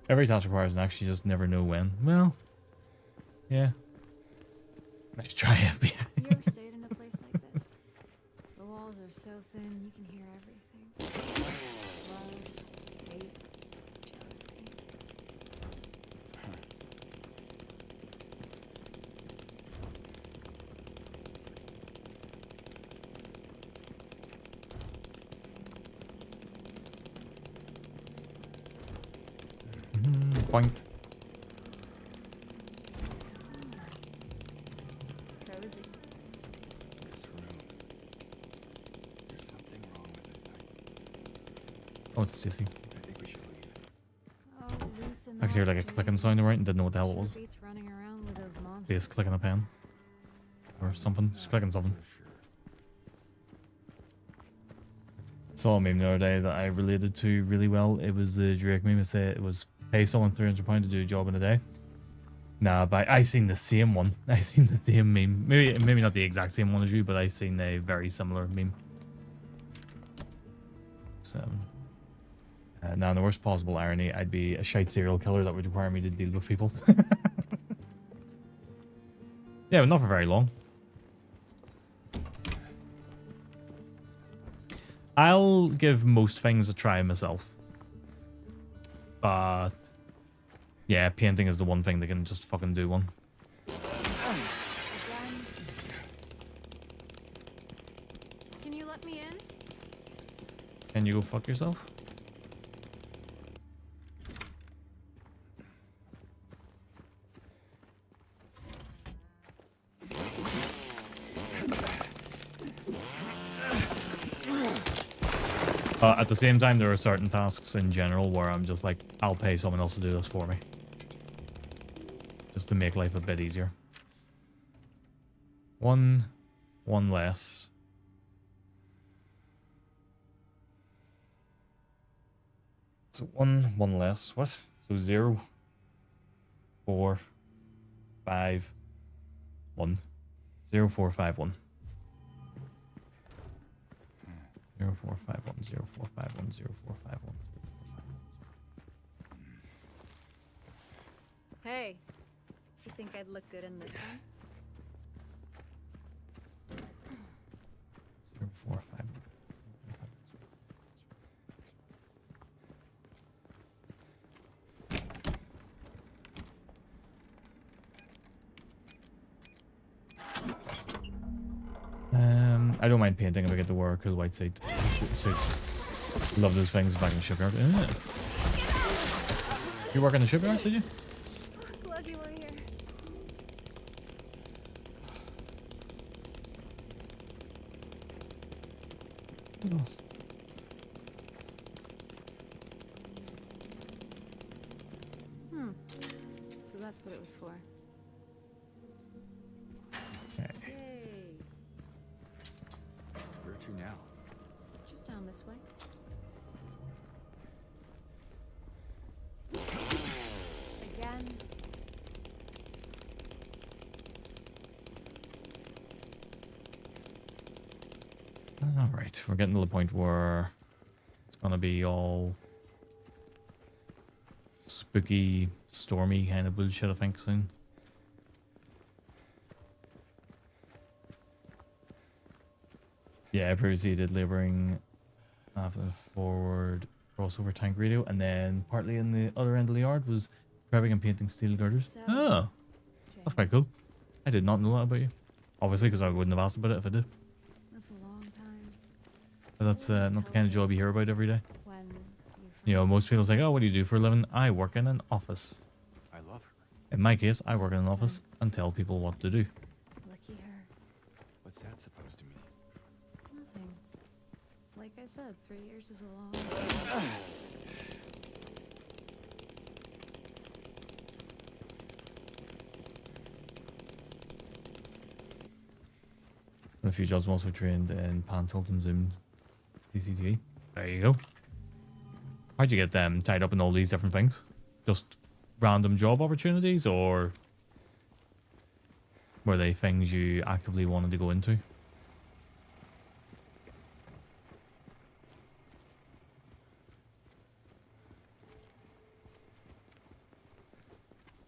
Every task requires an axe, you just never know when. Well, yeah. Nice try, FBI. You ever stayed in a place like this? The walls are so thin, you can hear everything. Love, hate, jealousy. Boink. Cozy. This room. There's something wrong with it. Oh, it's Jesse. I think we should leave. Oh, loosen I could hear up, like a clicking sound James. right and didn't know what the hell it Sure was. beats running around with those monsters. Face clicking a pen. Or something. Just clicking something. So sure. Saw a meme the other day that I related to really well. It was the Drake meme. It said it was pay someone £300 to do a job in a day. Nah, but I seen the same one. I seen the same meme. Maybe not the exact same one as you, but I seen a very similar meme. So, now in the worst possible irony, I'd be a shite serial killer that would require me to deal with people. Yeah, but not for very long. I'll give most things a try myself. But yeah, painting is the one thing that can just fucking do one. Again. Can you let me in? Can you go fuck yourself? At the same time, there are certain tasks in general where I'm just like, I'll pay someone else to do this for me. Just to make life a bit easier. One less. So one less. What? So 0, 4, 5, 1. 0, 4, 5, 1. 0, 4, 5, 1, 0, 4, 5, 1, 0, 4, 5, 1, 0, 4, 5, 1. Hey, you think I'd look good in this one? 0, 4, 5, 1. I don't mind painting if I get to wear a cool white suit. Love those things back in the shipyard. Yeah. You work in the shipyard, did you? Glad you were here. So that's what it was for. Okay. Yay. Where to now? Just down this way. Again. All right, we're getting to the point where it's gonna be all spooky, stormy kind of bullshit, I think, soon. Yeah, previously he did labouring after the forward crossover tank radio, and then partly in the other end of the yard was prepping and painting steel girders. So, Oh, that's quite cool. I did not know that about you. Obviously, because I wouldn't have asked about it if I did. That's a long time. But that's not the kind of job you hear about every day. When You know, most people say, oh, what do you do for a living? I work in an office. I love her. In my case, I work in an office and tell people what to do. Lucky her. What's that supposed to mean? Nothing. Like I said, 3 years is a long time. And a few jobs I'm also trained in pan tilt and zoomed CCTV. There you go. How'd you get them tied up in all these different things? Just random job opportunities, or were they things you actively wanted to go into?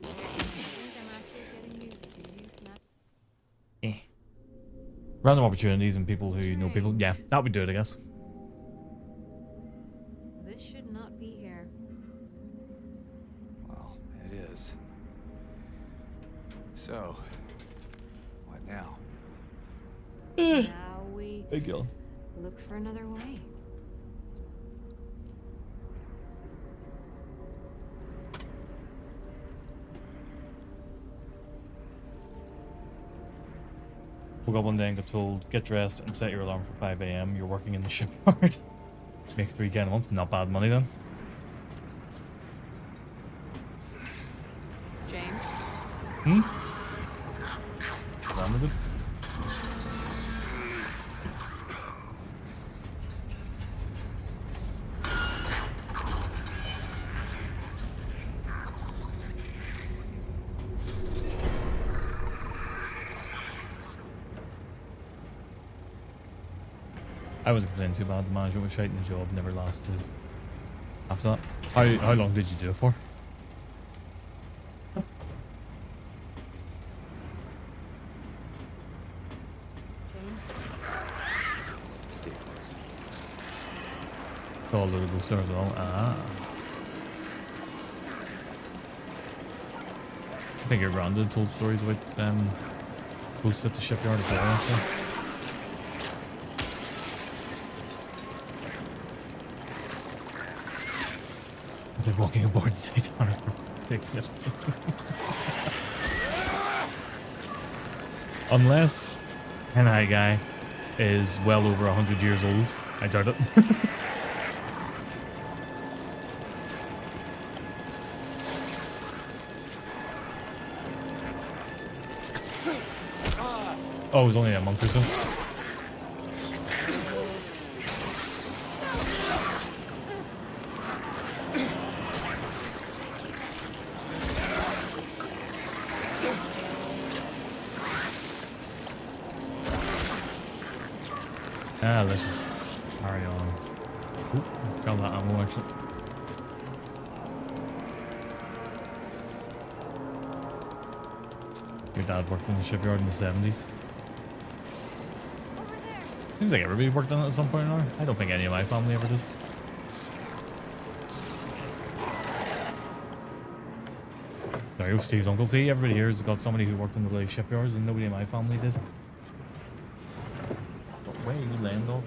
I think I'm actually getting used to you snap. Random opportunities and people who know people. Yeah, that would do it, I guess. This should not be here. Well, it is. So, what now? Now we Big deal. look for another way. Woke up one day and got told, get dressed and set your alarm for 5 a.m. You're working in the shipyard. Make $3K a month. Not bad money then. James? Hmm? Landed it. I wasn't complaining too bad. The management was shouting, the job never lasted. After that, how long did you do it for? James? Stay close. Oh, the go serve though. Ah. I think your granddad told stories about posts at the shipyard as well, actually. They're walking aboard the Titan. Ridiculous. Unless Henai guy is well over 100 years old. I doubt it. Oh, it was only a month or so. Let's just carry on. Oop, got that ammo actually. Your dad worked in the shipyard in the 70s. Seems like everybody worked on it at some point or another. I don't think any of my family ever did. There you go, Steve's uncle. See, everybody here has got somebody who worked in the bloody shipyards and nobody in my family did. What way you land off?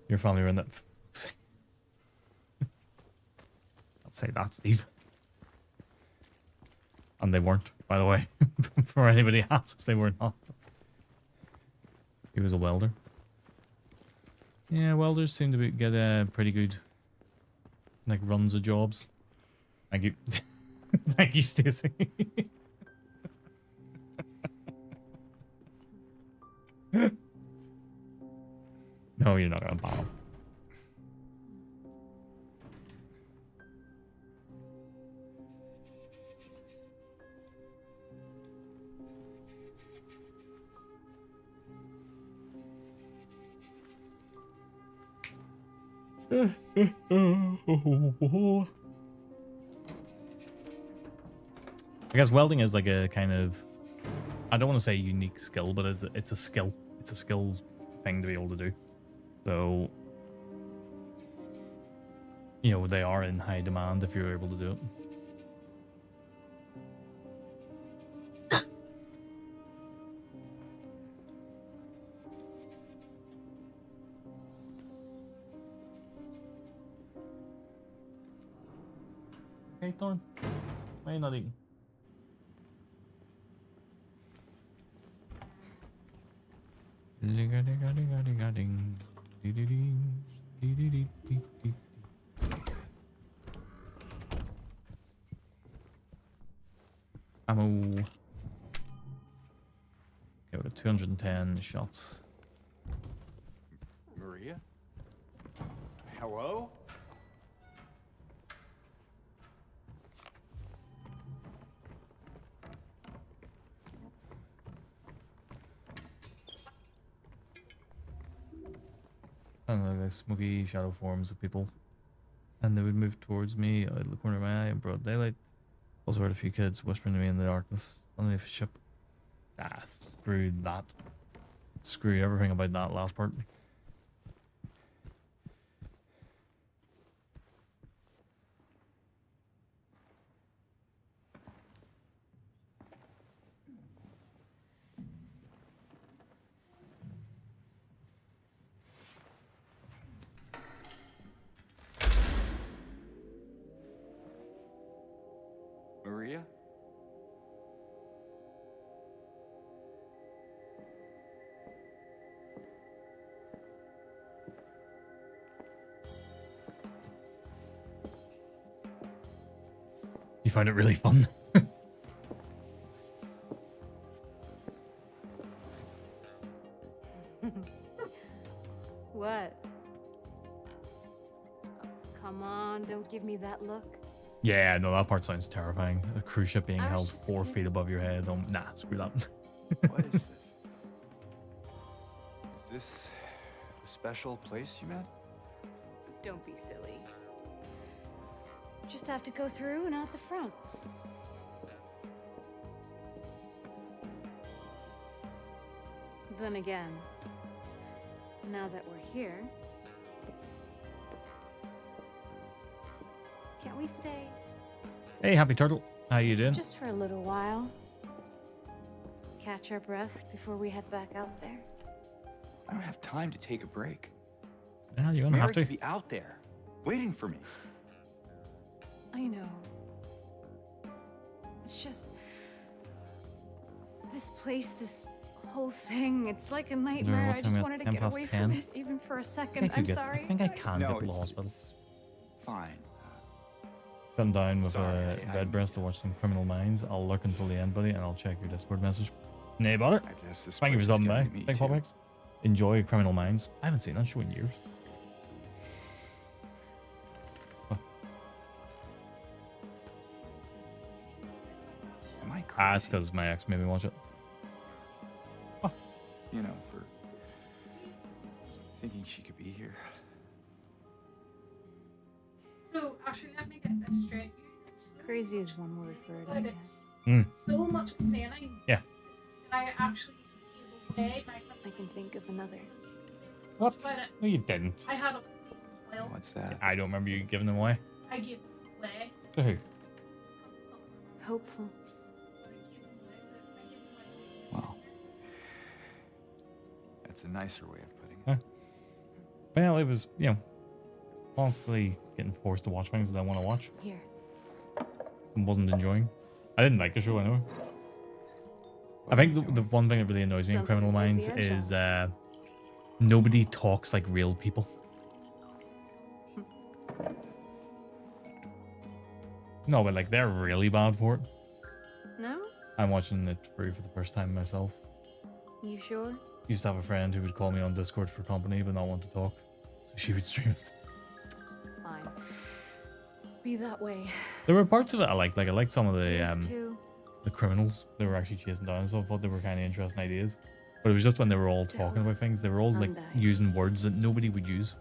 Your family were in that. I'd say that, Steve. And they weren't, by the way. For anybody asks, they were not. He was a welder. Yeah, welders seem to get pretty good, like, runs of jobs. Thank you. Thank you, Stacey. No, you're not gonna bomb. I guess welding is like a kind of, I don't want to say unique skill, but it's a skill. It's a skill thing to be able to do. So, you know, they are in high demand if you're able to do it. Hey, Thorn. Why are you not eating? Ammo. Okay, we got 210 shots. Maria? Hello? And like smoky shadow forms of people. And they would move towards me out of the corner of my eye in broad daylight. Also heard a few kids whispering to me in the darkness underneath a ship. Ah, screw that. Screw everything about that last part. Maria? You find it really fun. What? Oh, come on, don't give me that look. Yeah, no, that part sounds terrifying. A cruise ship being I was held just 4 kidding. feet above your head. Nah, screw that. What is this? Is this a special place you met? Don't be silly. Just have to go through and out the front. Then again, now that we're here, can't we stay Hey, Happy Turtle. How you doing? just for a little while? Catch our breath before we head back out there. I don't have time to take a break. Yeah, you're gonna Mary have to. could be out there, waiting for me. I know. It's just this place, this whole thing. It's like a nightmare. what I time just we at? wanted to 10 get past away 10? from it, even for a I second. think, I'm I sorry. think I can No, get the it's, but it's fine. sitting down with Sorry, Redbreast to watch some Criminal Minds. I'll lurk until the end, buddy, and I'll check your Discord message. Nay, bother. I guess this Thank you for place is stopping by. gonna be me Big too. Popex. Enjoy Criminal Minds. I haven't seen that show in years. Am I Ah, it's because my ex made me watch it. You know, for thinking she could be here. So, actually, let me get this straight. Crazy is one word for it, I But guess. it's so much complaining. Yeah. That I actually gave away my I can think of another. What? But No, you didn't. I had a well, What's that? I don't remember you giving them away. I gave away. To who? Hopeful. Well, that's a nicer way of putting it. Well, it was, you know, honestly getting forced to watch things that I want to watch Here. and wasn't enjoying. I didn't like the show anyway. I think the one thing that really annoys me in Something Criminal to do Minds with the is nobody talks like real people. No, but like they're really bad for it. No? I'm watching it through for the first time myself. You sure? Used to have a friend who would call me on Discord for company but not want to talk. So she would stream it. Fine. Be that way. There were parts of it I liked. Like I liked some of Yours too. the criminals they were actually chasing down, so I thought they were kind of interesting ideas. But it was just when they were all talking about things, they were all like using words that nobody would use.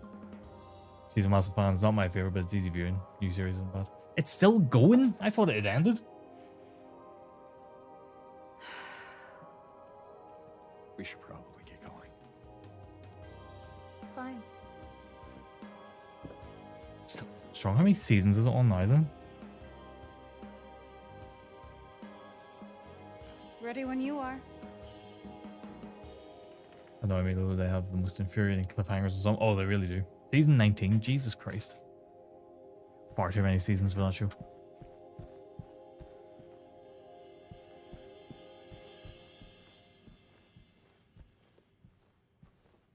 She's a massive fan. It's not my favorite, but it's easy viewing. New series and that. It's still going. I thought it had ended. We should probably get going. Fine. Still strong. How many seasons is it on now then? Ready when you are. I know, I mean, they have the most infuriating cliffhangers or something. Oh, they really do. Season 19. Jesus Christ. Far too many seasons for that show.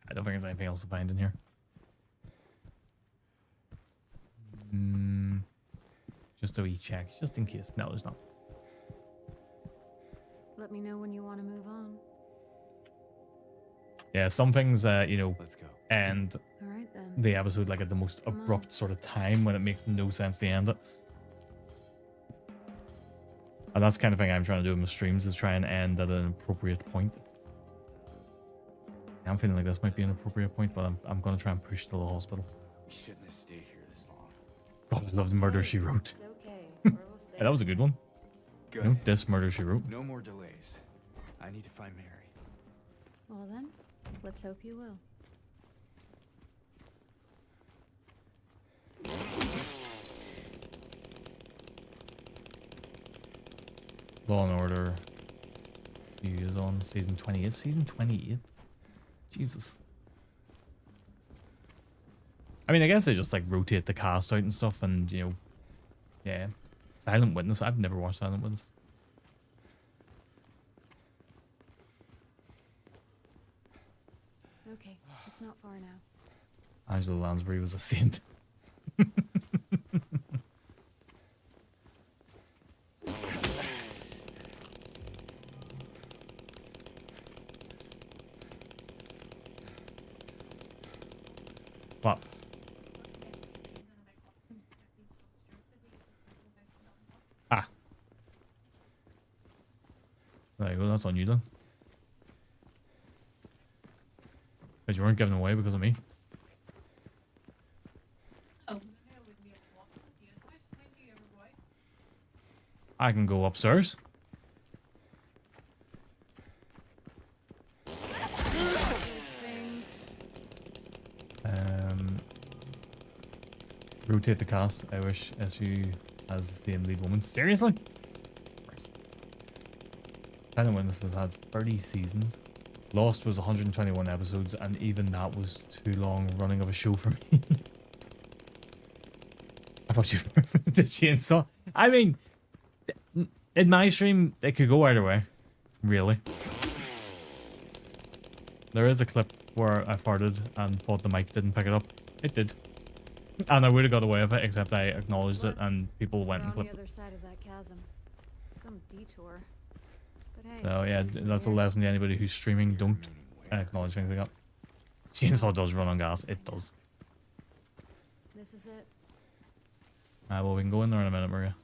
I don't think there's anything else to find in here. Just a wee check, just in case. No, there's not. Let me know when you want to move on. Yeah, some things, you know, Let's go. end All right then. the episode like at the most abrupt sort of time when it makes no sense to end it. And that's the kind of thing I'm trying to do with my streams, is try and end at an appropriate point. I'm feeling like this might be an appropriate point, but I'm going to try and push to the hospital. We shouldn't have stayed here this long. God, I love the Murder, She Wrote. It's okay. We're almost Yeah, there. that was a good one. Good. You know, this Murder, She Wrote. No more delays. I need to find Mary. Well then, let's hope you will. Law and Order. He is on season 20. Is season 28? Jesus. I mean, I guess they just like rotate the cast out and stuff, and you know, yeah. Silent Witness. I've never watched Silent Witness. Okay, it's not far now. Angela Lansbury was a saint. What? Ah. There you go, that's on you then. But you weren't giving away because of me. I can go upstairs. Rotate the cast. I wish SU has the same lead woman. Seriously? Christ. Silent Witness has had 30 seasons. Lost was 121 episodes, and even that was too long running of a show for me. I thought you the chainsaw. I mean, in my stream, it could go either way. Really. There is a clip where I farted and thought the mic didn't pick it up. It did. And I would have got away with it, except I acknowledged it and people went and We're on clipped the it. other side of that chasm. Some detour. But hey. So yeah, that's a lesson to anybody who's streaming. Don't acknowledge things like that. Chainsaw does run on gas. It does. This is it. Well, we can go in there in a minute, Maria.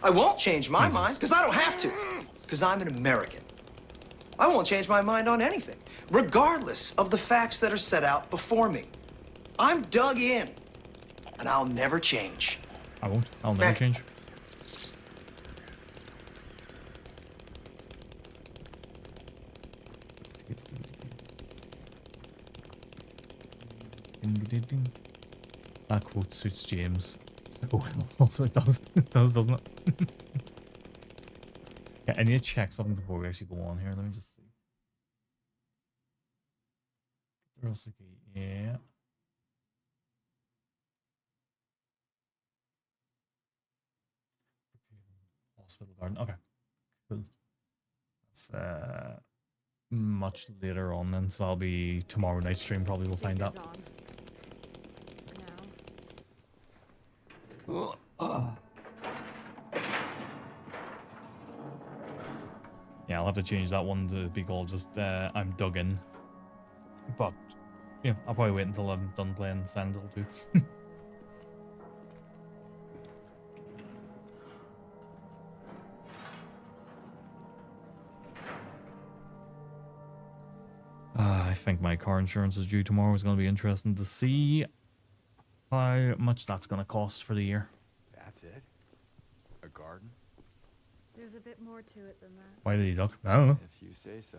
I won't change my Jesus. mind, because I don't have to. Because I'm an American. I won't change my mind on anything, regardless of the facts that are set out before me. I'm dug in, and I'll never change. I won't. I'll never change. That quote suits James so well. Also, it does. It does, doesn't it? Yeah, I need to check something before we actually go on here. Let me just see. Yeah. Hospital Garden. Okay. Cool. That's much later on then, so I'll be tomorrow night stream probably we'll find out. Yeah, I'll have to change that one to be called just I'm dug in. But yeah, I'll probably wait until I'm done playing Silent Hill 2. I think my car insurance is due tomorrow. It's going to be interesting to see how much that's going to cost for the year. That's it? A garden? There's a bit more to it than that. Why did he duck? I don't know. If you say so.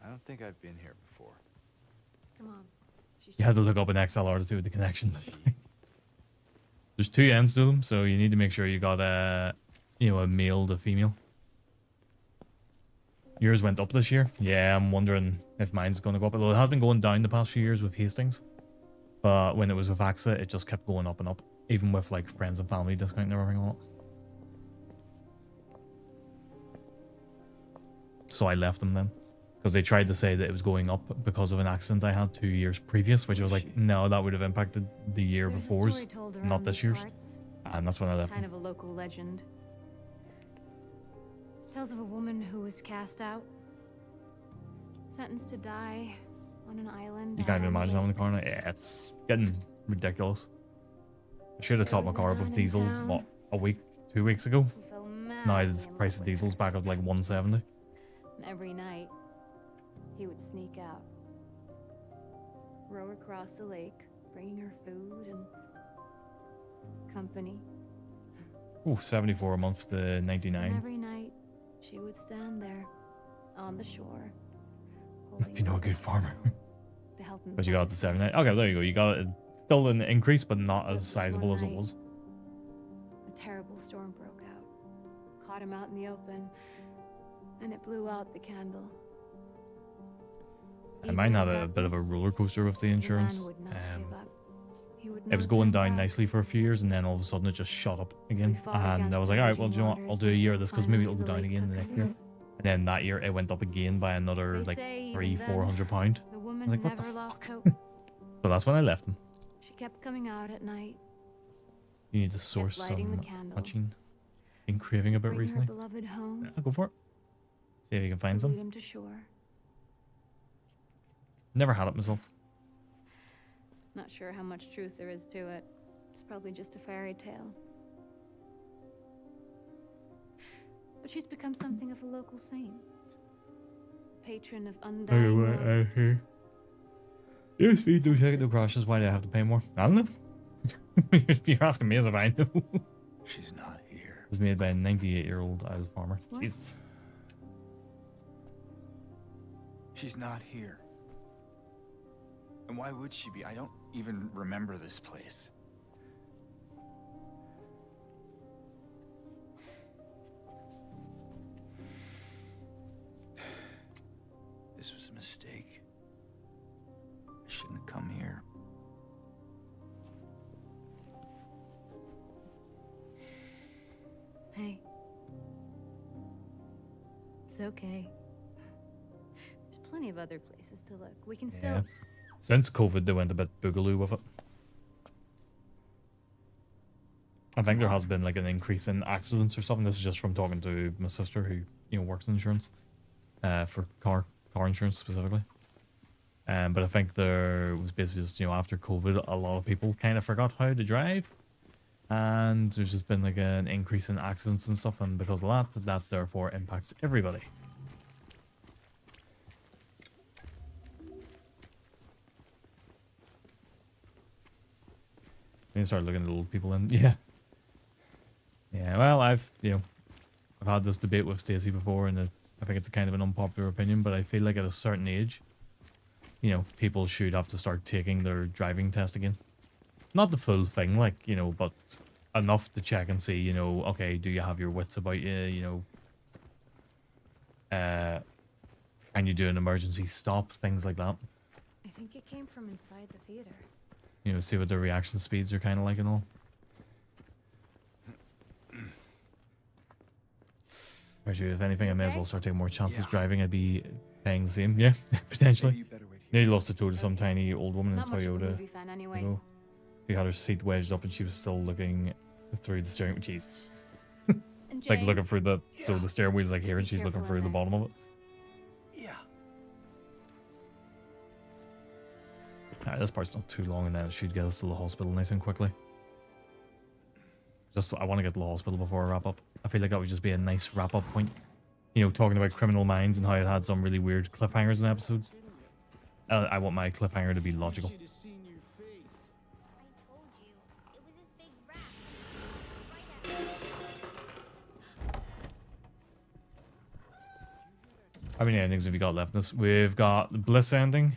I don't think I've been here before. Come on. You had to look up an XLR to see what the connection. There's 2 ends to them, so you need to make sure you got a male to female. Yours went up this year. Yeah, I'm wondering if mine's going to go up. Although it has been going down the past few years with Hastings. But when it was with AXA, it just kept going up and up. Even with like friends and family discount and everything on it. So I left them then. Because they tried to say that it was going up because of an accident I had 2 years previous. Which I was like, no, that would have impacted the year before's. Not this year's. And that's when I left them. Kind of a local legend. Tells of a woman who was cast out, sentenced to die on an island. You can't even imagine that in the car now. Yeah, it's getting ridiculous. I should have topped my car up with diesel, what, a week, 2 weeks ago? Now the price of diesel's back up to like 170. And every night, he would sneak out, row across the lake, bringing her food and company. Ooh, 74 a month to And 99. every night, she would stand there on the shore. You know, a good farmer. To help him But you got it to 79. Okay, there you go. You got it. Still an increase, but not as Just sizable one as it night, was. A terrible storm broke out, caught him out in the open, and it blew out the candle. And mine had a bit of a roller coaster with the insurance. It was going down nicely for a few years, and then all of a sudden it just shot up again. And I was like, all right, well, do you know what? I'll do a year of this because maybe it'll go down again the next year. And then that year it went up again by another like £300-400. I was like, what the fuck? So that's when I left them. She kept coming out at night. You need to source some matching. Been craving a bit Bring recently. her beloved home. Yeah, go for it. See if you can find Lead some. him to shore. Never had it myself. Not sure how much truth there is to it. It's probably just a fairy tale. But she's become something of a local saint. Patron of undying love. Yes, we do take no crashes. Why do I have to pay more? I don't know. You're asking me as if I know. She's not here. It was made by a 98-year-old Irish farmer. What? Jesus. She's not here. And why would she be? I don't even remember this place. This was a mistake. I shouldn't have come here. Hey. It's okay. There's plenty of other places to look. We can still... Yeah. Since COVID, they went a bit boogaloo with it. I think there has been like an increase in accidents or something. This is just from talking to my sister who, works in insurance, for car insurance specifically. But I think there was basically just, after COVID, a lot of people kind of forgot how to drive. And there's just been like an increase in accidents and stuff, and because of that, that therefore impacts everybody. You start looking at old people in. Yeah. Yeah, well, I've had this debate with Stacey before, and I think it's a kind of an unpopular opinion, but I feel like at a certain age, people should have to start taking their driving test again. Not the full thing, like, but enough to check and see, okay, do you have your wits about you, can you do an emergency stop, things like that. I think it came from inside the theater. See what their reaction speeds are kind of like and all. Actually, if anything, I may as well start taking more chances driving. I'd be paying the same. Yeah, potentially. Nearly lost a toe to some tiny old woman in a Not much of a Toyota. movie fan anyway. She had her seat wedged up and she was still looking through the steering wheel. Jesus. Like looking through the... So the steering wheel's like here and she's looking through the bottom of it. Yeah. Alright, this part's not too long and then it should get us to the hospital nice and quickly. I want to get to the hospital before I wrap up. I feel like that would just be a nice wrap-up point. Talking about Criminal Minds and how it had some really weird cliffhangers in episodes. I want my cliffhanger to be logical. How many endings have we got left in this? We've got the Bliss ending.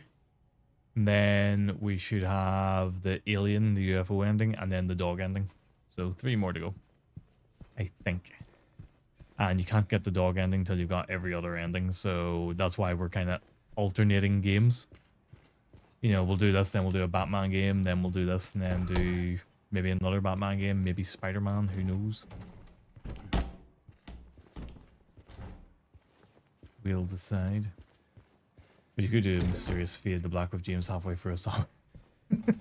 And then we should have the alien, the UFO ending, and then the dog ending. So 3 more to go, I think. And you can't get the dog ending till you've got every other ending. So that's why we're kind of alternating games. We'll do this, then we'll do a Batman game, then we'll do this, and then do maybe another Batman game, maybe Spider-Man, who knows. We'll decide. But you could do a Mysterious Fade to Black with James halfway through a song.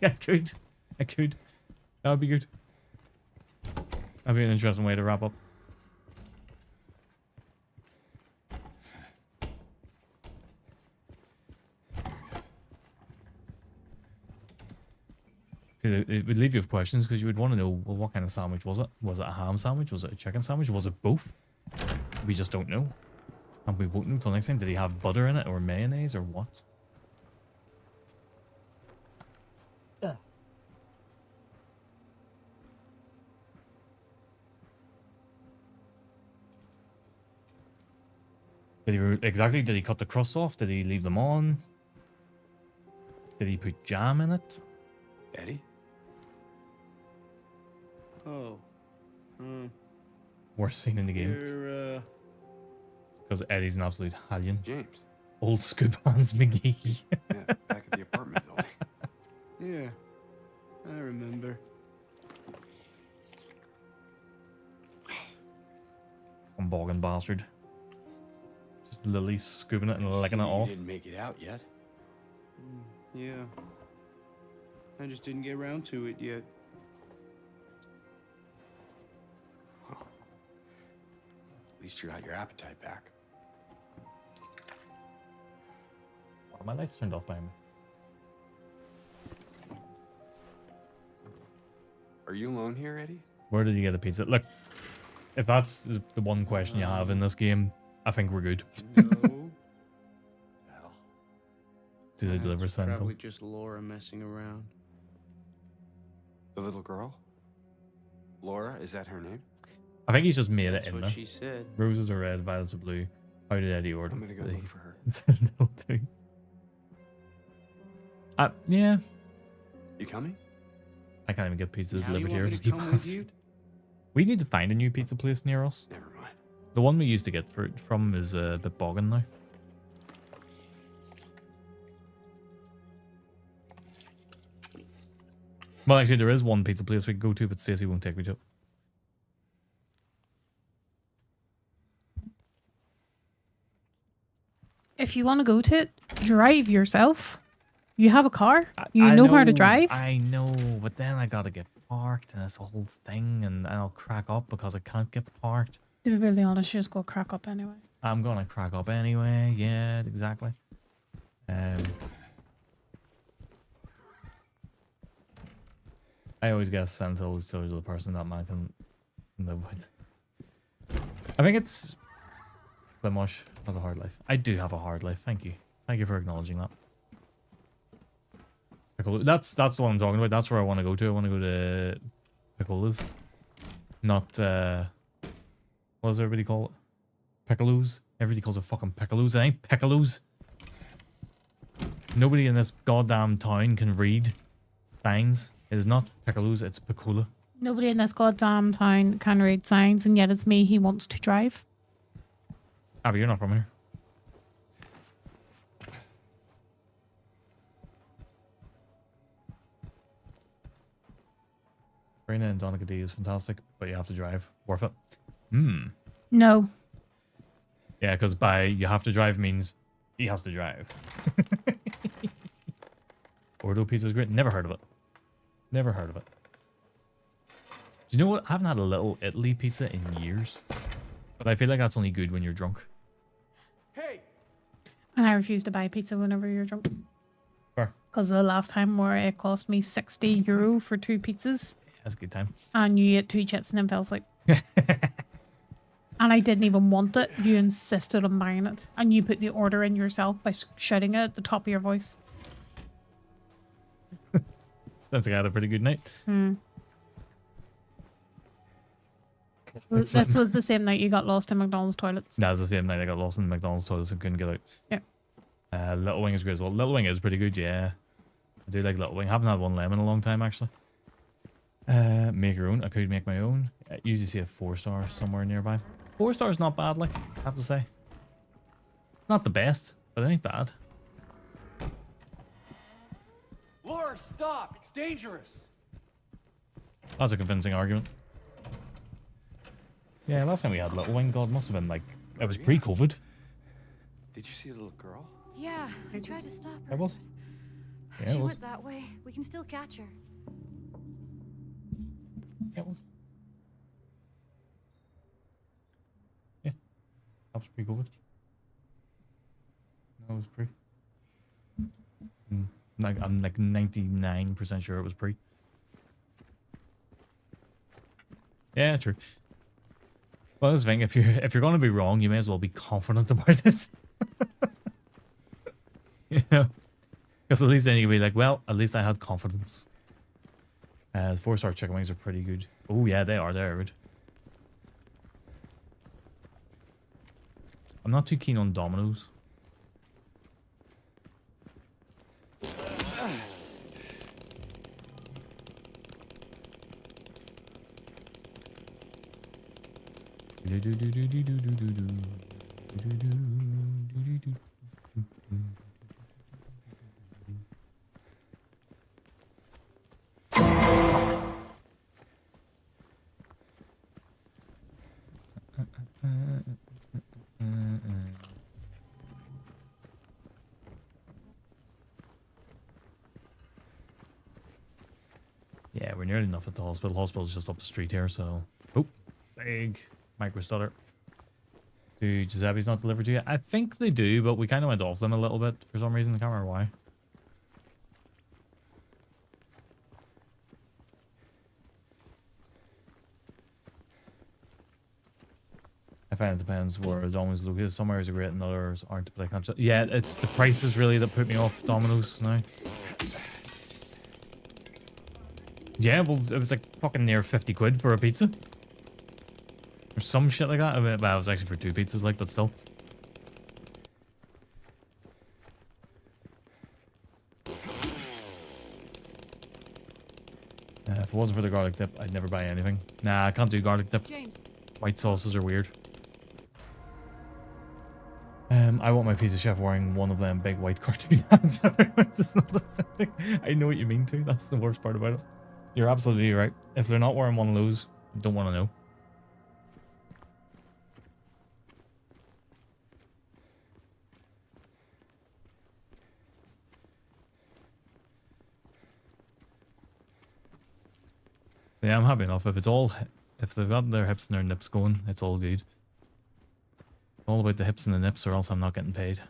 I could. That would be good. That'd be an interesting way to wrap up. See, it would leave you with questions because you would want to know, well, what kind of sandwich was it? Was it a ham sandwich? Was it a chicken sandwich? Was it both? We just don't know. And we won't know until next time. Did he have butter in it or mayonnaise or what? Exactly, did he cut the crust off? Did he leave them on? Did he put jam in it? Eddie? Oh. Worst scene in the game. You're, Because Eddie's an absolute hellion. James. Old Scoop Hands McGee. Yeah, back at the apartment building. yeah, I remember. Boggin bastard. Just literally scooping it and licking it off. You didn't make it out yet. Yeah. I just didn't get around to it yet. At least you got your appetite back. Oh, my lights turned off by me. Are you alone here, Eddie? Where did you get the pizza? Look, if that's the one question you have in this game, I think we're good. No. Do they deliver something? Probably just Laura messing around. The little girl? Laura, is that her name? I think he's just made it That's in what there. she said. Roses are red, violets are blue. How did Eddie order? I'm gonna go look for her. Yeah. You coming? I can't even get pizza Now you delivered want here. me to come with you? We need to find a new pizza place near us. Never mind. The one we used to get from is a bit bogging now. Well, actually, there is one pizza place we can go to, but Stacey won't take me to it. If you want to go to it, drive yourself. You have a car. You know how to drive. I know, but then I gotta get parked, and it's a whole thing, and I'll crack up because I can't get parked. To be really honest, just go crack up anyway. I'm gonna crack up anyway. Yeah, exactly. I always guess Sentinel is still the person that man can live with. I think it's Blimosh has a hard life. I do have a hard life. Thank you. Thank you for acknowledging that. That's what I'm talking about. That's where I want to go to. I want to go to Piccolo's. Not what does everybody call it? Piccolos? Everybody calls it fucking Piccolos. I ain't Piccolos. Nobody in this goddamn town can read signs. It is not Piccolos, it's Piccolo. Nobody in this goddamn town can read signs, and yet it's me he wants to drive. Ah, but you're not from here. Marina and Donica D is fantastic, but you have to drive. Worth it. No. Yeah, because by you have to drive means he has to drive. Ordo pizza is great. Never heard of it. Never heard of it. Do you know what? I haven't had a little Italy pizza in years. But I feel like that's only good when you're drunk. Hey! And I refuse to buy pizza whenever you're drunk. Fair. Because the last time where it cost me €60 for 2 pizzas. That's a good time. And you ate 2 chips and then fell asleep. And I didn't even want it. You insisted on buying it. And you put the order in yourself by shouting it at the top of your voice. Sounds like I had a pretty good night. This was the same night you got lost in McDonald's toilets. That was the same night I got lost in the McDonald's toilets and couldn't get out. Yeah. Little Wing is great as well. Little Wing is pretty good, yeah. I do like Little Wing. Haven't had one lemon in a long time, actually. Make your own. I could make my own. I usually see a 4-star somewhere nearby. 4-star is not bad, like, I have to say. It's not the best, but it ain't bad. Laura, stop! It's dangerous! That's a convincing argument. Yeah, last time we had Little Wing, God, must have been like, it was pre-COVID. Did you see a little girl? Yeah, I tried to stop her. It was. but Yeah, she it was. went that way. We can still catch her. Yeah, it was. Yeah, that was pre-COVID. No, it was pre. I'm like 99% sure it was pre. Yeah, true. Well, this thing, if you're going to be wrong, you may as well be confident about this. You know, because at least then you can be like, well, at least I had confidence. The 4-star chicken wings are pretty good. Oh yeah, they are. They're good. I'm not too keen on Domino's. Yeah, we're nearly enough at the hospital. Hospital's just up the street here, so... Oh, big micro stutter. Do Giuseppe's not delivered to you? I think they do, but we kind of went off them a little bit for some reason. I can't remember why. I find it depends where Domino's located. Some areas are great and others aren't, but I can't... Yeah, it's the prices really that put me off Domino's now. Yeah, well, it was like fucking near 50 quid for a pizza. Or some shit like that. I mean, well, it was actually for 2 pizzas, like, but still. If it wasn't for the garlic dip, I'd never buy anything. Nah, I can't do garlic dip. James. White sauces are weird. I want my pizza chef wearing one of them big white cartoon hats. It's not a thing. I know what you mean too. That's the worst part about it. You're absolutely right. If they're not wearing one of those, I don't want to know. So yeah, I'm happy enough. If they've got their hips and their nips going, it's all good. All about the hips and the nips, or else I'm not getting paid.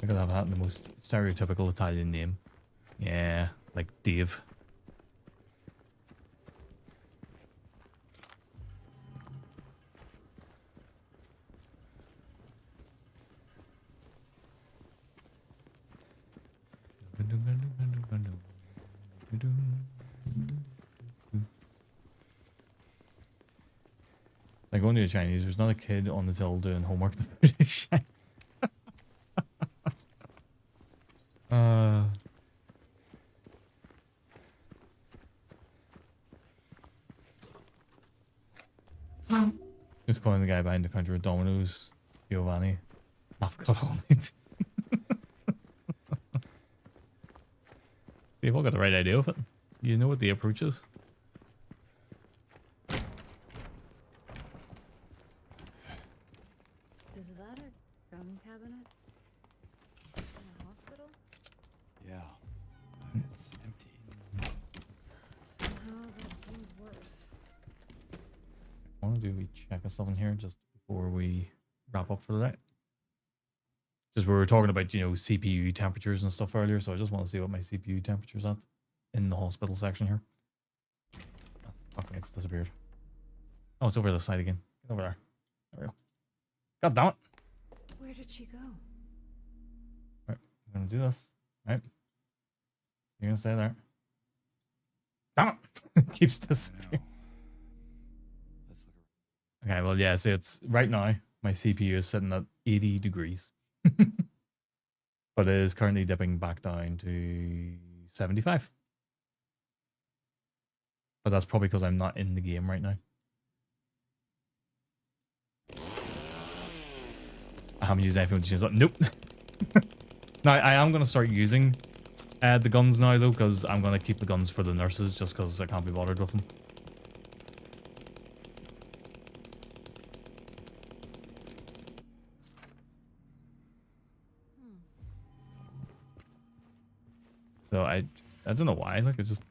I could have that in the most stereotypical Italian name. Yeah, like Dave. Like going to the Chinese, there's not a kid on the till doing homework. The British. Just calling the guy behind the counter at Domino's, Giovanni. I've got all night. See, you've all got the right idea of it. You know what the approach is. Is that a gun cabinet? In a hospital? Yeah, but it's empty. Somehow that seems worse. I want to do we check something here just before we wrap up for the night. Just we were talking about, you know, CPU temperatures and stuff earlier, so I just want to see what my CPU temperature's at in the hospital section here. Oh, okay, it's disappeared. Oh, it's over the side again. Get over there. There we go. God damn it. Where did she go? Right, I'm gonna do this. Right. You're gonna stay there. Damn it! Keeps disappearing. Okay, well, yeah, so it's right now my CPU is sitting at 80 degrees. But it is currently dipping back down to 75. But that's probably because I'm not in the game right now. I haven't used anything to change that. Nope. Now, I am going to start using the guns now, though, because I'm going to keep the guns for the nurses just because I can't be bothered with them. So I don't know why, like it's just,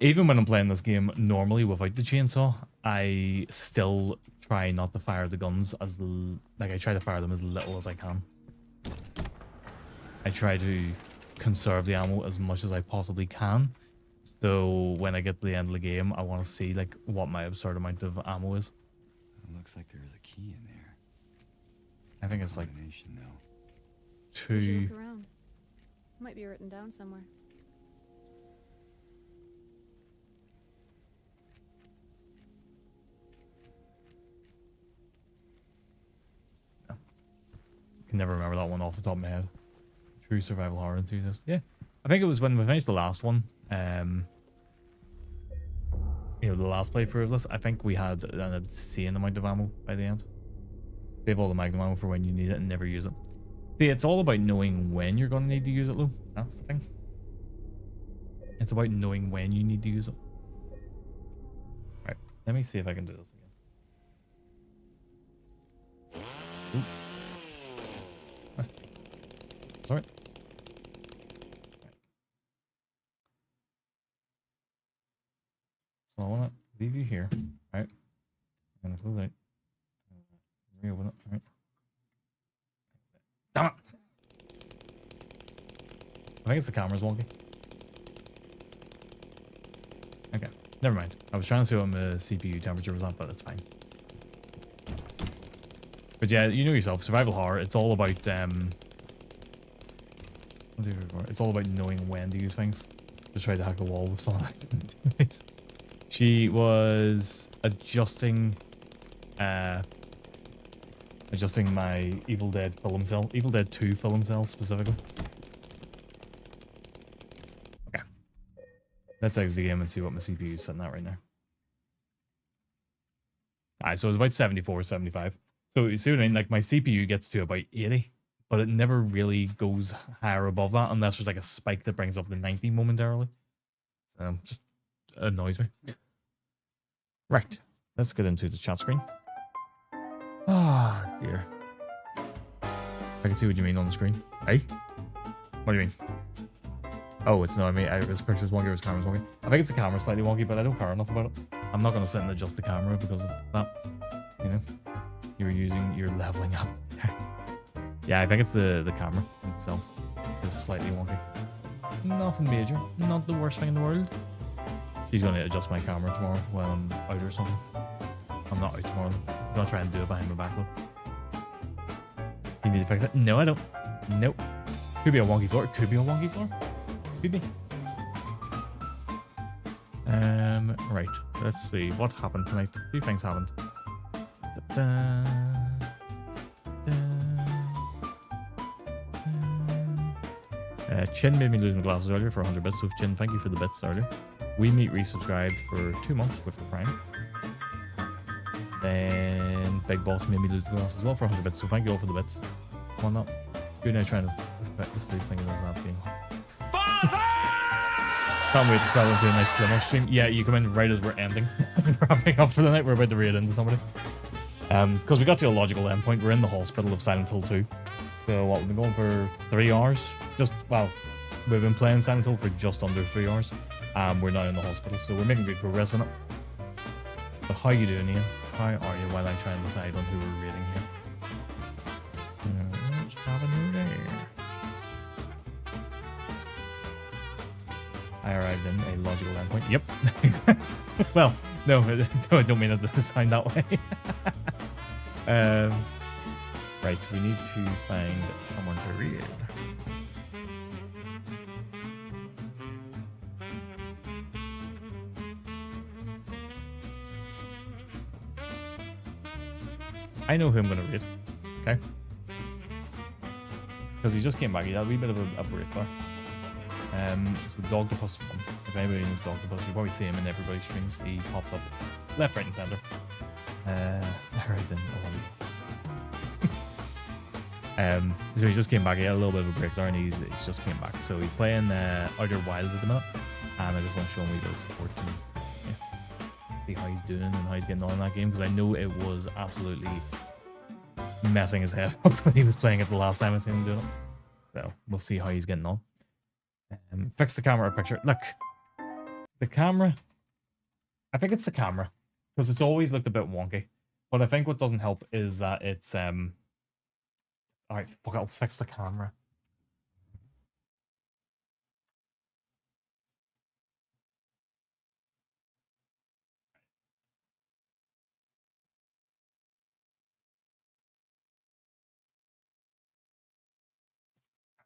even when I'm playing this game normally without the chainsaw, I still try not to fire the guns as, like I try to fire them as little as I can. I try to conserve the ammo as much as I possibly can. So when I get to the end of the game, I want to see like what my absurd amount of ammo is. It looks like there is a key in there. I think it's like Now. Would you 2. look around? Might be written down somewhere. I can never remember that one off the top of my head. True survival horror enthusiast. Yeah. I think it was when we finished the last one. You know, the last playthrough of this, I think we had an obscene amount of ammo by the end. Save all the magnum ammo for when you need it and never use it. See, it's all about knowing when you're going to need to use it, Lou. That's the thing. It's about knowing when you need to use it. Right, let me see if I can do this again. Sorry. So I want to leave you here, right? I'm going to close out. Reopen it, right? Damn it! I think it's the camera's wonky. Okay, never mind. I was trying to see what my CPU temperature was at, but it's fine. But yeah, you know yourself, survival horror, it's all about it's all about knowing when to use things. Just tried to hack the wall with someone. She was adjusting my Evil Dead film cell, Evil Dead 2 film cell specifically. Okay. Let's exit the game and see what my CPU is sitting at right now. Alright, so it's about 74, 75. So you see what I mean? Like my CPU gets to about 80, but it never really goes higher above that unless there's like a spike that brings up the 90 momentarily. So just annoys me. Right, let's get into the chat screen. Ah, dear. I can see what you mean on the screen. Hey? What do you mean? Oh, it's not me. This picture's wonky, this camera's wonky. I think it's the camera's slightly wonky, but I don't care enough about it. I'm not going to sit and adjust the camera because of that. You know? You're leveling up. Yeah, I think it's the camera itself is slightly wonky. Nothing major. Not the worst thing in the world. She's going to adjust my camera tomorrow while I'm out or something. I'm not out tomorrow. I'm going to try and do it behind my back though. You need to fix it? No, I don't. Nope. Could be a wonky floor. Could be a wonky floor. Could be. Right. Let's see. What happened tonight? A few things happened. Da-da. Chin made me lose my glasses earlier for 100 bits, so Chin, thank you for the bits earlier. We Meet resubscribed for 2 months with Prime. Then Big Boss made me lose the glasses as well for 100 bits, so thank you all for the bits. Why not? Good night trying to affect the sleep thing about that being. Can't wait to sell into a nice slimmer stream. Yeah, you come in right as we're ending. Wrapping up for the night, we're about to raid into somebody. Because we got to a logical endpoint, we're in the hospital of Silent Hill 2. So what, we've been going for 3 hours? Well, we've been playing Silent Hill for just under 3 hours. We're now in the hospital, so we're making good progress in it. But how you doing, Ian? How are you while I try and decide on who we're raiding here? What's happening there? I arrived in a logical endpoint. Yep. Well, no, I don't mean it to sound that way. Right, we need to find someone to read. I know who I'm going to read, okay? Because he just came back. He had a wee bit of a break there. So Dogtopus 1. If anybody knows Dogtopus, you probably see him in everybody's streams. He pops up left, right, and center. Right then. So he just came back. He had a little bit of a break there, and he's just came back. So he's playing Outer Wilds at the minute, and I just want to show him a wee bit of support and see how he's doing and how he's getting on in that game, because I know it was absolutely messing his head up when he was playing it the last time I seen him doing it. So we'll see how he's getting on. Fix the camera picture. Look, the camera. I think it's the camera, because it's always looked a bit wonky. But I think what doesn't help is that it's Alright, fuck, I'll fix the camera.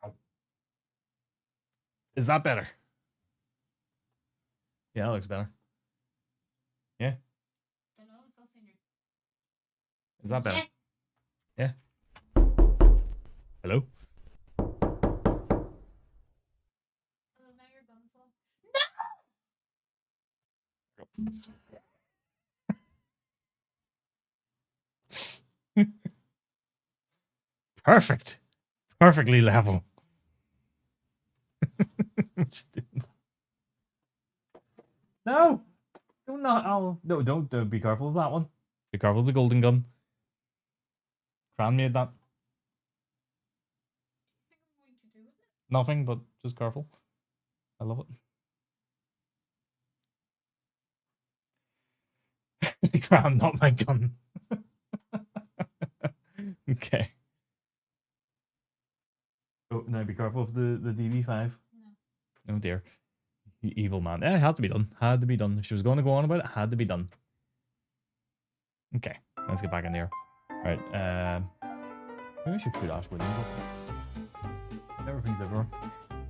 Ow. Is that better? Yeah, that looks better. Yeah? Is that better? Yeah? Hello? No! Perfect. Perfectly level. No! Do not. Oh, no, don't be careful of that one. Be careful of the golden gun. Cran made that. Nothing, but just careful. I love it. Cran, not my gun. Okay. Oh, now be careful of the DB5. No. Oh dear. You evil man. It had to be done. Had to be done. If she was going to go on about it, had to be done. Okay, let's get back in there. Right, maybe I should put Ash with him. Everything's everywhere.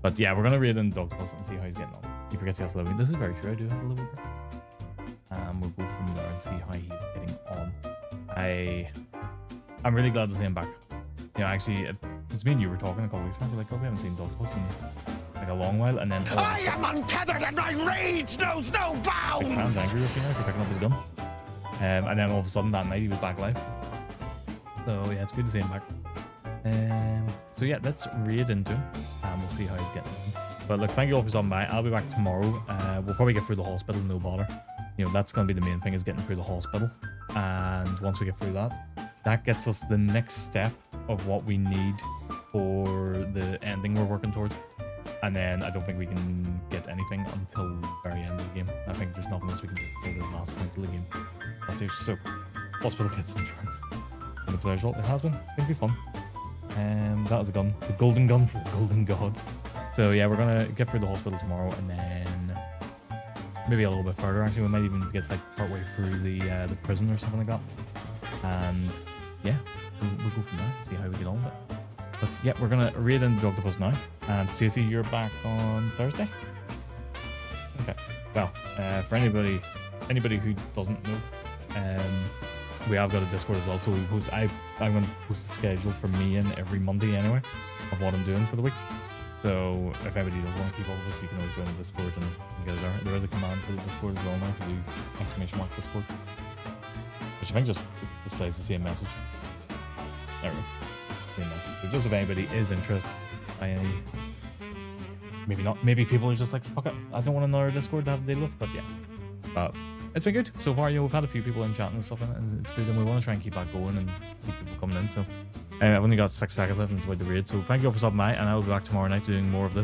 But yeah, we're gonna read in Dogtopus and see how he's getting on. He forgets he has to live. This is very true. I do have to live with her. We'll go from there and see how he's getting on. I'm really glad to see him back. You know, actually, it's me and you were talking a couple weeks back. We're like, oh, we haven't seen Dogtopus in like a long while, and then I am untethered and my rage knows no bounds. Like, Kran's angry with me now for picking up his gun. And then all of a sudden that night he was back live. So yeah, it's good to see him back. So yeah, let's raid into him and we'll see how he's getting on. But look, thank you all for stopping by. I'll be back tomorrow. We'll probably get through the hospital, no bother. You know, that's going to be the main thing, is getting through the hospital. And once we get through that, that gets us the next step of what we need for the ending we're working towards. And then I don't think we can get anything until the very end of the game. I think there's nothing else we can do until the last point of the game. So, hospital gets some drugs. And the player's role, it has been. It's been good fun. That was a gun. The golden gun for the golden god. So yeah, we're gonna get through the hospital tomorrow, and then maybe a little bit further. Actually, we might even get like partway through the prison or something like that. And yeah, we'll go from there. See how we get on with it. But yeah, we're gonna raid in the octopus now. And Stacey, you're back on Thursday. Okay. Well, for anybody who doesn't know, we have got a Discord as well. So we post. I'm going to post a schedule for me in every Monday anyway of what I'm doing for the week. So if anybody does want to keep all of this, you can always join the Discord and get it there. There is a command for the Discord as well now to do !! Discord, which I think just displays the same message. There we go. Same message. So just if anybody is interested, maybe not. Maybe people are just like, fuck it, I don't want another Discord to have to deal with. But yeah, but it's been good so far. You know, we've had a few people in chat and stuff in it, and it's good. And we want to try and keep that going and keep people coming in. So I've only got 6 seconds left, and it's about the raid. So thank you all for stopping by, and I will be back tomorrow night doing more of this.